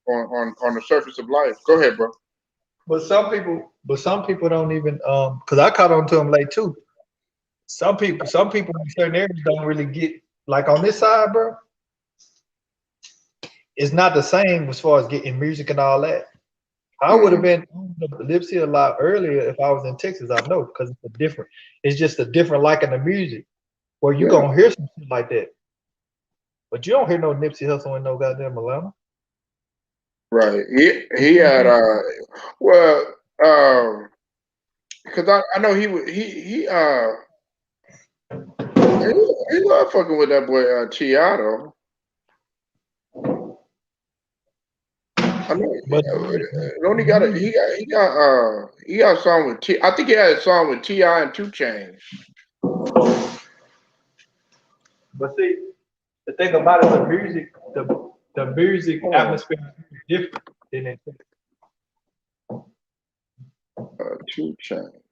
the surface of life. Go ahead, bro. But some people don't even because I caught on to him late too. Some people in certain areas don't really get, like on this side, bro. It's not the same as far as getting music and all that. I would have been on the Nipsey a lot earlier if I was in Texas. I know, because it's just a different liking the music where you're gonna hear some shit like that. But you don't hear no Nipsey Hussle in no goddamn Atlanta. Right. He had because I know he loved fucking with that boy Chiato. I know, but he got a song with T. I think he had a song with T.I. and 2 Chainz. But see, the thing about it, the music atmosphere is different than it. 2 Chainz.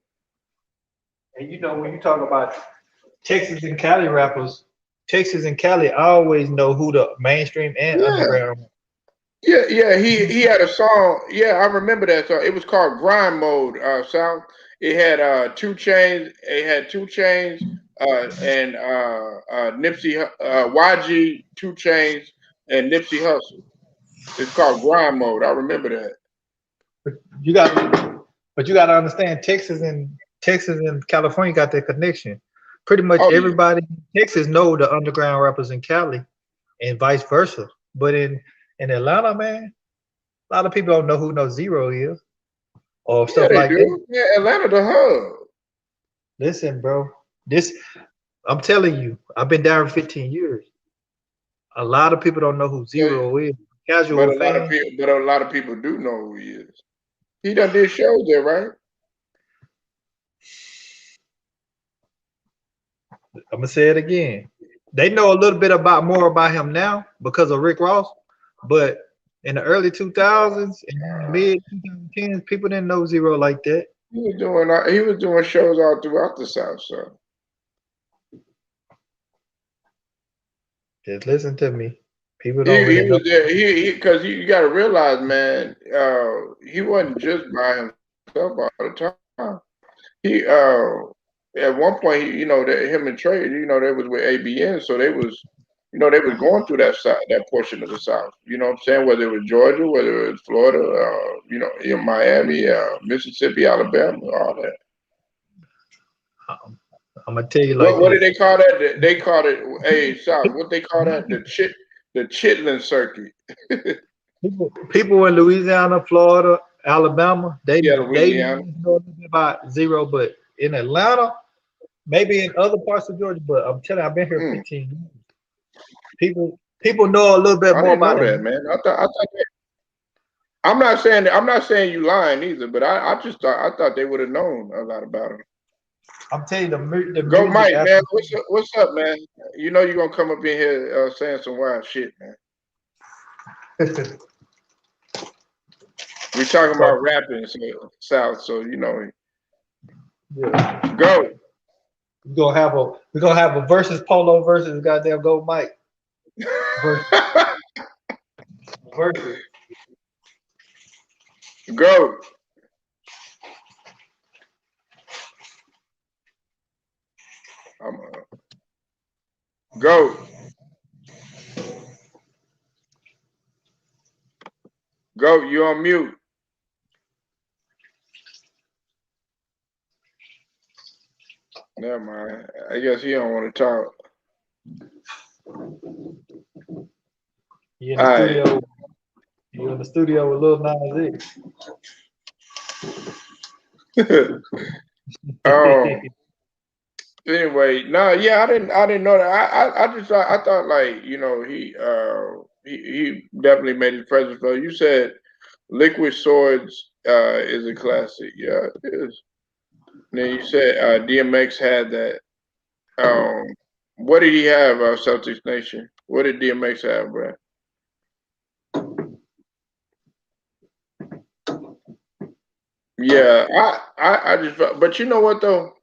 And when you talk about Texas and Cali rappers, Texas and Cali, I always know who the mainstream and underground. Yeah, he had a song. Yeah, I remember that song. It was called Grind Mode, South. It had 2 Chainz. It had 2 Chainz and Nipsey, YG, 2 Chainz, and Nipsey Hussle. It's called Grind Mode. I remember that. But you got to understand, Texas and California got that connection. Pretty much everybody in Texas know the underground rappers in Cali, and vice versa. But in Atlanta, man, a lot of people don't know who No Zero is or stuff like that. Yeah, Atlanta the hub. Listen, bro, I'm telling you, I've been down for 15 years. A lot of people don't know who Zero is. Casual but a lot of people do know who he is. He done did shows there, right? I'm gonna say it again. They know a little bit more about him now because of Rick Ross, but in the early 2000s and mid 2010s, people didn't know Zero like that. He was doing shows all throughout the South, so. Just listen to me. People don't he was there. Because you got to realize, man, he wasn't just by himself all the time. He at one point, him and Trey, they was with ABN, so they was going through that portion of the South. You know what I'm saying? Whether it was Georgia, whether it was Florida, Miami, Mississippi, Alabama, all that. I'm gonna tell you like what did they call that? They called it South. What they call that? The Chitlin Circuit. people in Louisiana, Florida, Alabama, they know a little bit about Zero, but in Atlanta, maybe in other parts of Georgia, but I'm telling you, I've been here 15 years. People know a little bit more about that, man. I thought I'm not saying you lying either, but I thought they would have known a lot about him. I'm telling you, the Go Mike, man. What's up, man? You know you're gonna come up in here saying some wild shit, man. We're talking about rapping, South, so Yeah. Go. We're gonna have a versus Polo versus goddamn Go Mike. verses. Go. Go. Go. You on mute. Never mind. I guess he don't want to talk. You in the studio? You in the studio with Lil Nas X? Anyway, no, yeah, I didn't know that. I just thought, like, you know, he definitely made his presence felt. You said Liquid Swords is a classic. Yeah, it is. And then you said DMX had that. What did he have, Celtics Nation? What did DMX have, bro? Yeah, I just, but you know what though?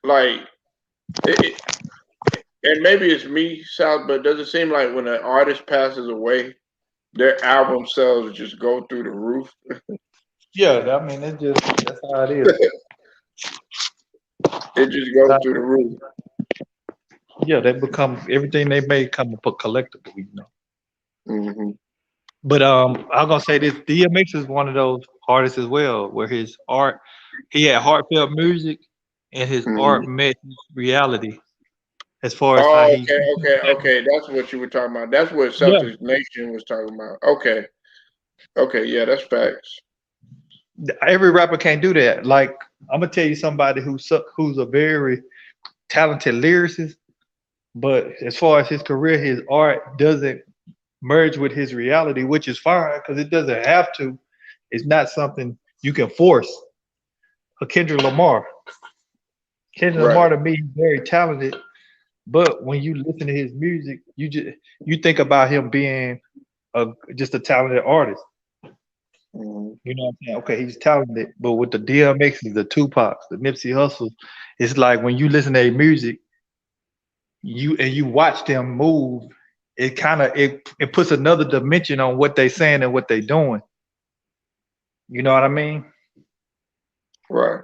Like, and maybe it's me, South, but does it seem like when an artist passes away, their album sales just go through the roof? Yeah, I mean, that's how it is. It just goes through the roof. Yeah, they become everything they make come up collectible, you know. Mm-hmm. But I'm gonna say this: DMX is one of those artists as well, where his art, he had heartfelt music, and his art met reality. As far as how he, okay. That's what you were talking about. That's what Celtics Nation was talking about. Okay, yeah, that's facts. Every rapper can't do that. Like, I'm gonna tell you somebody who's a very talented lyricist, but as far as his career, his art doesn't merge with his reality, which is fine because it doesn't have to. It's not something you can force. Kendrick Lamar. Kendrick Lamar to me, he's very talented, but when you listen to his music, you think about him being just a talented artist. You know what I'm saying? Okay, he's talented, but with the DMXs, the Tupacs, the Nipsey Hussle, it's like when you listen to their music, you watch them move, it kind of it puts another dimension on what they saying and what they doing. You know what I mean? Right.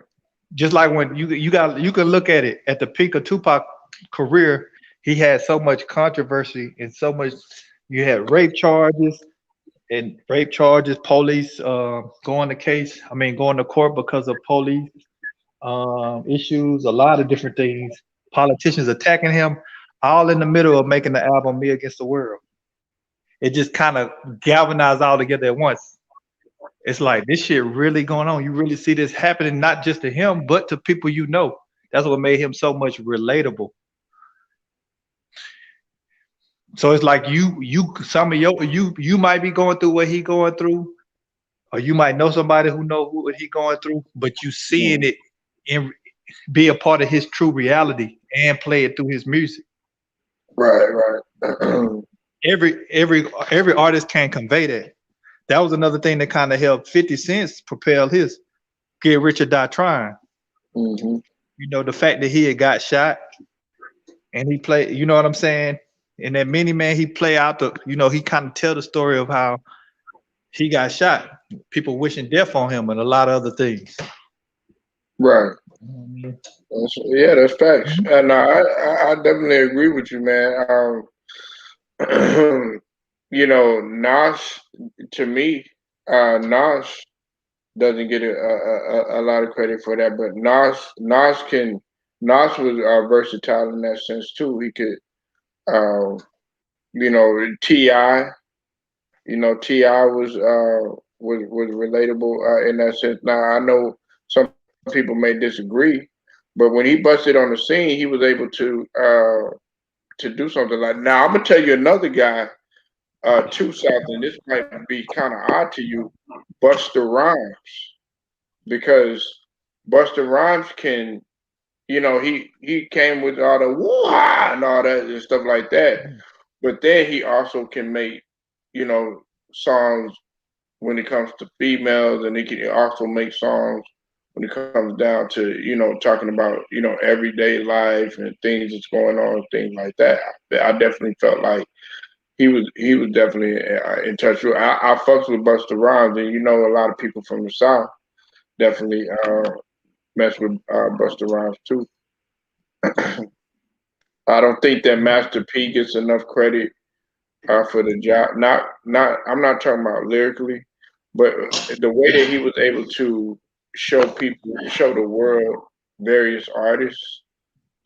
Just like when you can look at it at the peak of Tupac career, he had so much controversy and so much. You had rape charges, police going to court because of police issues, a lot of different things, politicians attacking him, all in the middle of making the album Me Against the World. It just kind of galvanized all together at once. It's like, this shit really going on. You really see this happening, not just to him, but to people you know. That's what made him so much relatable. So it's like you might be going through what he going through, or you might know somebody who know what he going through, but you seeing it and be a part of his true reality and play it through his music. Right. Every artist can convey that. That was another thing that kind of helped 50 Cent propel his Get Rich or Die Trying. Mm-hmm. You know, the fact that he had got shot and he played, you know what I'm saying? And that Mini Man, he play out he kind of tell the story of how he got shot, people wishing death on him and a lot of other things. Right. That's facts. And I definitely agree with you, man. You know, Nas, to me, Nas doesn't get a lot of credit for that, but Nas was versatile in that sense too. He could, T.I., T.I. was relatable in that sense. Now I know some people may disagree, but when he busted on the scene, he was able to do something like. Now I'm gonna tell you another guy. Too, South, and this might be kind of odd to you, Busta Rhymes, because Busta Rhymes can, he came with all the woo and all that and stuff like that, but then he also can make, songs when it comes to females, and he can also make songs when it comes down to, talking about, everyday life and things that's going on, things like that. I definitely felt like he was definitely in touch with. I fucks with Busta Rhymes, and you know a lot of people from the South definitely mess with Busta Rhymes too. I don't think that Master P gets enough credit for the job. I'm not talking about lyrically, but the way that he was able to show the world various artists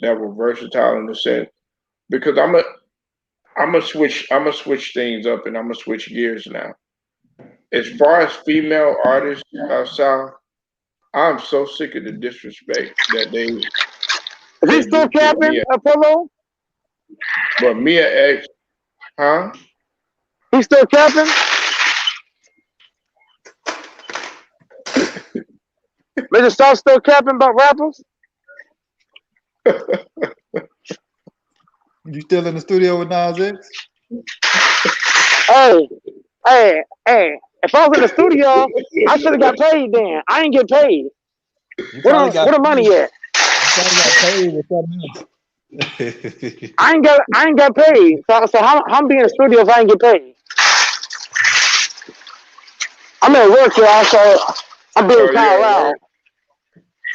that were versatile in the sense. Because I'm gonna switch things up, and I'm gonna switch gears now. As far as female artists South, I'm so sick of the disrespect that Is they he still do to capping, Mia. Apollo? But Mia X, huh? He still capping? Mr. South still capping about rappers? You still in the studio with Nas X? Hey, hey. If I was in the studio, I should have got paid then. I ain't get paid. You Where probably got the money at? paid with something else. I ain't got paid. So how I'm being in the studio if I ain't get paid? I'm at work, y'all, so I'm being kind of loud.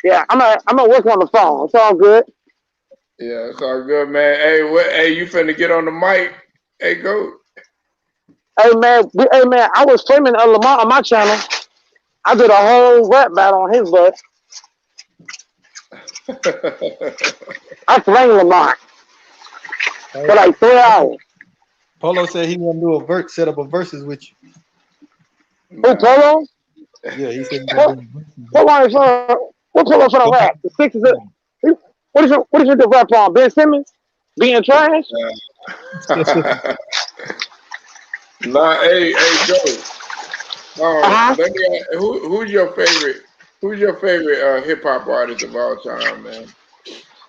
Yeah, I'm at work on the phone. It's all good. Yeah, it's all good, man. Hey, you finna get on the mic? Hey, go. Hey man, I was filming Lamar on my channel. I did a whole rap battle on his butt. I flamed Lamar for like 3 hours. Polo said he want to do set up a versus with you. Who, Polo? Yeah, he said. What Polo for the rap? The Sixers. What is the rap on? Ben Simmons being trash? Nah, hey, Joe. Let me ask, who's your favorite? Who's your favorite hip hop artist of all time, man?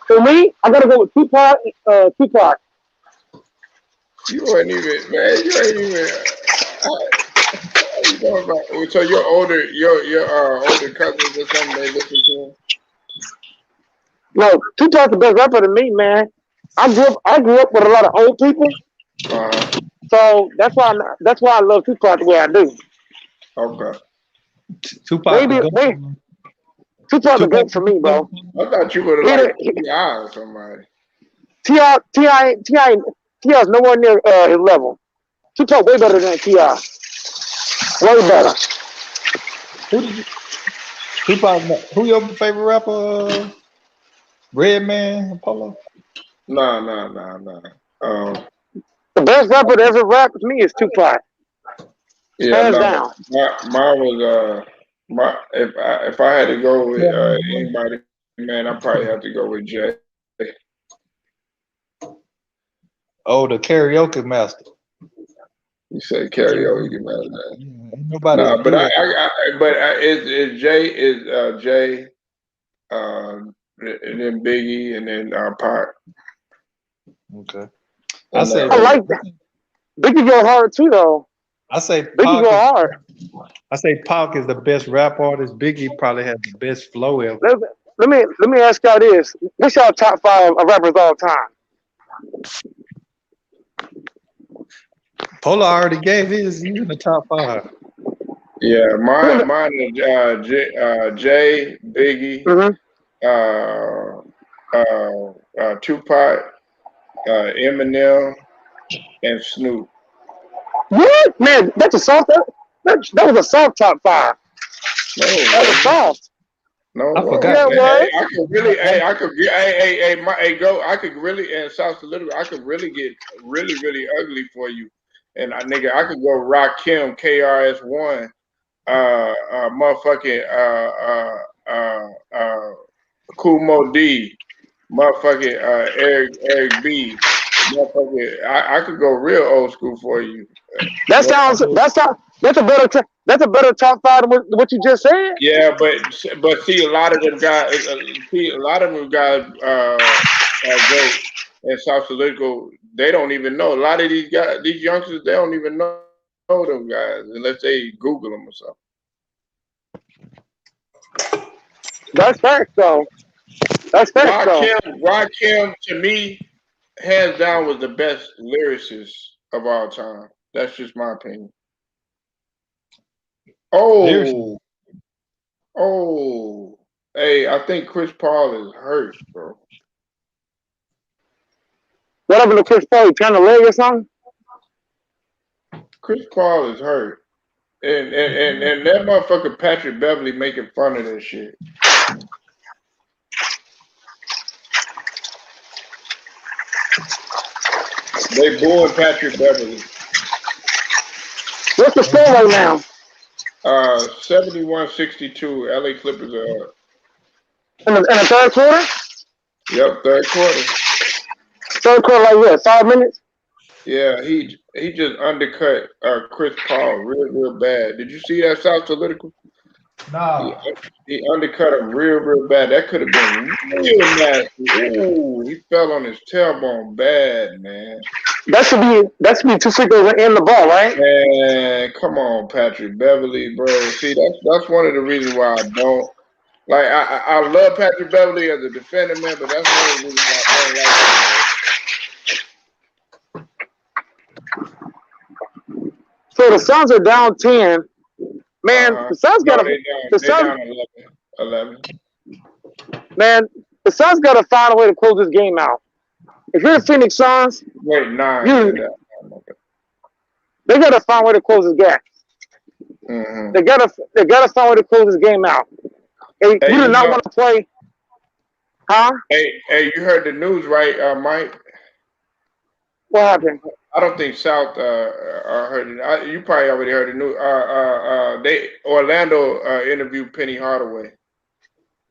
For me, I gotta go with Tupac. Tupac. You ain't even, man. You ain't even. You know about, so your older cousins or something they listen to him? No, Tupac's the best rapper to me, man. I grew up with a lot of old people, so that's why I love Tupac the way I do. Okay. Tupac. Tupac's the goat for me, bro. I thought you would have liked T.I. or somebody. T.I.'s nowhere near his level. Tupac way better than T.I. Way better. Tupac, who your favorite rapper? Redman, Apollo? No. The best rapper that ever rapped with me is Tupac. Yeah, hands down. Mine was if I had to go with anybody, man, I probably have to go with Jay. Oh, the karaoke master. You said karaoke master. Yeah, nobody. No, but it's Jay, and then Biggie, and then Pac. Okay. I like that. Biggie go hard too, though. I say Biggie go hard. I say Pac is the best rap artist. Biggie probably has the best flow ever. Let me ask y'all this: what's y'all top 5 of rappers all time? Polo already gave his. He's in the top 5. Yeah, mine is Jay, Biggie, Tupac, Eminem, and Snoop. What, man? That's a soft. That was a soft top 5. No, that was soft. No, I forgot. I could really, I could really, in South Solidified, I could really get really ugly for you. And I could go Rakim, KRS-One, motherfucking Kool Moe Dee, motherfucking Eric B. Motherfucking, I could go real old school for you. That's a better top 5 than what you just said. Yeah, but see, a lot of them guys, go in South Solidified, they don't even know. A lot of these guys, these youngsters, they don't even know them guys unless they Google them or something. That's facts, though. That's facts, though. Rakim, to me, hands down, was the best lyricist of all time. That's just my opinion. Oh, hey, I think Chris Paul is hurt, bro. What happened to Chris Paul? He turned a leg or something? Chris Paul is hurt. And that motherfucker Patrick Beverly making fun of this shit. They booing Patrick Beverly. What's the score right now? 71-62. LA Clippers are up. In the third quarter? Yep, third quarter. Third quarter, like what? 5 minutes? Yeah, he just undercut Chris Paul real bad. Did you see that South Political? No. He undercut him real bad. That could have been real nasty. Ooh, he fell on his tailbone bad, man. That should be 2 free throws in the ball, right? Man, come on, Patrick Beverly, bro. See, that's one of the reasons why I don't like. I love Patrick Beverly as a defender, man, but that's one of the reasons why I don't like him. So the Suns are down 10. Man, the Suns got to. They're down 11. Man, the Suns got to find a way to close this game out. If you're the Phoenix Suns, wait, 9. They got to find a way to close this gap. Mm-hmm. They got to find a way to close this game out. Hey, you do not want to play, huh? Hey, you heard the news, right, Mike? What happened? I don't think South heard it. You probably already heard the news. Orlando interviewed Penny Hardaway.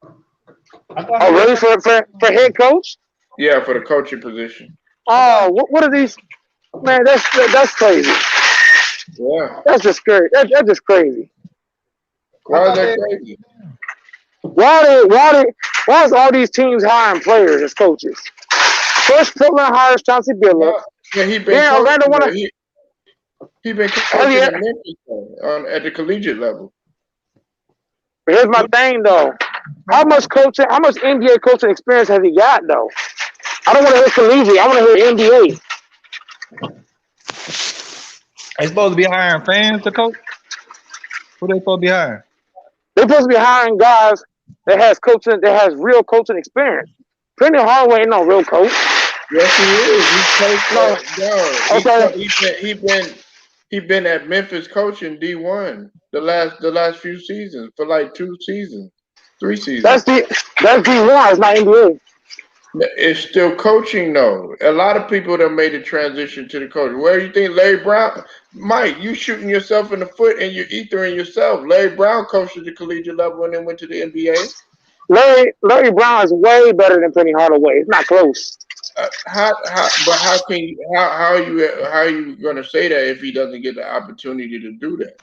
Oh, really? For head coach? Yeah, for the coaching position. Oh, what are these? Man, that's crazy. Yeah. That's just crazy. That's just crazy. Why is that crazy? Why is all these teams hiring players as coaches? First, Portland hires Chauncey Billups. Yeah, he been coaching at Memphis at the collegiate level. Here's my thing, though. How much NBA coaching experience has he got, though? I don't want to hear collegiate. I want to hear NBA. They supposed to be hiring fans to coach? Who they supposed to be hiring? They're supposed to be hiring guys that has real coaching experience. Penny Hardaway ain't no real coach. Yes, he is. He been at Memphis coaching D1 the last few seasons for like 3 seasons. That's D1. It's not NBA. It's still coaching though. A lot of people that made the transition to the coach. Where do you think Larry Brown? Mike, you shooting yourself in the foot and you're ethering yourself. Larry Brown coached at the collegiate level and then went to the NBA. Larry Brown is way better than Penny Hardaway. It's not close. How are you gonna say that if he doesn't get the opportunity to do that?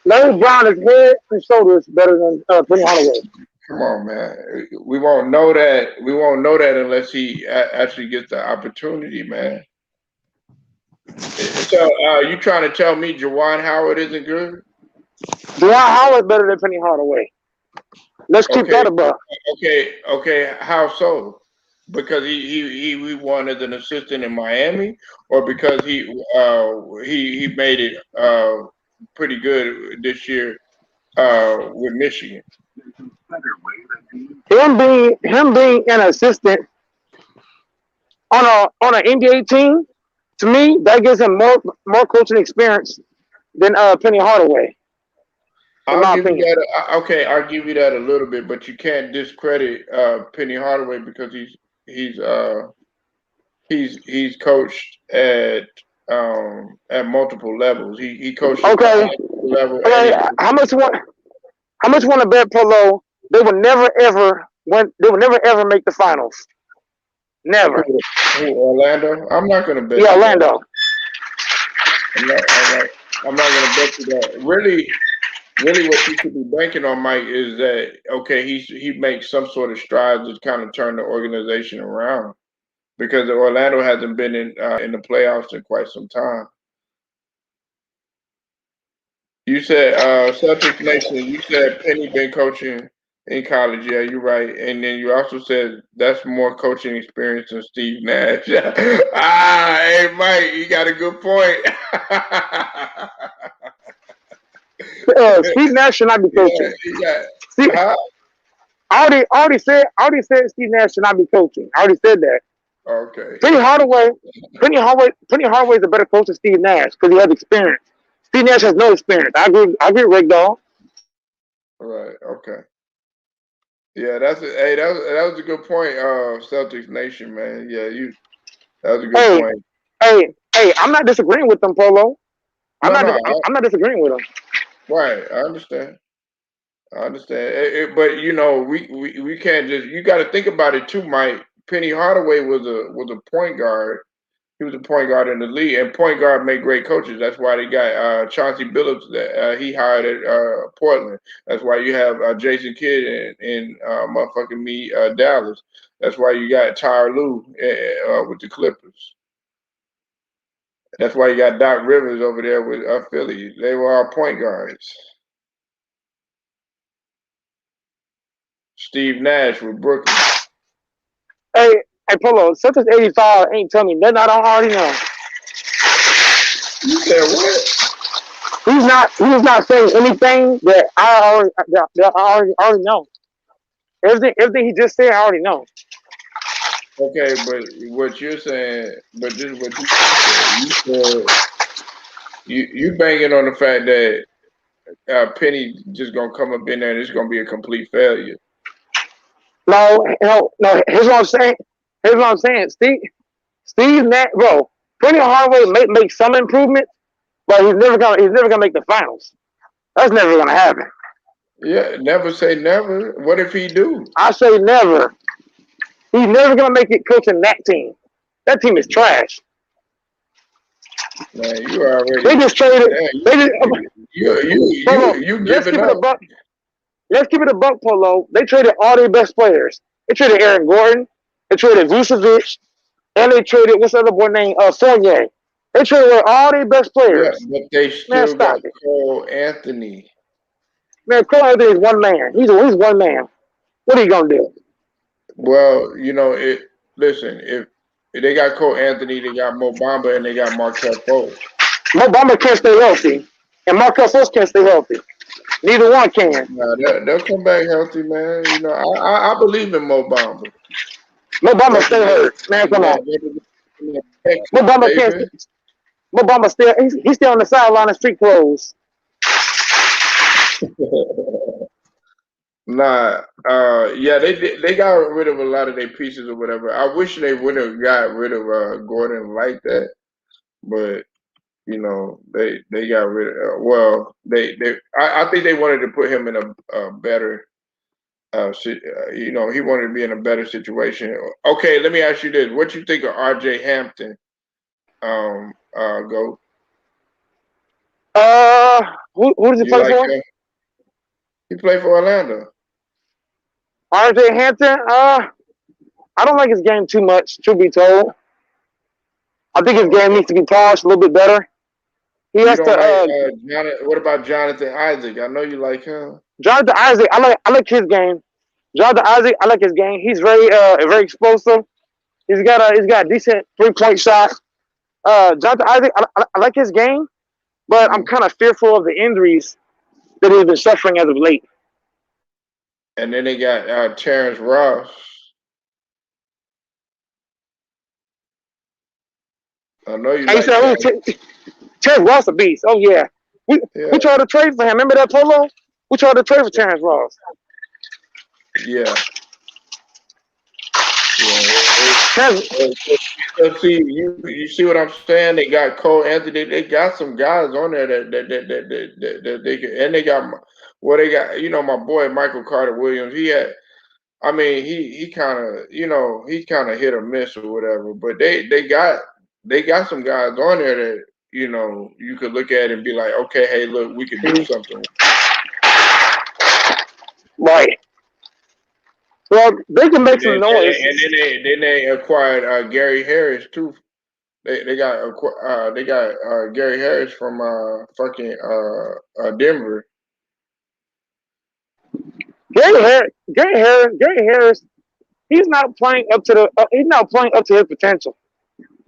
Larry Brown is head and shoulders better than Penny Hardaway. Come on, man. We won't know that. We won't know that unless he actually gets the opportunity, man. So, you trying to tell me Juwan Howard isn't good? Juwan Howard better than Penny Hardaway. Let's keep that above. Okay. How so? Because he won as an assistant in Miami, or because he made it pretty good this year with Michigan. Him being an assistant on an NBA team, to me, that gives him more coaching experience than Penny Hardaway. I'll give you that. I'll give you that a little bit, but you can't discredit Penny Hardaway because he's coached at multiple levels. He coached at level. Okay. How much want to bet, Polo? They would never ever make the finals. Never. Orlando? I'm not gonna bet. Yeah, Orlando. I'm not gonna bet you that. Really what you should be banking on, Mike, is that he makes some sort of strides to kind of turn the organization around, because Orlando hasn't been in the playoffs in quite some time. You said Celtics Nation. You said Penny been coaching In college, yeah, you're right. And then you also said that's more coaching experience than Steve Nash. Hey, Mike, you got a good point. Steve Nash should not be coaching. Yeah. Steve, I already said Steve Nash should not be coaching. I already said that. Okay. Penny Hardaway is a better coach than Steve Nash because he has experience. Steve Nash has no experience. I agree with Rick Dahl. Right. Okay. Yeah, that was a good point, Celtics Nation, man. Yeah, that was a good point. Hey, I'm not disagreeing with them, Polo. I'm not disagreeing with them. Right, I understand. But you know, we can't just. You got to think about it too, Mike. Penny Hardaway was a point guard. He was a point guard in the league, and point guard make great coaches. That's why they got Chauncey Billups that he hired at Portland. That's why you have Jason Kidd in motherfucking Dallas. That's why you got Tyronn Lue with the Clippers. That's why you got Doc Rivers over there with Philly. They were all point guards. Steve Nash with Brooklyn. Hey, Polo, Celtics 85 ain't telling me nothing I don't already know. You said what? He's not saying anything that I already know. Everything he just said, I already know. Okay, but what you're saying, but this is what you said. You banging on the fact that Penny just gonna come up in there and it's gonna be a complete failure. No. Here's what I'm saying. Steve Nash, bro. Penny Hardaway may make some improvements, but he's never gonna make the finals. That's never gonna happen. Yeah, never say never. What if he do? I say never. He's never gonna make it coaching that team. That team is trash. Man, you already. They just traded. You giving up. Let's keep it a buck, Polo. They traded all their best players. They traded Aaron Gordon. They traded Vucevic. And they traded, what's the other boy named? Fournier. They traded away all their best players. Yeah, but they still got Cole Anthony. Man, Cole Anthony is one man. He's one man. What are you going to do? Well, you know, listen, if they got Cole Anthony, they got Mo Bamba, and they got Markelle Fultz. Mo Bamba can't stay healthy. And Markelle Fultz can't stay healthy. Neither one can. Nah, they'll come back healthy, man. You know, I believe in Mo Bamba. Mo Bamba still hurt. Man, come on. Mo Bamba can't. Mo Bamba still, he's still on the sideline in street clothes. Nah, yeah, they got rid of a lot of their pieces or whatever. I wish they would have got rid of Gordon like that, but you know they got rid of. Well, I think they wanted to put him in a better. You know, he wanted to be in a better situation. Okay, let me ask you this: what you think of R.J. Hampton? Go. Who does he play for? He played for Orlando. R.J. Hampton, I don't like his game too much, truth be told. I think his game needs to be polished a little bit better. He has to. What about Jonathan Isaac? I know you like him. Jonathan Isaac, I like his game. Jonathan Isaac, I like his game. He's very explosive. He's got a decent 3-point shot. Jonathan Isaac, I like his game, but I'm kind of fearful of the injuries that he's been suffering as of late. And then they got Terrence Ross. I know you like Terrence Ross a beast. Oh, yeah. We tried to trade for him. Remember that, Polo? We tried to trade for Terrence Ross. Yeah. See, you see what I'm saying? They got Cole Anthony. They got some guys on there that they can, and they got they got. You know, my boy Michael Carter Williams. He kind of, you know, he kind of hit or miss or whatever. But they got some guys on there that, you know, you could look at and be like, okay, hey, look, we could do something. Right. Well, they can make some noise. And then they acquired Gary Harris too. They got Gary Harris from Denver. Gary Harris, he's not playing up to his potential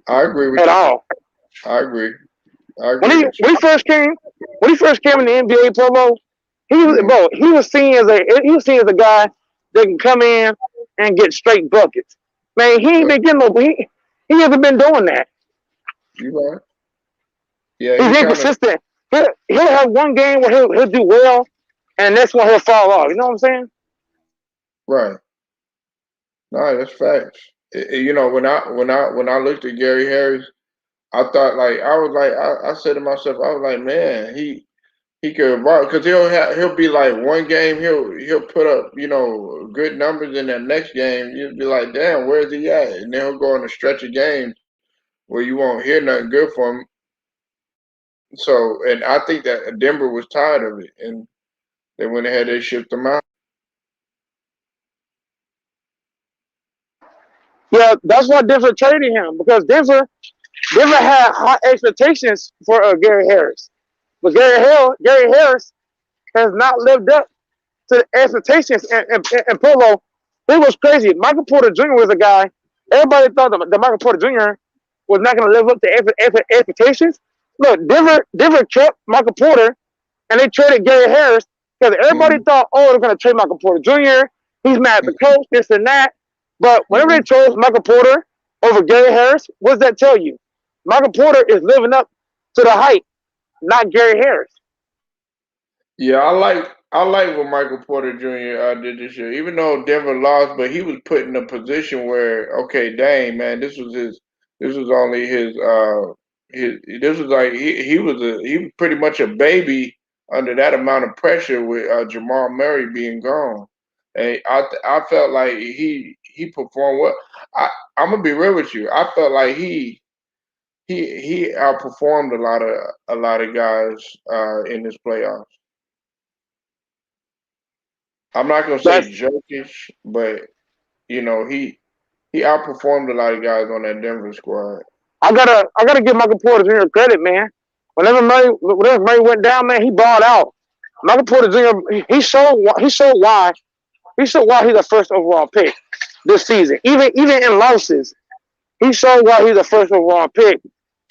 I agree with at you. all. I agree. I When agree he with you. when he first came in the NBA, Polo, he was seen as a guy that can come in and get straight buckets. Man, he ain't been getting he hasn't been doing that. You right. Yeah, He's he kind of inconsistent. He'll have one game where he'll do well, and the next one he'll fall off. You know what I'm saying? right. No, that's facts. You know, when I looked at Gary Harris, I thought I said to myself, I was like, man, he could evolve because he'll be like one game he'll put up good numbers in that next game you'll be like, damn, where's he at? And then he'll go on a stretch of games where you won't hear nothing good from him. So, and I think that Denver was tired of it, and they went ahead and shipped him out. Yeah, that's why Denver traded him because Denver had high expectations for Gary Harris, but Gary Harris has not lived up to the expectations. And Polo, it was crazy. Michael Porter Jr. was a guy. Everybody thought that Michael Porter Jr. was not going to live up to expectations. Look, Denver kept Michael Porter, and they traded Gary Harris because everybody thought, oh, they're going to trade Michael Porter Jr. He's mad at the coach, this and that. But whenever they chose Michael Porter over Gary Harris, what does that tell you? Michael Porter is living up to the hype, not Gary Harris. Yeah, I like what Michael Porter Jr. Did this year. Even though Denver lost, but he was put in a position where, okay, dang man, this was only this was like he was pretty much a baby under that amount of pressure with Jamal Murray being gone, and I felt like he performed well. I'm gonna be real with you. I felt like he outperformed a lot of guys in this playoffs. I'm not gonna say That's Jokic, but he outperformed a lot of guys on that Denver squad. I gotta give Michael Porter Jr. credit, man. Whenever Murray went down, man, he balled out. Michael Porter Jr. He showed why he's the first overall pick this season. Even in losses, he showed why he's the first overall pick.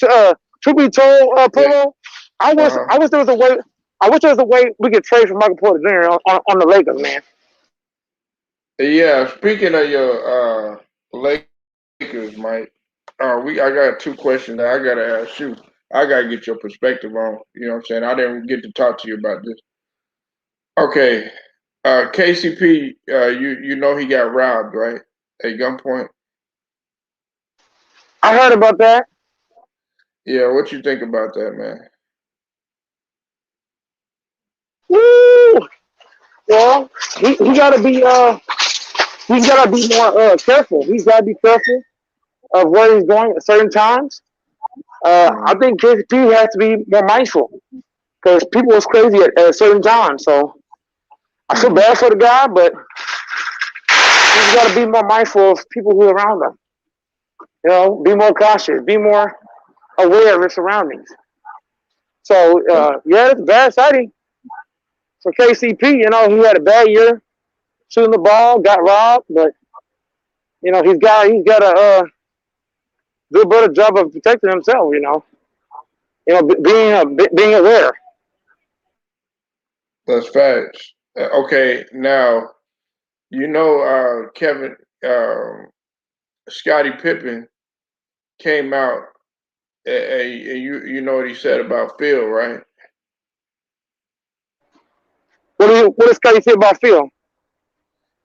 To be told, Polo, I wish there was a way. I wish there was a way we could trade for Michael Porter Jr. on the Lakers, man. Yeah, speaking of your Lakers, Mike, I got two questions that I gotta ask you. I gotta get your perspective on. You know what I'm saying? I didn't get to talk to you about this. Okay, KCP, you know he got robbed, right? At gunpoint. I heard about that. Yeah, what you think about that, man? Woo! Well, he gotta be more careful. He's gotta be careful of where he's going at certain times. I think KCP has to be more mindful because people was crazy at a certain time. So I feel bad for the guy, but he's got to be more mindful of people who are around him. You know, be more cautious, be more aware of his surroundings. So yeah, it's a bad sighting for KCP. You know, he had a bad year shooting the ball, got robbed, but he's got to do a better job of protecting himself. Being aware. That's facts. Okay, now Kevin Scottie Pippen came out and you know what he said about Phil, right? What does Scottie say about Phil?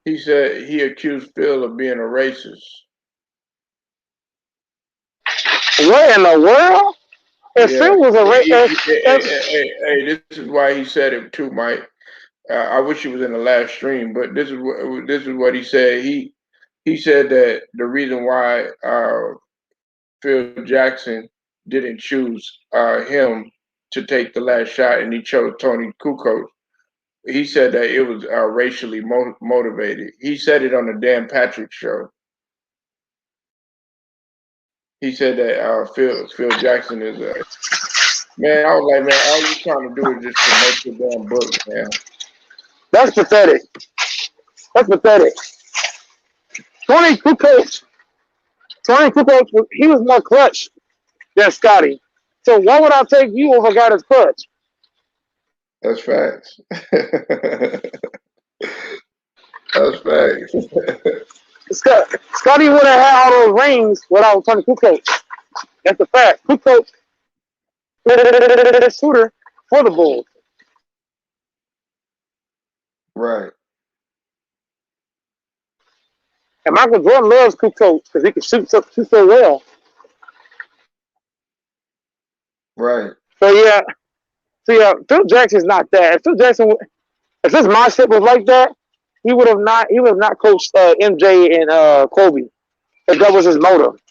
He said he accused Phil of being a racist. What in the world? If Yeah. Phil was a Hey, this is why he said it too, Mike. I wish he was in the last stream, but this is what he said. He said that the reason why Phil Jackson didn't choose him to take the last shot, and he chose Tony Kukoc. He said that it was racially motivated. He said it on the Dan Patrick show. He said that Phil Jackson is a man. I was like, man, all you trying to do is just promote your damn book, man. That's pathetic. That's pathetic. Tony Kukoc, he was more clutch than Scotty. So why would I take you over a guy that's clutch? That's facts. That's facts. Scotty would have had all those rings without Tony Kukoc. That's a fact. Kukoc is shooter for the Bulls. Right. And Michael Jordan loves Kukoc because he can shoot so well. Right. So yeah, Phil Jackson's not that. If his mindset was like that, he would have not coached MJ and Kobe. If that was his motive.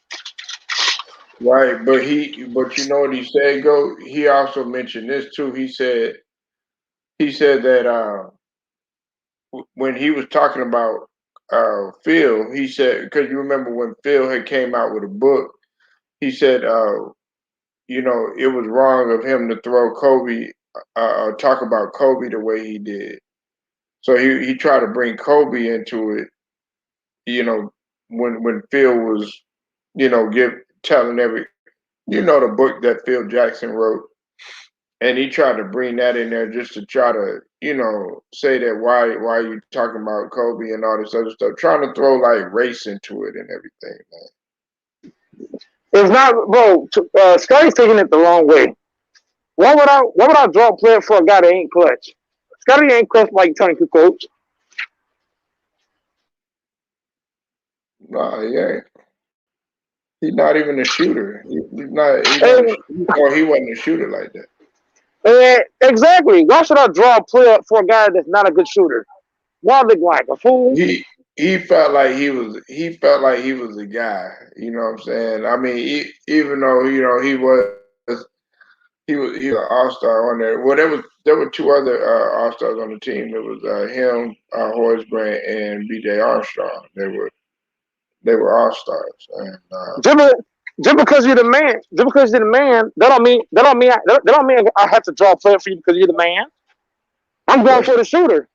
Right. But you know what he said, Go? He also mentioned this too. He said that when he was talking about Phil, he said, because you remember when Phil had came out with a book, he said, you know, it was wrong of him to throw Kobe, talk about Kobe the way he did. So he tried to bring Kobe into it, you know, when Phil was, you know, telling the book that Phil Jackson wrote, and he tried to bring that in there just to try to, you know, say that why are you talking about Kobe and all this other stuff, trying to throw like race into it and everything, man. It's not, bro. Scotty's taking it the wrong way. Why would I draw a player for a guy that ain't clutch? Scotty ain't clutch like Tony Kukoc. Nah, he ain't. He's not even a shooter. He wasn't a shooter like that. Exactly. Why should I draw a player for a guy that's not a good shooter? Why look like a fool? He felt like he was a guy. You know what I'm saying? I mean, even though he was an all-star on there. Well, there were two other all-stars on the team. It was him, Horace Grant, and B.J. Armstrong. They were all-stars. And just because you're the man, that don't mean I have to draw a player for you because you're the man. I'm going for the shooter.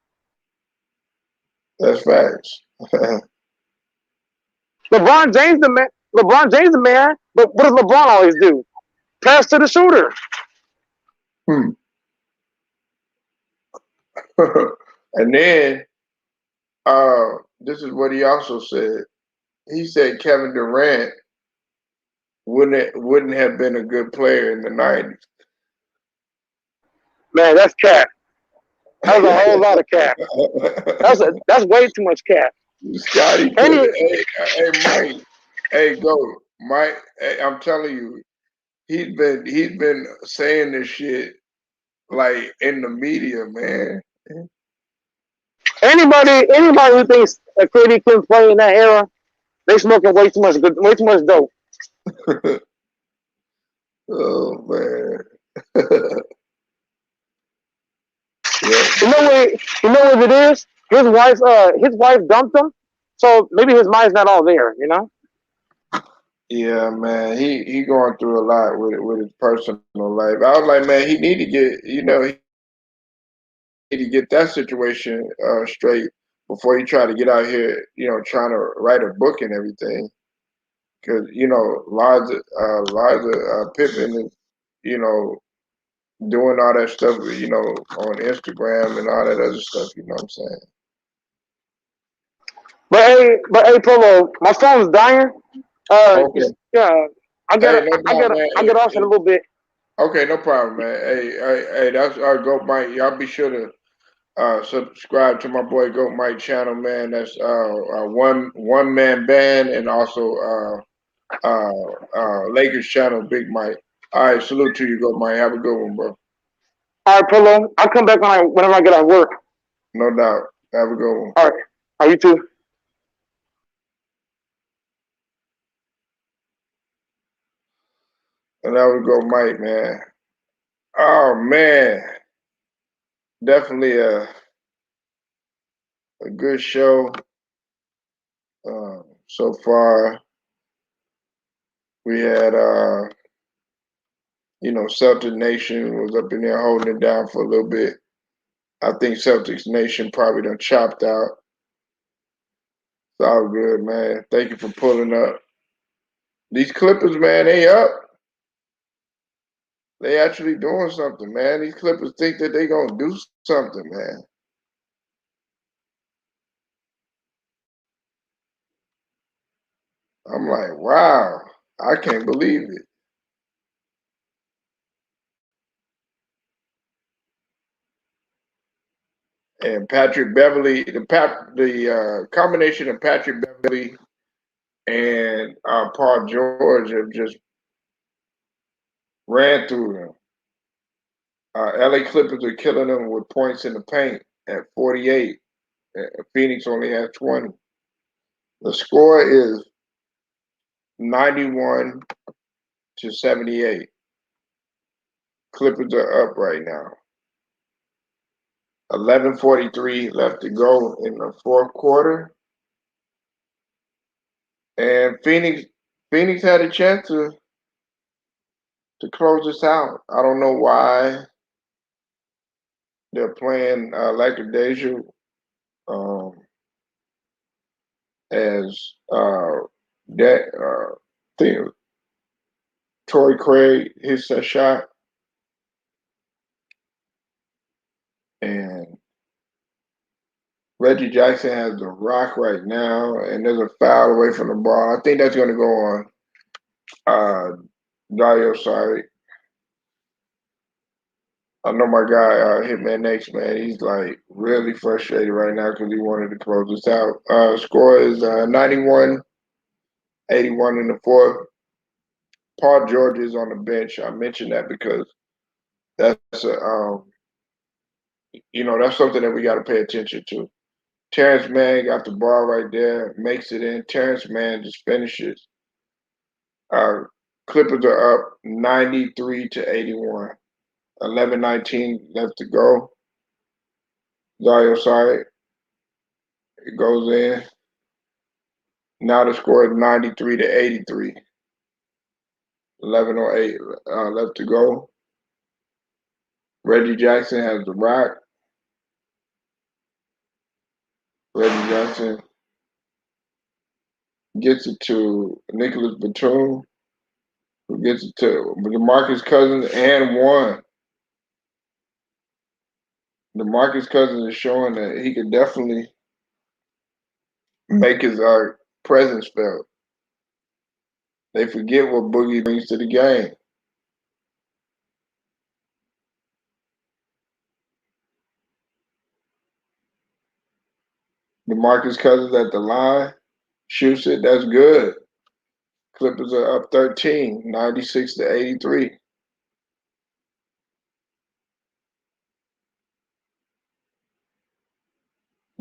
That's facts. LeBron James the man. But what does LeBron always do? Pass to the shooter. And then this is what he also said. He said Kevin Durant wouldn't have been a good player in the 90s. Man, that's cap. That's a whole lot of cap. That's way too much cap. Scotty, hey Mike, Mike. Hey, I'm telling you, he's been saying this shit like in the media, man. Anybody who thinks a KD couldn't play in that era, they smoking way too much dope. Oh man. Yeah. You know what it is? His wife dumped him, so maybe his mind's not all there, you know? Yeah, man. He going through a lot with his personal life. I was like, man, he need to get that situation straight before he try to get out here, trying to write a book and everything. Because Liza Pippen is, doing all that stuff, on Instagram and all that other stuff. You know what I'm saying? But hey, Polo, my phone's dying. Okay. Yeah, I get off in a little bit. Okay, no problem, man. Hey, that's our Goat Mike. Y'all be sure to subscribe to my boy Goat Mike channel, man. That's one man band, and also Lakers channel, Big Mike. All right, salute to you, Goat Mike. Have a good one, bro. All right, Polo. I'll come back whenever I get off work. No doubt. Have a good one. All right. All right, you too. And that would go Mike, man. Oh man, definitely a good show so far. We had Celtic Nation was up in there holding it down for a little bit. I think Celtics Nation probably done chopped out. It's all good, man. Thank you for pulling up. These Clippers, man, they up. They actually doing something, man. These Clippers think that they gonna do something, man. I'm like, wow, I can't believe it. And Patrick Beverly, the combination of Patrick Beverly and Paul George have just ran through them. LA Clippers are killing them with points in the paint at 48. Phoenix only has 20. The score is 91 to 78. Clippers are up right now. 11:43 left to go in the fourth quarter. And Phoenix had a chance to close this out. I don't know why they're playing lackadaisical as that thing. Torrey Craig hits that shot, and Reggie Jackson has the rock right now, and there's a foul away from the ball. I think that's going to go on Dario Saric. I know my guy Hitman X, man. He's like really frustrated right now because he wanted to close this out. Score is 91-81 in the fourth. Paul George is on the bench. I mentioned that because that's that's something that we got to pay attention to. Terrence Mann got the ball right there, makes it in. Terrence Mann just finishes. Clippers are up 93 to 81. 11:19 left to go. Dario Saric, it goes in. Now the score is 93 to 83. 11:08 left to go. Reggie Jackson has the rock. Reggie Jackson gets it to Nicholas Batum, who gets it to DeMarcus Cousins and one. DeMarcus Cousins is showing that he could definitely make his presence felt. They forget what Boogie brings to the game. DeMarcus Cousins at the line, shoots it, that's good. Clippers are up 13, 96 to 83.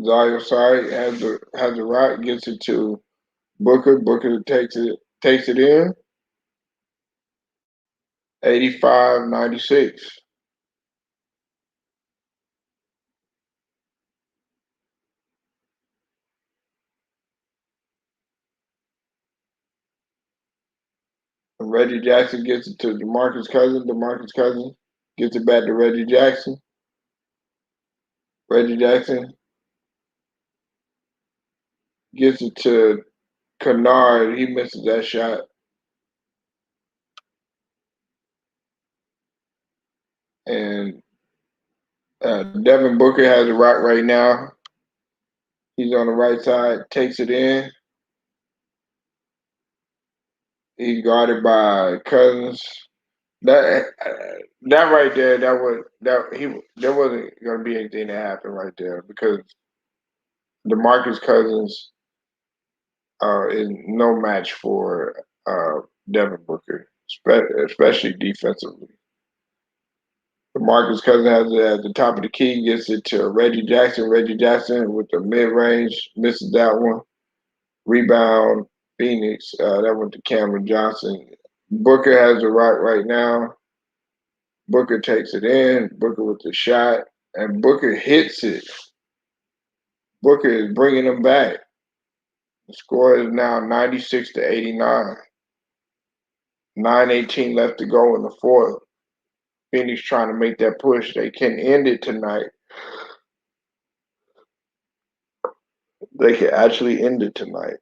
Dario Saric has the rock, gets it to Booker. Booker takes it in. 85-96. And Reggie Jackson gets it to DeMarcus Cousins. DeMarcus Cousins gets it back to Reggie Jackson. Reggie Jackson gets it to Kennard. He misses that shot. And Devin Booker has a rock right now. He's on the right side, takes it in. He's guarded by Cousins. That right there, there wasn't gonna be anything that happened right there because DeMarcus Cousins is no match for Devin Booker, especially defensively. DeMarcus Cousins has it at the top of the key, gets it to Reggie Jackson. Reggie Jackson with the mid-range, misses that one. Rebound, Phoenix. That went to Cameron Johnson. Booker has the rock right now. Booker takes it in. Booker with the shot. And Booker hits it. Booker is bringing them back. The score is now 96 to 89. 9:18 left to go in the fourth. Phoenix trying to make that push. They can end it tonight. They could actually end it tonight.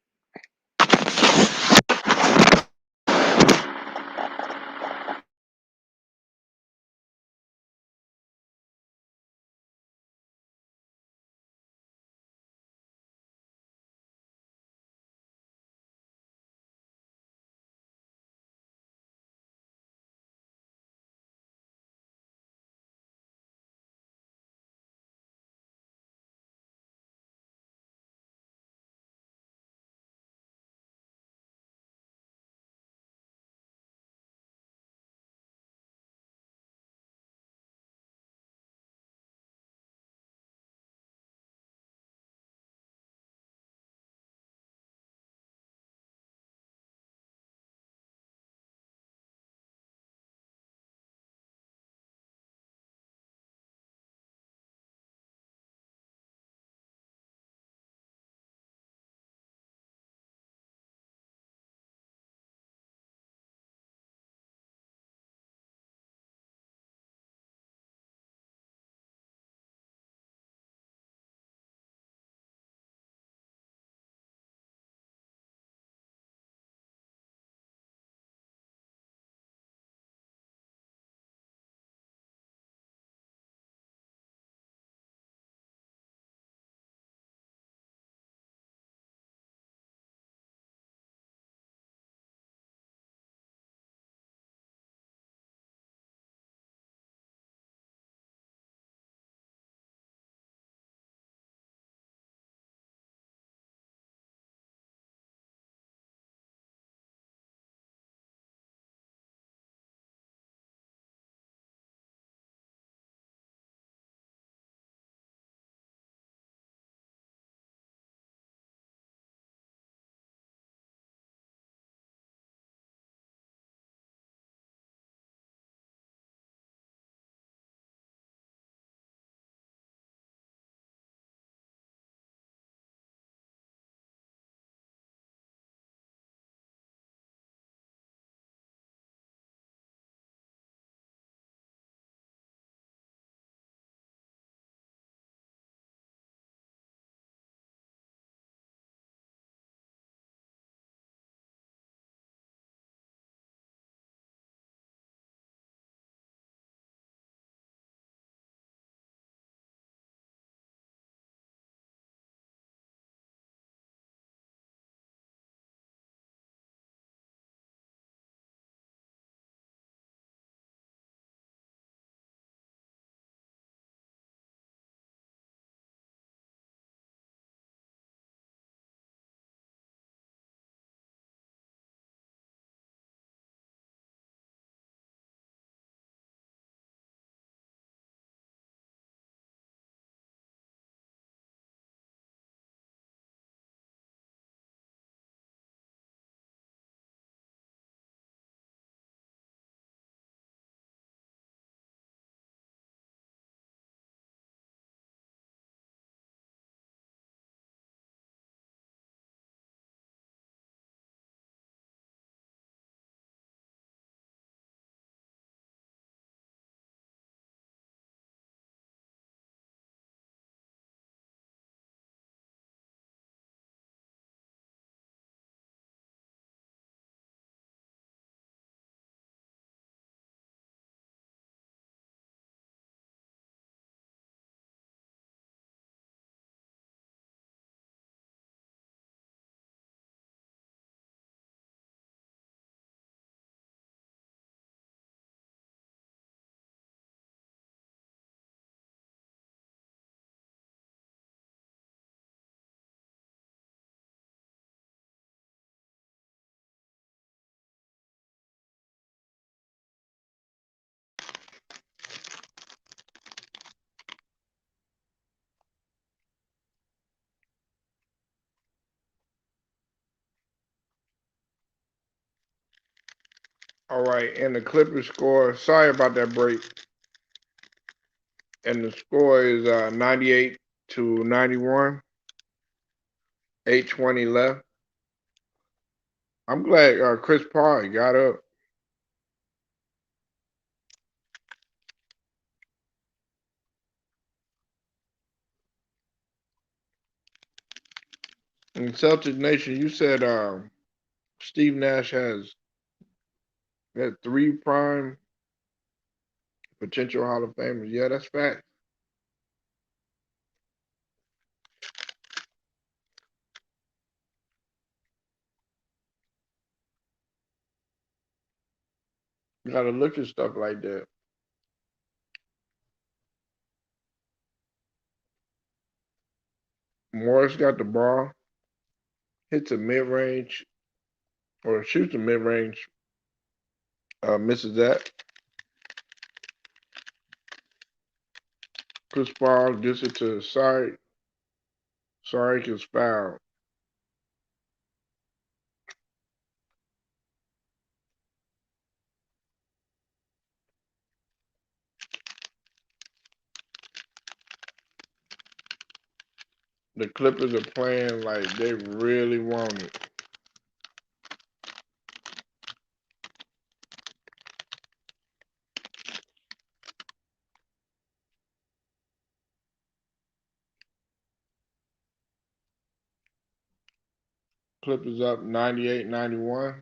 All right, and the Clippers score. Sorry about that break. And the score is 98-91. 8:20 left. I'm glad Chris Paul got up. In Celtic Nation, you said Steve Nash has had 3 prime potential Hall of Famers. Yeah, that's fact. You gotta look at stuff like that. Morris got the ball, hits a mid range, or shoots a mid range, misses that. Chris Paul gets it to Sark. Sark is fouled. The Clippers are playing like they really want it. Clippers up 98-91.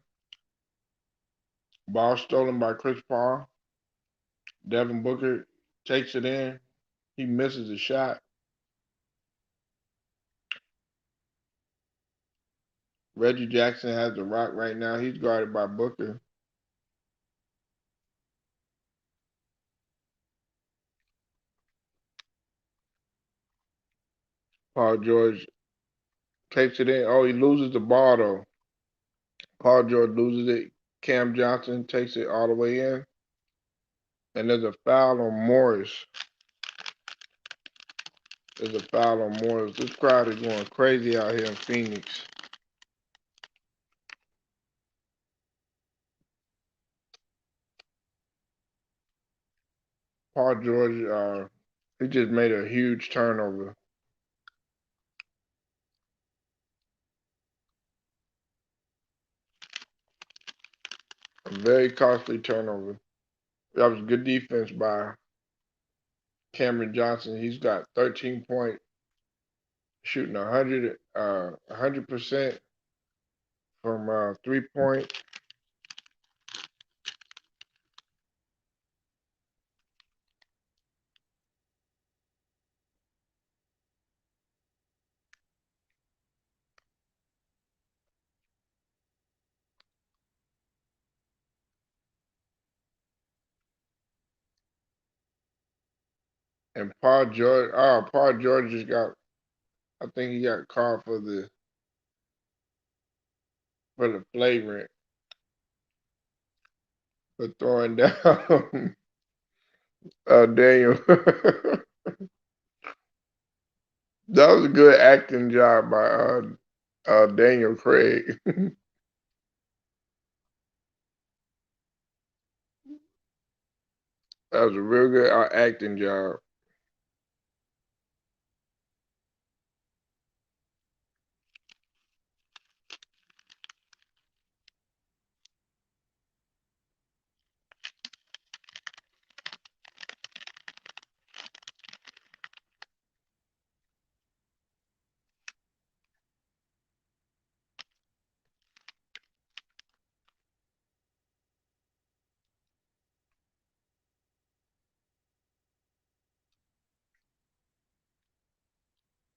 Ball stolen by Chris Paul. Devin Booker takes it in. He misses a shot. Reggie Jackson has the rock right now. He's guarded by Booker. Paul George takes it in. Oh, he loses the ball though. Paul George loses it. Cam Johnson takes it all the way in. And there's a foul on Morris. There's a foul on Morris. This crowd is going crazy out here in Phoenix. Paul George, he just made a huge turnover. A very costly turnover. That was good defense by Cameron Johnson. He's got 13 points, shooting 100% from 3-point. And Paul George just got, I think he got called for the flagrant for throwing down Daniel. That was a good acting job by Daniel Craig. That was a real good acting job.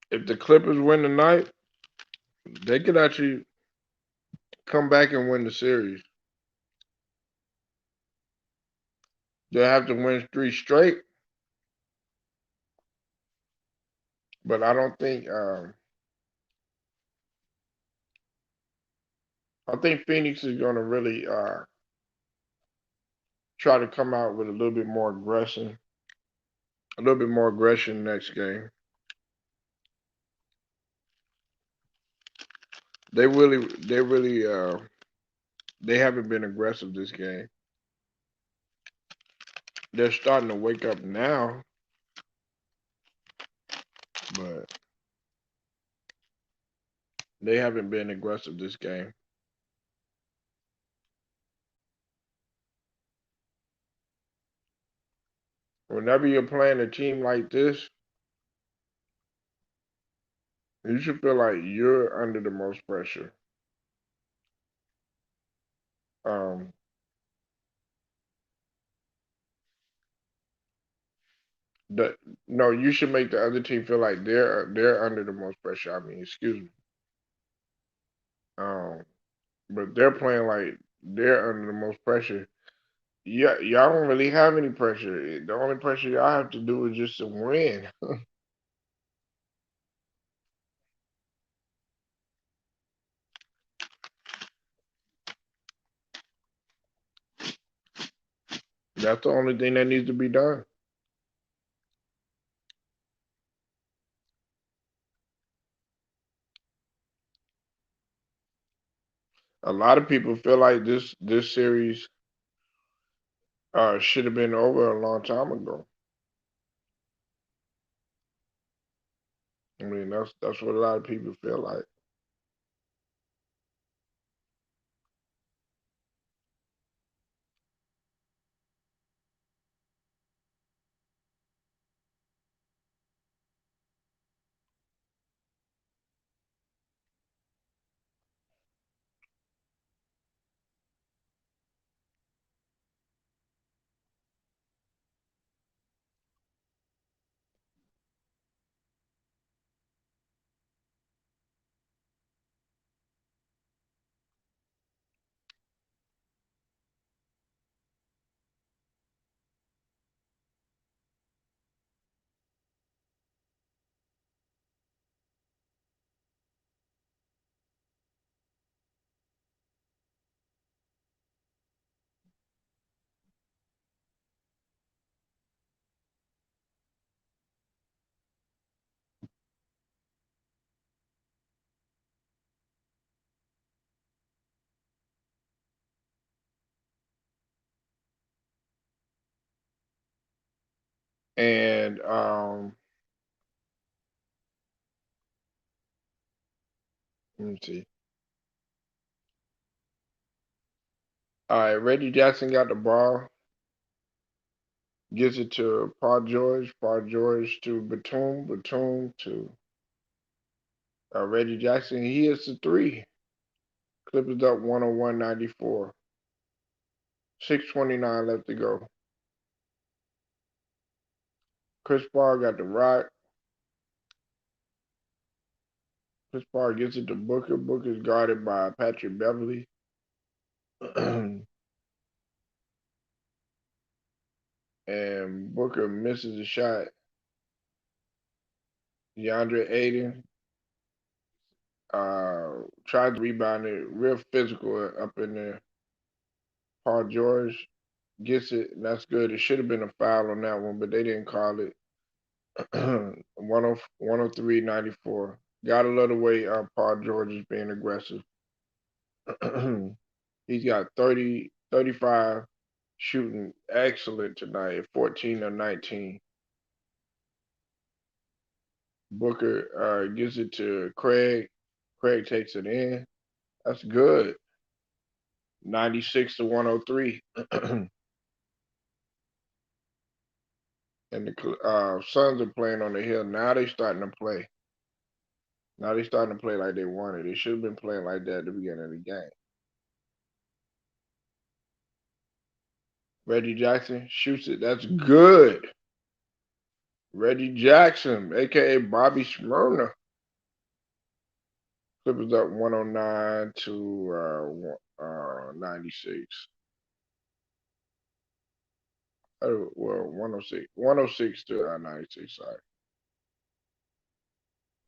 If the Clippers win tonight, they could actually come back and win the series. They'll have to win 3 straight, but I don't think. I think Phoenix is going to really try to come out with a little bit more aggression next game. They haven't been aggressive this game. They're starting to wake up now, but they haven't been aggressive this game. Whenever you're playing a team like this, You should feel like you're under the most pressure. Um, the no, you should make the other team feel like they're under the most pressure. I mean, excuse me. Um, but they're playing like they're under the most pressure. Yeah, y'all don't really have any pressure. The only pressure y'all have to do is just to win. That's the only thing that needs to be done. A lot of people feel like this series should have been over a long time ago. I mean, that's what a lot of people feel like. And let me see. All right, Reggie Jackson got the ball, gives it to Paul George to Batum, Batum to Reggie Jackson. He hits the three. Clippers up 101-94. 6:29 left to go. Chris Paul got the rock. Chris Paul gives it to Booker. Booker's guarded by Patrick Beverly. And Booker misses a shot. DeAndre Ayton tried to rebound it, real physical up in there. Paul George gets it, and that's good. It should have been a foul on that one, but they didn't call it. 103-94. Gotta love the way Paul George is being aggressive. He's got 30, 35, shooting excellent tonight, 14 of 19. Booker gives it to Craig. Craig takes it in. That's good. 96-103. And the Suns are playing on the hill. Now they starting to play. Now they starting to play like they wanted. They should have been playing like that at the beginning of the game. Reggie Jackson shoots it. That's good. Reggie Jackson, aka Bobby Smyrna. Clippers up 109 to 96. Oh, well, 106 to 96. Sorry.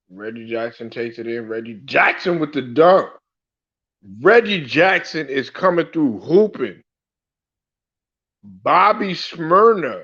Reggie Jackson takes it in. Reggie Jackson with the dunk. Reggie Jackson is coming through hooping. Bobby Smyrna.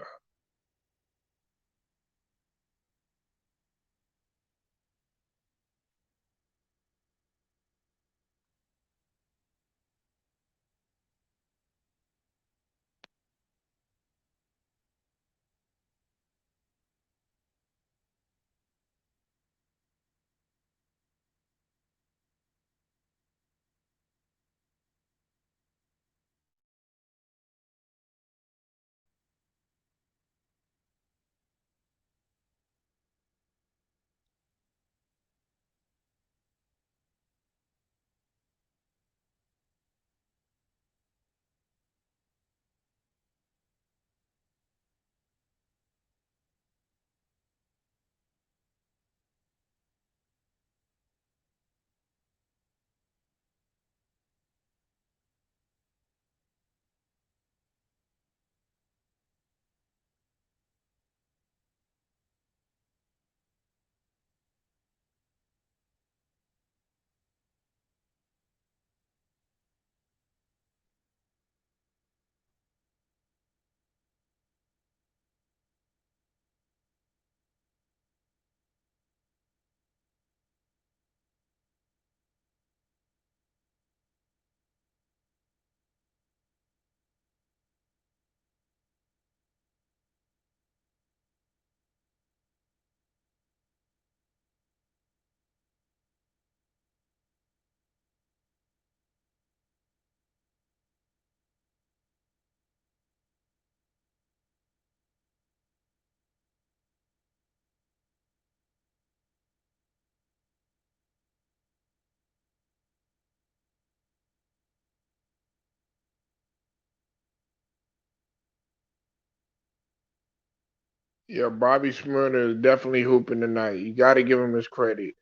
Yeah, Bobby Smyrna is definitely hooping tonight. You got to give him his credit.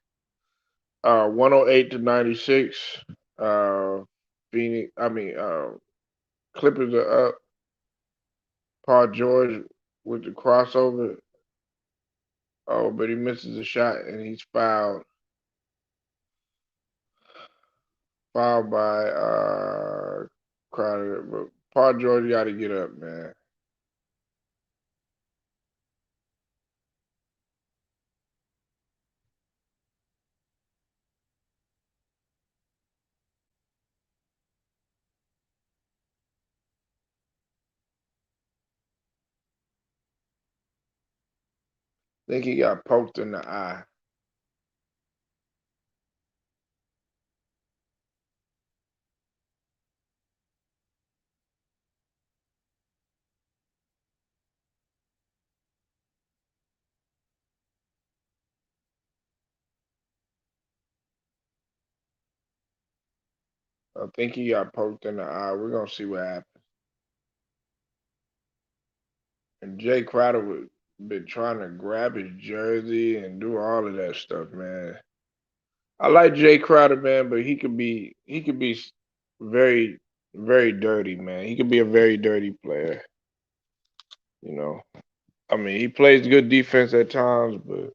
108 to 96. Uh, Phoenix. I mean, Clippers are up. Paul George with the crossover. Oh, but he misses a shot and he's fouled. Fouled by Crowder. But Paul George got to get up, man. I think he got poked in the eye. I think he got poked in the eye. We're gonna see what happens. And Jay Crowder would been trying to grab his jersey and do all of that stuff, man. I like Jay Crowder, man, but he could be very very dirty, man. He could be a very dirty player. You know, I mean, he plays good defense at times, but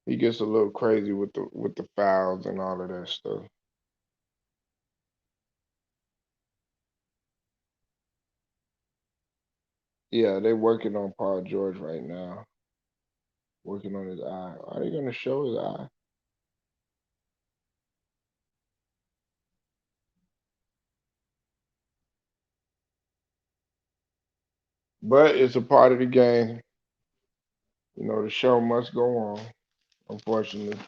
he gets a little crazy with the fouls and all of that stuff. Yeah, they're working on Paul George right now, working on his eye. Are they gonna show his eye? But it's a part of the game. You know, the show must go on, unfortunately.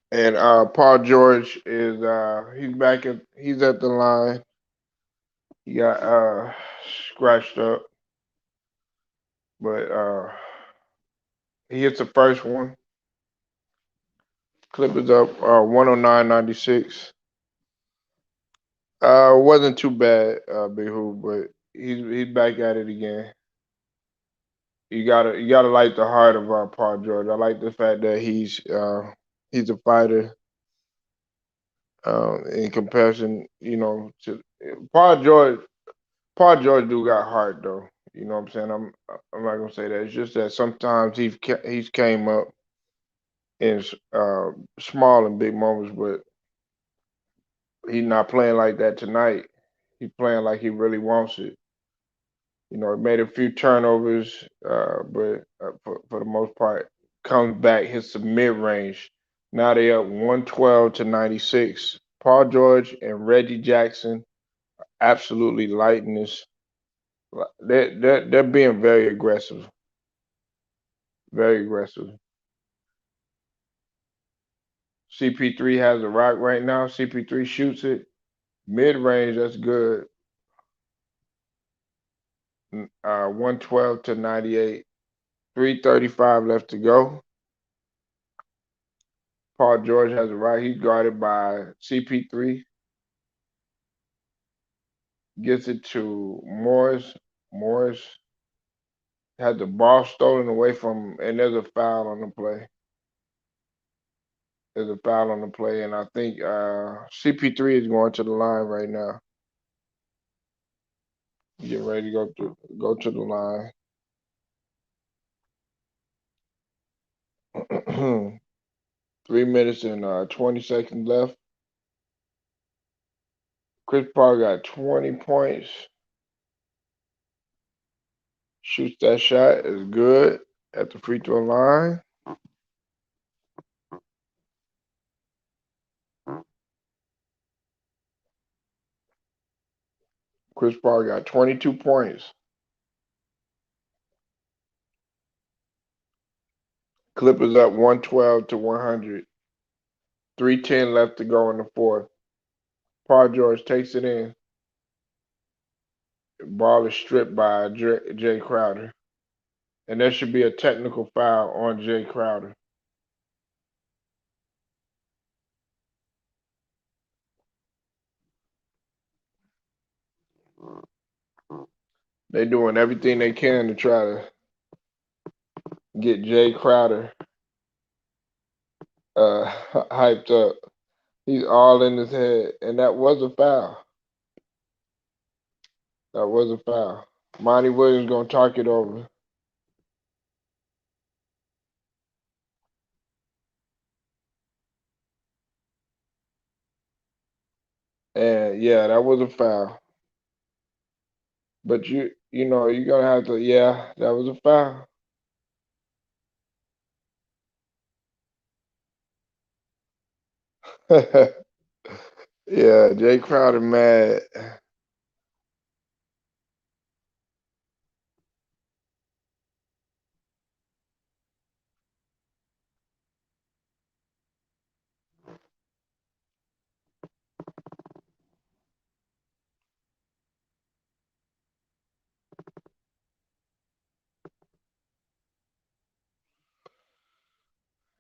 And Paul George is he's at the line. He got scratched up, but he hits the first one. Clippers up 109-96. Wasn't too bad, Big Who, but he's back at it again. You gotta like the heart of Paul George. I like the fact that he's a fighter. In comparison, to Paul George. Paul George do got heart though. You know what I'm saying? I'm not gonna say that. It's just that sometimes he's came up in small and big moments, but he's not playing like that tonight. He's playing like he really wants it. You know, he made a few turnovers, but for the most part, comes back, hits the mid range. Now they up 112-96. Paul George and Reggie Jackson absolutely lighting this. They're being very aggressive, very aggressive. CP3 has a rock right now. CP3 shoots it mid range. That's good. 112-98. 3:35 left to go. Paul George has a right. He's guarded by CP3. Gets it to Morris. Morris had the ball stolen away from him, and there's a foul on the play. There's a foul on the play, and I think CP3 is going to the line right now. Getting ready to go to the line. 3 minutes and 20 seconds left. Chris Paul got 20 points. Shoots that shot is good at the free throw line. Chris Paul got 22 points. Clippers up 112 to 100. 3:10 left to go in the fourth. Paul George takes it in. Ball is stripped by Jay Crowder. And there should be a technical foul on Jay Crowder. They're doing everything they can to try to get Jay Crowder hyped up. He's all in his head, and that was a foul. That was a foul. Monty Williams gonna talk it over. And yeah, that was a foul. But you know, you're gonna have to, yeah, that was a foul. Yeah, Jay Crowder mad.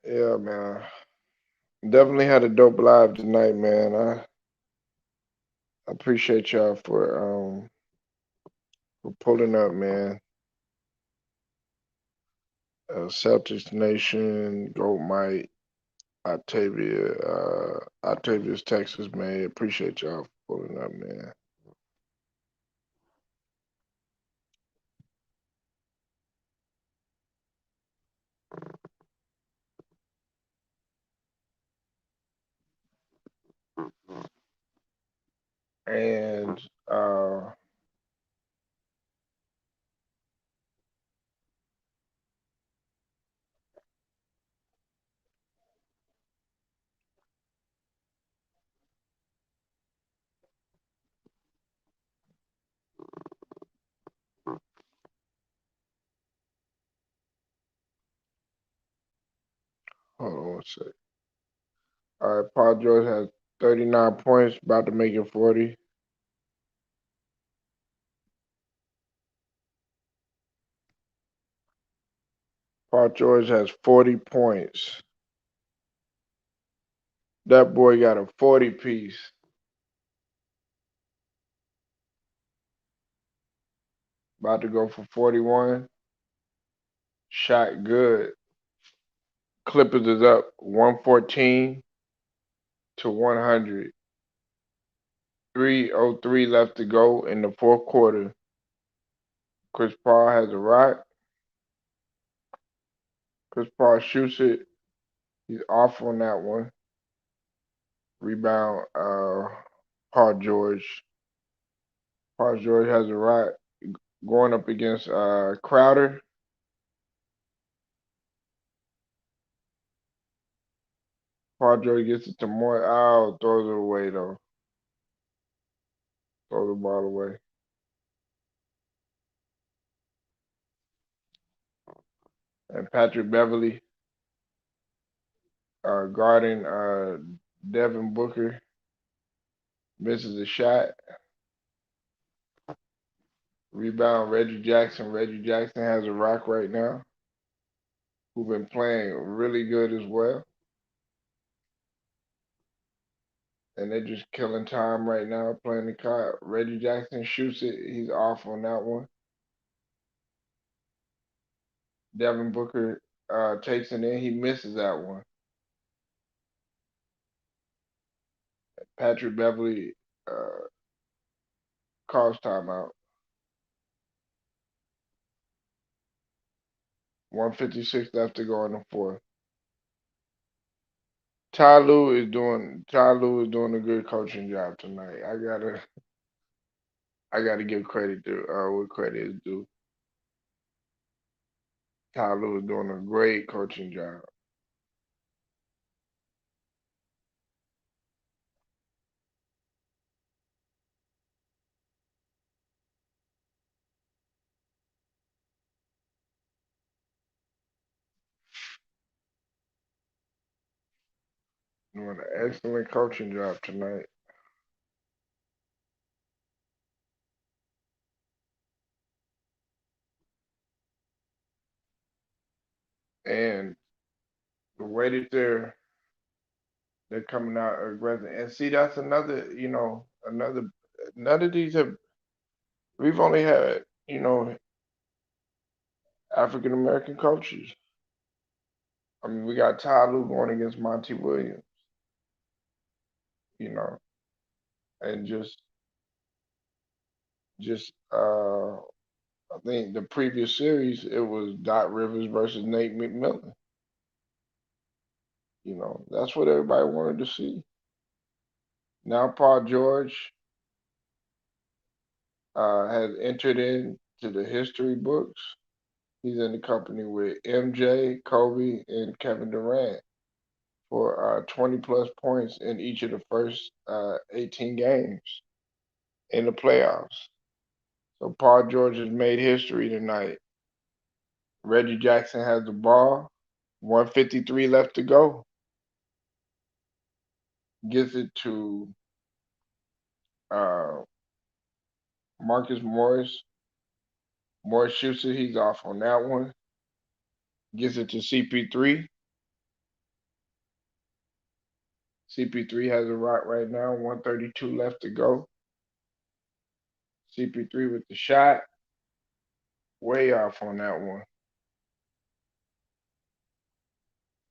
Yeah, man. Definitely had a dope live tonight, man. I appreciate y'all for pulling up, man. Celtics Nation, Goat Mike, Octavius, Texas, man. Appreciate y'all for pulling up, man. And hold on one sec. All right, Paul George has 39 points, about to make it 40. Paul George has 40 points. That boy got a 40 piece. About to go for 41. Shot good. Clippers is up 114 to 100. 3:03 left to go in the fourth quarter. Chris Paul has a rock. Chris Paul shoots it. He's off on that one. Rebound, Paul George. Paul George has a rock going up against Crowder. Paul George gets it to Moore. Oh, throws it away though. Throw the ball away. And Patrick Beverly guarding Devin Booker misses a shot. Rebound Reggie Jackson. Reggie Jackson has a rock right now. Who've been playing really good as well. And they're just killing time right now playing the card. Reggie Jackson shoots it. He's off on that one. Devin Booker takes it in. He misses that one. Patrick Beverly calls timeout. 1:56 left to go in the fourth. Ty Lue is doing a good coaching job tonight. I gotta give credit to what credit is due. Ty Lue is doing a great coaching job. Doing an excellent coaching job tonight. And the way that they're coming out aggressive. And see, that's another, none of these have, we've only had, African American coaches. I mean, we got Ty Lue going against Monty Williams, you know, and I think the previous series it was Doc Rivers versus Nate McMillan. That's what everybody wanted to see. Now Paul George has entered into the history books. He's in the company with MJ, Kobe, and Kevin Durant for 20 plus points in each of the first 18 games in the playoffs. So Paul George has made history tonight. Reggie Jackson has the ball. 153 left to go. Gives it to uh, Marcus Morris. Morris shoots it. He's off on that one. Gives it to CP3. CP3 has a rock right now. 132 left to go. CP3 with the shot. Way off on that one.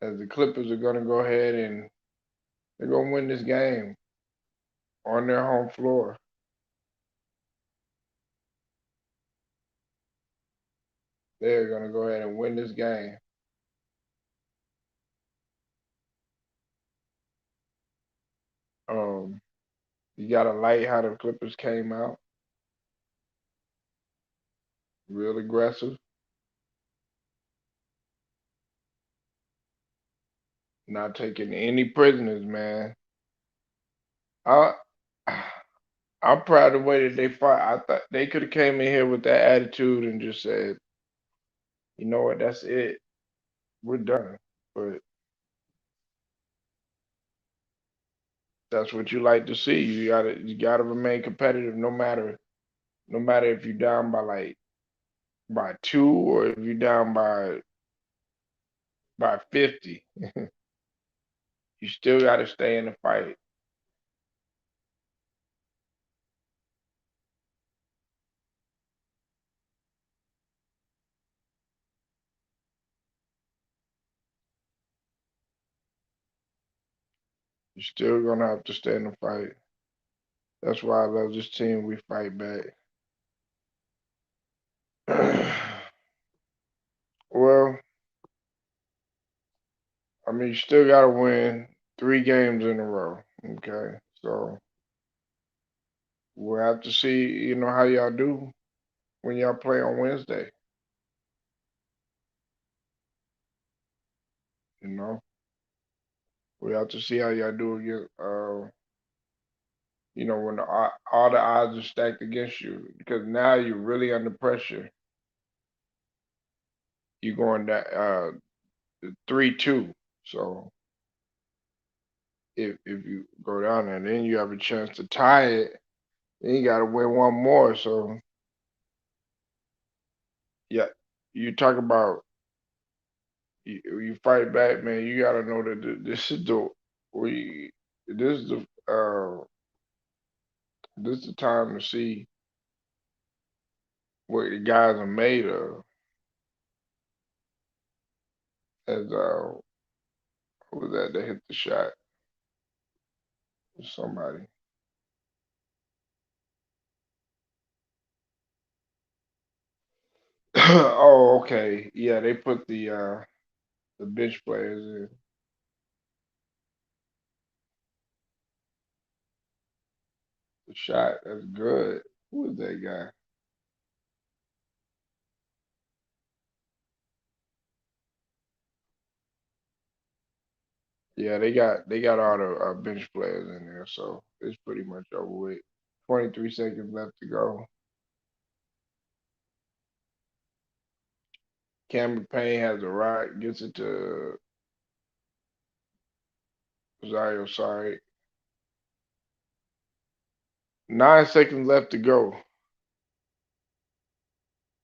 As the Clippers are going to go ahead and they're going to win this game on their home floor. They're going to go ahead and win this game. You got to like how the Clippers came out. Real aggressive. Not taking any prisoners, man. I, I'm proud of the way that they fought. I thought they could have came in here with that attitude and just said, you know what, that's it. We're done. But that's what you like to see. You gotta remain competitive no matter if you're down by 2 or if you're down by 50. You still gotta stay in the fight. You're still gonna have to stay in the fight. That's why I love this team. We fight back. Well, I mean, you still got to win 3 games in a row. Okay. So we'll have to see, how y'all do when y'all play on Wednesday. You know, we have to see how y'all do against, when all the odds are stacked against you because now you're really under pressure. You're going that 3-2. So if you go down there, then you have a chance to tie it. Then you got to win one more. So yeah, you talk about you fight back, man. You got to know that we this is the this is the time to see what the guys are made of. As who was that? They hit the shot. Somebody. Oh, okay. Yeah, they put the bench players in. shot. That's good. Who is that guy? Yeah, they got all the bench players in there, so it's pretty much over with. 23 seconds left to go. Cameron Payne has a right, gets it to Zaire. Sorry, 9 seconds left to go,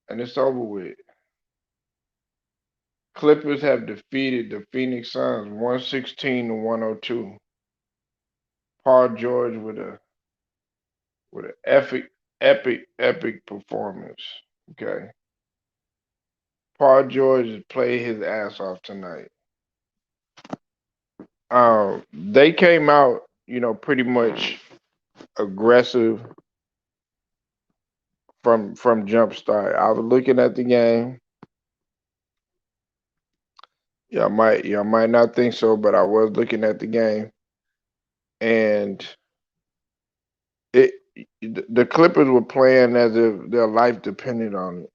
and it's over with. Clippers have defeated the Phoenix Suns 116 to 102. Paul George with an epic performance. Okay. Paul George played his ass off tonight. They came out, pretty much aggressive from jump start. I was looking at the game. Y'all might not think so, but I was looking at the game, and it the Clippers were playing as if their life depended on it.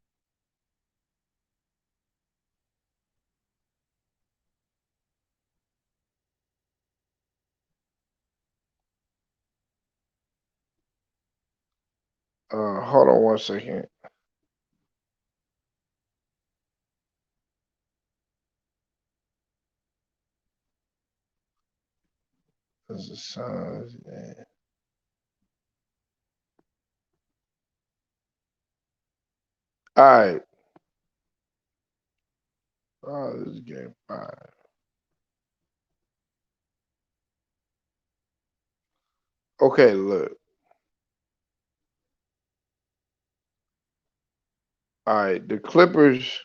Hold on 1 second. This is the Suns, man. All right. Oh, this is game 5. Okay, look. All right, the Clippers.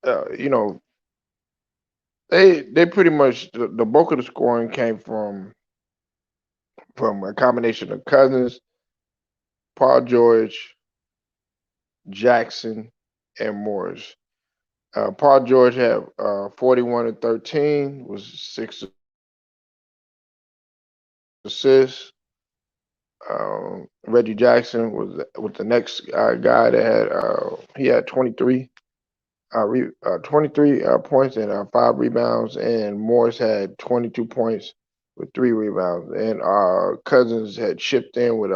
You know, they pretty much the bulk of the scoring came from a combination of Cousins, Paul George, Jackson, and Morris. Paul George had 41 and 13, was 6 assists. Reggie Jackson was the next guy that he had 23. 23 points and 5 rebounds, and Morris had 22 points with 3 rebounds, and Cousins had chipped in with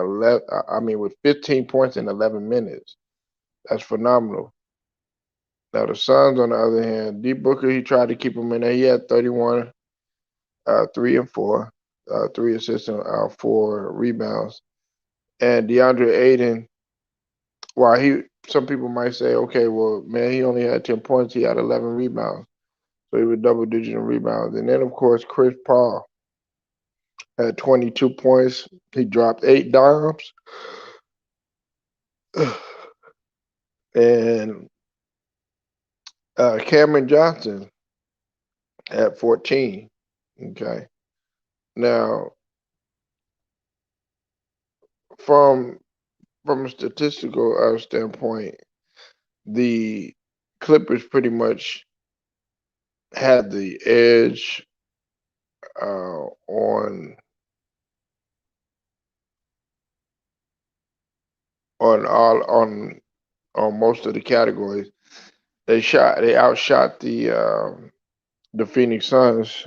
15 points in 11 minutes. That's phenomenal. Now the Suns, on the other hand, D Booker, he tried to keep him in there. He had 31, 3 and 4, 3 assists and 4 rebounds, and DeAndre Ayton. While some people might say, okay, well, man, he only had 10 points. He had 11 rebounds. So he was double digit in rebounds. And then, of course, Chris Paul had 22 points. He dropped 8 dimes. And Cameron Johnson had 14. Okay. Now, from a statistical standpoint, the Clippers pretty much had the edge on most of the categories. They outshot the Phoenix Suns.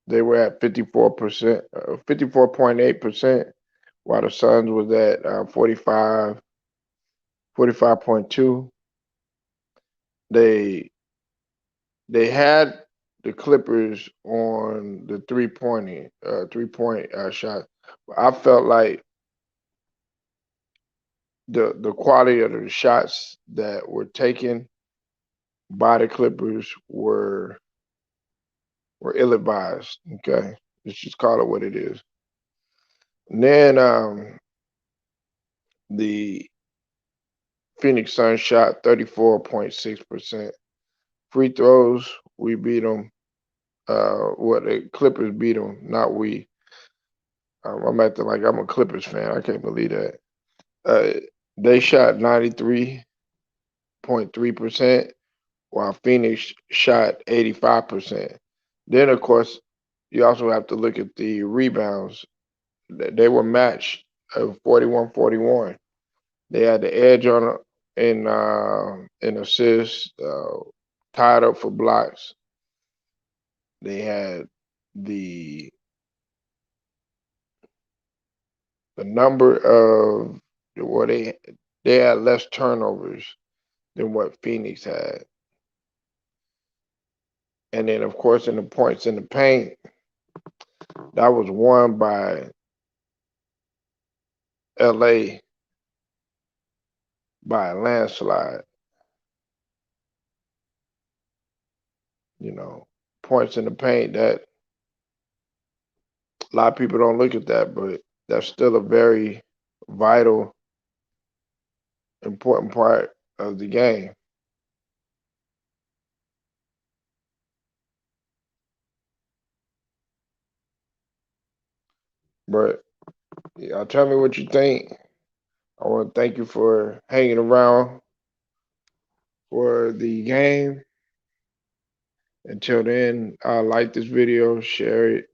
They were at 54%, 54.8%, while the Suns was at 45.2. They had the Clippers on the 3-point shot. I felt like the quality of the shots that were taken by the Clippers were ill-advised. Okay, let's just call it what it is. And then the Phoenix Suns shot 34.6%. Free throws, we beat them. The Clippers beat them, not we. I'm acting like I'm a Clippers fan. I can't believe that. They shot 93.3%, while Phoenix shot 85%. Then, of course, you also have to look at the rebounds. They were matched of 41-41. They had the edge on in assists, tied up for blocks. They had the number of well they had less turnovers than what Phoenix had. And then of course in the points in the paint, that was won by LA by a landslide. You know, points in the paint, that a lot of people don't look at that, but that's still a very vital, important part of the game. But y'all tell me what you think. I want to thank you for hanging around for the game. Until then, like this video, share it,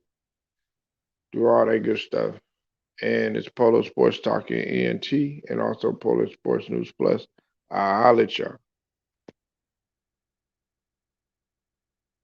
do all that good stuff. And it's Polo Sports Talking ENT and also Polo Sports News Plus. I'll holler at y'all.